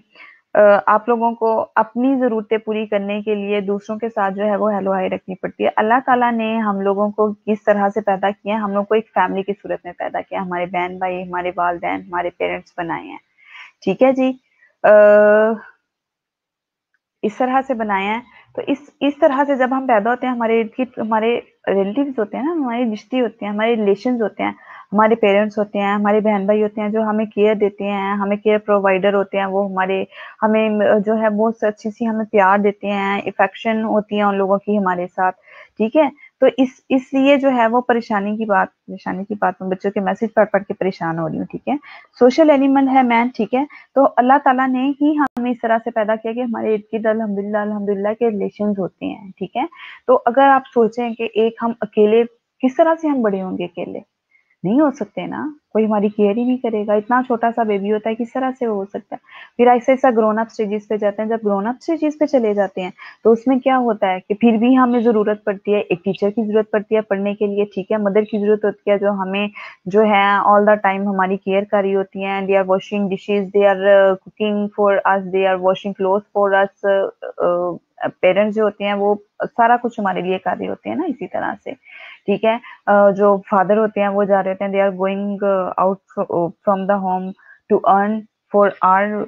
आप लोगों को अपनी ज़रूरतें पूरी करने के लिए दूसरों के साथ जो है वो हेलो हाय रखनी पड़ती है। अल्लाह ताला ने हम लोगों को किस तरह से पैदा किया है, हम लोग को एक फैमिली की सूरत में पैदा किया। हमारे बहन भाई, हमारे वालिदैन, हमारे पेरेंट्स बनाए हैं, ठीक है जी। इस तरह से बनाया है। तो इस तरह से जब हम पैदा होते हैं, हमारे रिलेटिव्स होते हैं ना, हमारी रिश्ते होते हैं, हमारे रिलेशंस होते हैं, हमारे पेरेंट्स होते हैं, हमारे बहन भाई होते हैं जो हमें केयर देते हैं, हमें केयर प्रोवाइडर होते हैं, वो हमें जो है बहुत अच्छी सी हमें प्यार देते हैं, इफेक्शन होती है उन लोगों की हमारे साथ, ठीक है। तो इसलिए जो है वो परेशानी की बात मैं बच्चों के मैसेज पढ़ के परेशान हो रही हूँ, ठीक है। सोशल एनिमल है मैन, ठीक है। तो अल्लाह ताला ने ही हमें इस तरह से पैदा किया कि हमारे इर्द-गिर्द अल्हम्दुलिल्लाह अल्हम्दुलिल्लाह के रिलेशंस होते हैं, ठीक है। तो अगर आप सोचें कि एक हम अकेले किस तरह से हम बड़े होंगे अकेले? नहीं हो सकते ना, कोई हमारी केयर ही नहीं करेगा। इतना छोटा-सा बेबी होता है, किस तरह से वो हो सकता है? फिर ऐसे-ऐसा ग्रोन अप स्टेजेस पे जाते हैं, जब ग्रोन अप स्टेजेस पे चले जाते हैं, तो उसमें क्या होता है कि फिर भी हमें ज़रूरत पड़ती है, एक टीचर की ज़रूरत पड़ती है पढ़ने के लिए, ठीक है, मदर की ज़रूरत होती है जो हमें जो है ऑल द टाइम हमारी केयर कर रही होती हैं। They are washing dishes, they are cooking for us, they are washing clothes for us. Parents जो होते हैं वो सारा कुछ हमारे लिए कर रहे होते हैं ना, इसी तरह से, ठीक है। जो फादर होते हैं वो जा रहे होते हैं, they are going out from the home to earn for our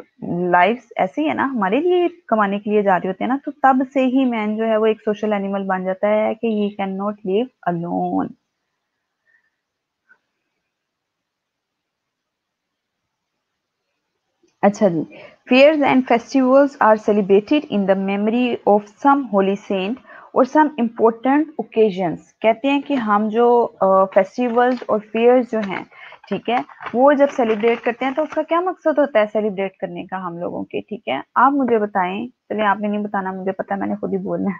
lifes, ऐसे ही है ना, हमारे लिए कमाने के लिए जा रहे होते हैं ना। तो तब से ही मैन जो है वो एक सोशल एनिमल बन जाता है कि he can not live alone. अच्छा जी। Fairs and festivals are celebrated in the memory of some holy saint और सम इम्पोर्टेंट ओकेजन्स। कहते हैं कि हम जो फेस्टिवल्स और फेयर्स जो हैं, ठीक है, वो जब सेलिब्रेट करते हैं तो उसका क्या मकसद होता है सेलिब्रेट करने का हम लोगों के, ठीक है। आप मुझे बताएं, चलिए आपने नहीं बताना, मुझे पता है, मैंने खुद ही बोलना है।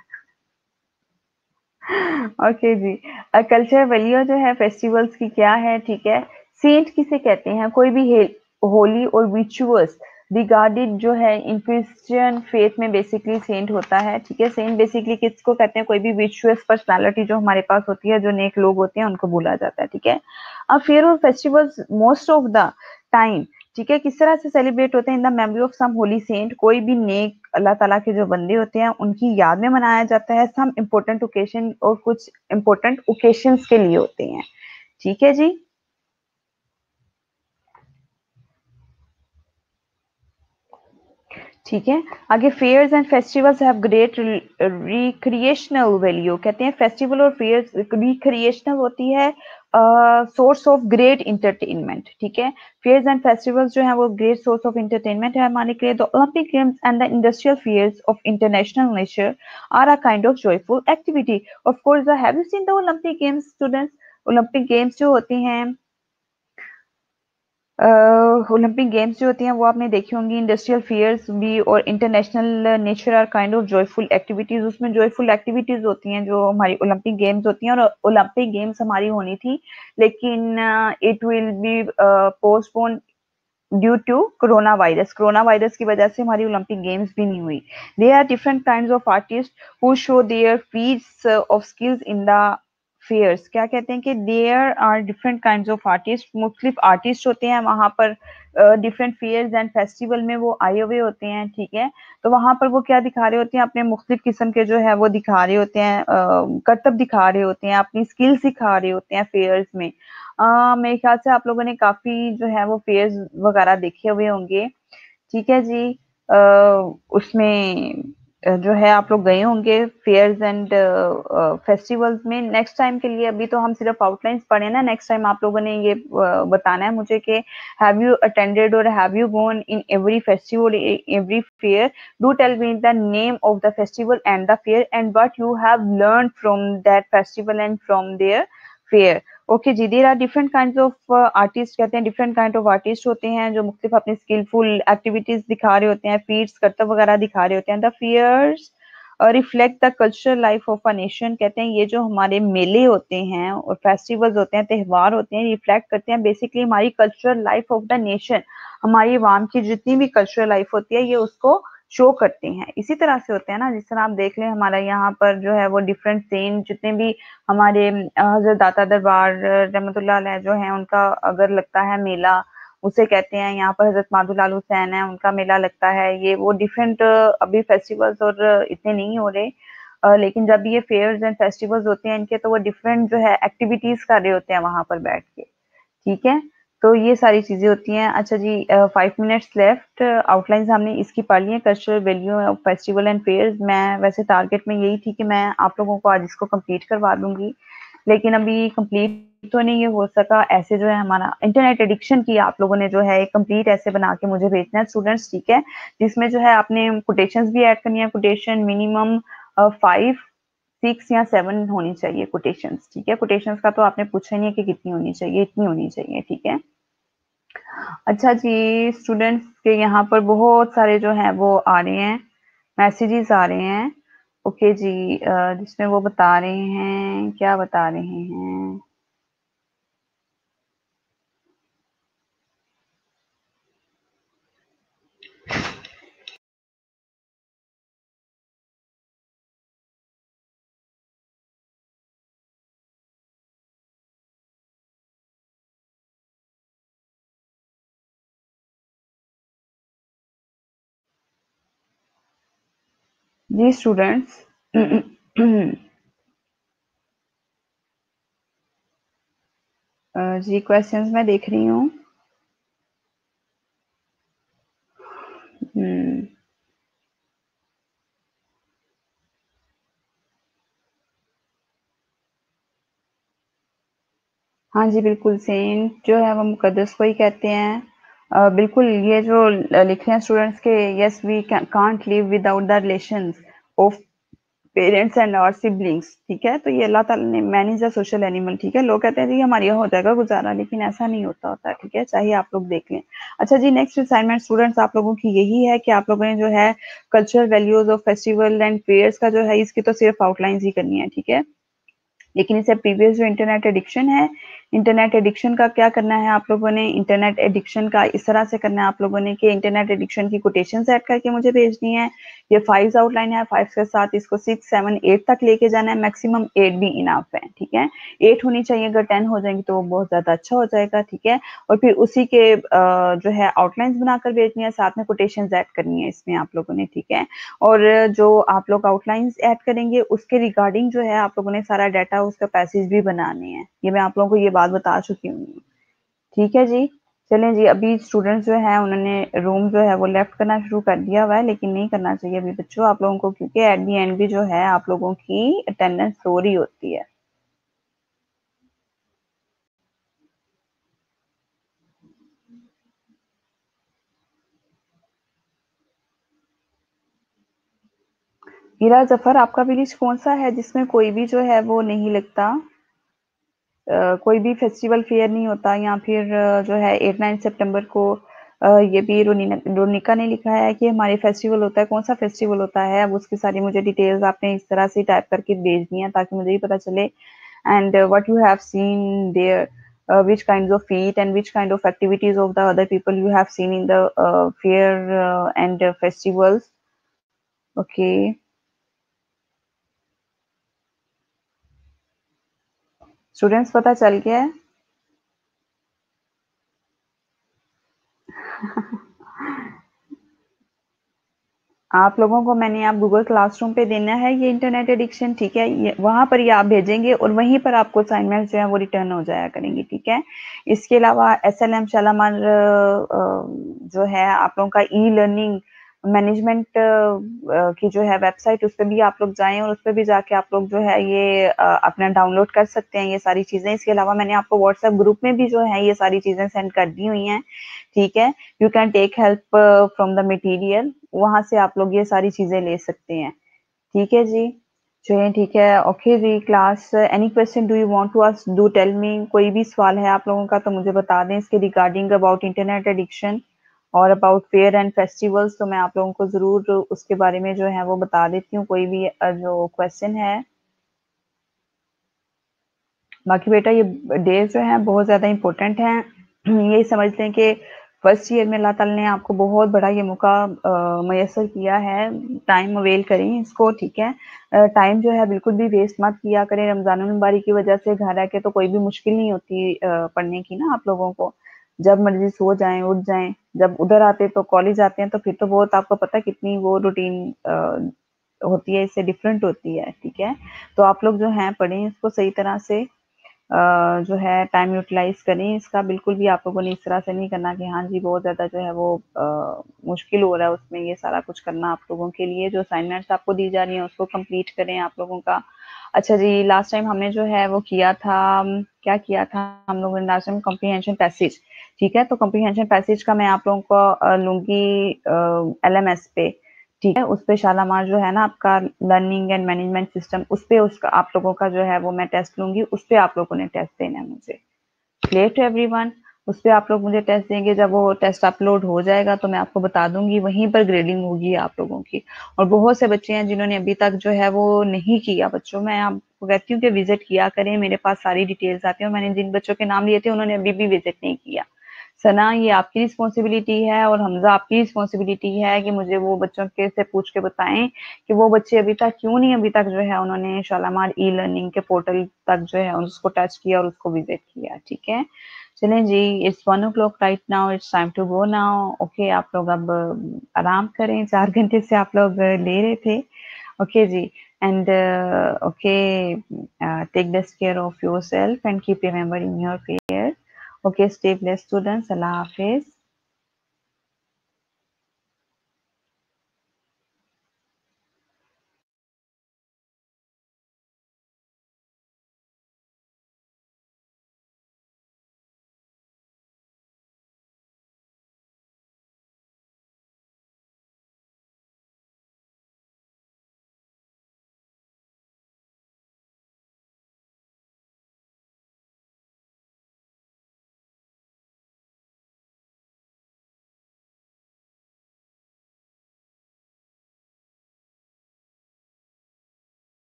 ओके जी। कल्चर वैल्यू जो है फेस्टिवल्स की क्या है, ठीक है। सेंट किसे कहते हैं? कोई भी होली और विचुअस रिगार्डेड जो है इन क्रिश्चियन फेथ में बेसिकली सेंट होता है, ठीक है। सेंट बेसिकली किसको कहते हैं? कोई भी विचुअस पर्सनालिटी जो हमारे पास होती है, जो नेक लोग होते हैं, उनको बोला जाता है, ठीक है। अब फेयर और festivals most of the time, ठीक है, किस तरह से सेलिब्रेट होते हैं? In the memory of some holy saint, कोई भी नेक अल्लाह ताला के जो बंदे होते हैं उनकी याद में मनाया जाता है। सम इम्पोर्टेंट ओकेशन, और कुछ इम्पोर्टेंट ओकेशंस के लिए होते हैं, ठीक है जी। ठीक है। आगे fairs and festivals have great recreational value. कहते हैं फेस्टिवल और फेयर्स रिक्रिएशनल होती है, सोर्स ऑफ ग्रेट इंटरटेनमेंट, ठीक है। फेयर्स एंड फेस्टिवल्स जो है वो ग्रेट सोर्स ऑफ इंटरटेनमेंट है हमारे के लिए। The Olympic games and the industrial fairs of international nature are a kind of joyful activity. Of course, have you seen the Olympic games students? Olympic games जो होती हैं, Olympic games जो होती हैं वो आपने देखी होंगी। इंडस्ट्रियल फेयर्स भी और international nature are kind of joyful activities. उसमें जॉयफुल एक्टिविटीज होती हैं जो हमारी ओलंपिक गेम्स होती हैं। और ओलंपिक गेम्स हमारी होनी थी, लेकिन it will be postpone due to corona virus की वजह से हमारी ओलंपिक गेम्स भी नहीं हुई। There are different kinds of artist who show their feats of skills in the fairs, क्या कहते हैं कि there are different kinds of artist, मुख्तलिफ आर्टिस्ट होते हैं वहां पर डिफरेंट फेयर्स एंड फेस्टिवल में वो आए हुए होते हैं, ठीक है। तो वहां पर वो क्या दिखा रहे होते हैं, अपने मुख्तलिफ किस्म के जो है वो दिखा रहे होते हैं, करतब दिखा रहे होते हैं, अपनी स्किल्स दिखा रहे होते हैं फेयर्स में। मेरे ख्याल से आप लोगों ने काफी जो है वो फेयर्स वगैरह देखे हुए होंगे, ठीक है जी। उसमें जो है आप लोग गए होंगे फेयर्स एंड फेस्टिवल्स में। नेक्स्ट टाइम के लिए अभी तो हम सिर्फ आउटलाइंस पढ़े ना, नेक्स्ट टाइम आप लोगों ने ये बताना है मुझे कि हैव यू अटेंडेड और have you gone in every festival, every fair. Do tell me the name of the festival and the fair and what you have learn from that festival and from their fair. Okay जी, there are different kinds of artist, कहते हैं different kind of artist होते हैं जो मुख्तलिफ अपनी skilful activities दिखा रहे होते हैं, फीट्स करतब वगैरह दिखा रहे होते हैं। The fairs reflect the cultural life of a nation, कहते हैं ये जो हमारे मेले होते हैं और फेस्टिवल्स होते हैं, त्यौहार होते हैं, रिफ्लेक्ट करते हैं बेसिकली हमारी cultural life of the nation, हमारी अवाम की जितनी भी कल्चरल लाइफ होती है ये उसको शो करते हैं। इसी तरह से होते हैं ना, जिस तरह आप देख लें हमारा यहाँ पर जो है वो डिफरेंट सीन, जितने भी हमारे हजरत दाता दरबार रहमतुल्लाह अलैह जो है उनका अगर लगता है मेला, उसे कहते हैं। यहाँ पर हजरत मादुलाल हुसैन है, उनका मेला लगता है। ये वो डिफरेंट अभी फेस्टिवल्स और इतने नहीं हो रहे, लेकिन जब ये फेयर्स एंड फेस्टिवल्स होते हैं इनके, तो वो डिफरेंट जो है एक्टिविटीज कर रहे होते हैं वहां पर बैठ के, ठीक है। तो ये सारी चीजें होती हैं। अच्छा जी, 5 मिनट्स लेफ्ट। आउटलाइंस हमने इसकी पढ़ ली है, cultural value of festival and fairs. मैं वैसे टारगेट में यही थी कि मैं आप लोगों को आज इसको कंप्लीट करवा दूंगी, लेकिन अभी कंप्लीट तो नहीं ये हो सका। ऐसे जो है हमारा इंटरनेट एडिक्शन की आप लोगों ने जो है एक कंप्लीट ऐसे बना के मुझे भेजना है स्टूडेंट्स, ठीक है, जिसमें जो है आपने कोटेशंस भी ऐड करनी है। कोटेशन मिनिमम 5, 6 या 7 होनी चाहिए कोटेशंस, ठीक है। कोटेशंस का तो आपने पूछा नहीं है कि कितनी होनी चाहिए, इतनी होनी चाहिए, ठीक है। अच्छा जी, स्टूडेंट्स के यहाँ पर बहुत सारे जो हैं वो आ रहे हैं, मैसेजेस आ रहे हैं। ओके जी, जिसमें वो बता रहे हैं, क्या बता रहे हैं। जी स्टूडेंट्स, जी क्वेश्चंस मैं देख रही हूँ। हम्म, हाँ जी बिल्कुल, सेंट जो है वो मुकद्दस को ही कहते हैं। बिल्कुल, ये जो लिख रहे हैं स्टूडेंट्स के, yes we can't live without the relations of parents and our siblings, ठीक है। तो ये अल्लाह ताला ने, man is a social animal, ठीक है। लोग कहते हैं जी हमारे यहाँ हो जाएगा गुजारा, लेकिन ऐसा नहीं होता, ठीक है, चाहे आप लोग देख लें। अच्छा जी, नेक्स्ट असाइनमेंट स्टूडेंट्स आप लोगों की यही है कि आप लोगों ने जो है cultural values of festival and fairs का जो है इसकी तो सिर्फ आउटलाइंस ही करनी है, ठीक है। लेकिन इससे प्रीवियस जो इंटरनेट एडिक्शन है, इंटरनेट एडिक्शन का क्या करना है आप लोगों ने, इंटरनेट एडिक्शन का इस तरह से करना है आप लोगों ने कि इंटरनेट एडिक्शन की कोटेशन ऐड करके मुझे भेजनी है। ये 5 आउटलाइन है, 5 के साथ इसको 6, 7, 8 तक लेके जाना है, मैक्सिमम 8 भी इनफ है, ठीक है। 8 होनी चाहिए, अगर 10 हो जाएंगी तो वो बहुत ज्यादा अच्छा हो जाएगा, ठीक है। और फिर उसी के जो है आउटलाइंस बनाकर भेजनी है, साथ में कोटेशन ऐड करनी है इसमें आप लोगों ने, ठीक है। और जो आप लोग आउटलाइंस ऐड करेंगे उसके रिगार्डिंग जो है आप लोगों ने सारा डाटा, उसका पैसेज भी बनाने हैं। ये मैं आप लोगों को ये बात बता चुकी हूँ, ठीक है जी। चलें जी, अभी स्टूडेंट्स जो है उन्होंने रूम जो है वो लेफ्ट करना शुरू कर दिया हुआ है, लेकिन नहीं करना चाहिए अभी बच्चों आप लोगों को, क्योंकि एट दी एंड भी जो है आप लोगों की अटेंडेंस हो रही होती है। हीरा जफर, आपका विलेज कौन सा है जिसमें कोई भी जो है वो नहीं लगता, कोई भी फेस्टिवल फेयर नहीं होता, या फिर जो है 8-9 सितंबर को ये भी रोनिका ने लिखा है कि हमारे फेस्टिवल होता है, कौन सा फेस्टिवल होता है। अब उसकी सारी मुझे डिटेल्स आपने इस तरह से टाइप करके भेजनी है ताकि मुझे ही पता चले। And what you have seen there, which kinds of feat and which kind of activities of the other people you have seen in the fair and festivals. Okay. Students पता चल गया है? आप लोगों को मैंने आप गूगल क्लासरूम पे देना है ये इंटरनेट एडिक्शन, ठीक है? ये वहाँ पर ये आप भेजेंगे और वहीं पर आपको असाइनमेंट जो है वो रिटर्न हो जाया करेंगी, ठीक है? इसके अलावा एसएलएम शालामार जो है आप लोगों का ई लर्निंग मैनेजमेंट की जो है वेबसाइट, उस पे भी आप लोग जाएं और उस पे भी जाके आप लोग जो है ये अपना डाउनलोड कर सकते हैं ये सारी चीजें। इसके अलावा मैंने आपको व्हाट्सएप ग्रुप में भी जो है ये सारी चीजें सेंड कर दी हुई हैं, ठीक है? You can take help from the material, वहां से आप लोग ये सारी चीजें ले सकते हैं, ठीक है जी? चलिए ठीक है, ओके जी। Class any question do you want to ask, do tell me. कोई भी सवाल है आप लोगों का तो मुझे बता दें इसके रिगार्डिंग अबाउट इंटरनेट एडिक्शन और अबाउट फेयर एंड फेस्टिवल्स, तो मैं आप लोगों को जरूर उसके बारे में जो है वो बता देती हूँ, कोई भी जो क्वेश्चन है। बाकी बेटा ये डेज जो हैं बहुत ज़्यादा इम्पोर्टेंट हैं। यही समझ लें कि फर्स्ट ईयर में अल्लाह ताला ने आपको बहुत बड़ा ये मौका मयसर किया है। टाइम अवेल करें इसको, ठीक है? टाइम जो है बिल्कुल भी वेस्ट मत किया करें। रमज़ानुल मुबारक की वजह से घर रह के तो कोई भी मुश्किल नहीं होती पढ़ने की ना आप लोगों को। जब मर्जी सो जाएं, उठ जाएं। जब उधर आते तो कॉलेज आते हैं तो फिर तो बहुत आपको पता है कितनी वो रूटीन होती है, इससे डिफरेंट होती है, ठीक है? तो आप लोग जो हैं पढ़ें इसको सही तरह से, जो है टाइम यूटिलाइज करें इसका। बिल्कुल भी आप लोगों ने इस तरह से नहीं करना कि हाँ जी बहुत ज़्यादा जो है वो मुश्किल हो रहा है उसमें ये सारा कुछ करना आप लोगों के लिए। जो असाइनमेंट्स आपको दी जा रही हैं उसको कंप्लीट करें आप लोगों का। अच्छा जी, लास्ट टाइम हमने जो है वो किया था, क्या किया था हम लोगों ने लास्ट टाइम? कॉम्प्रीहेंशन पैसेज, ठीक है? तो कॉम्प्रीहेंशन पैसेज का मैं आप लोगों को लूंगी LMS पे, ठीक है? उस पे शालामार जो है ना आपका लर्निंग एंड मैनेजमेंट सिस्टम, उस पे उसका आप लोगों का जो है वो मैं टेस्ट लूंगी, उस पे आप लोगों ने टेस्ट देना है मुझे। Clear to everyone? उस पे आप लोग मुझे टेस्ट देंगे, जब वो टेस्ट अपलोड हो जाएगा तो मैं आपको बता दूंगी, वहीं पर ग्रेडिंग होगी आप लोगों की। और बहुत से बच्चे हैं जिन्होंने अभी तक जो है वो नहीं किया। बच्चों मैं आपको कहती हूँ कि विजिट किया करें, मेरे पास सारी डिटेल्स आती है और मैंने जिन बच्चों के नाम लिए थे उन्होंने अभी भी विजिट नहीं किया। सना ये आपकी रिस्पॉन्सिबिलिटी है और हमजा आपकी रिस्पॉन्सिबिलिटी है कि मुझे वो बच्चों के से पूछ के बताएं कि वो बच्चे अभी तक क्यों नहीं अभी तक जो है उन्होंने शालामार ई लर्निंग के पोर्टल तक जो है उसको टच किया और उसको विजिट किया, ठीक है? चलें जी, it's 1 o'clock right now, it's time to go now. Okay, आप लोग अब आराम करें, 4 घंटे से आप लोग ले रहे थे। ओके जी, and okay, take best care of yourself and keep remembering your prayer. Okay, stay blessed students, अल्लाह हाफिज।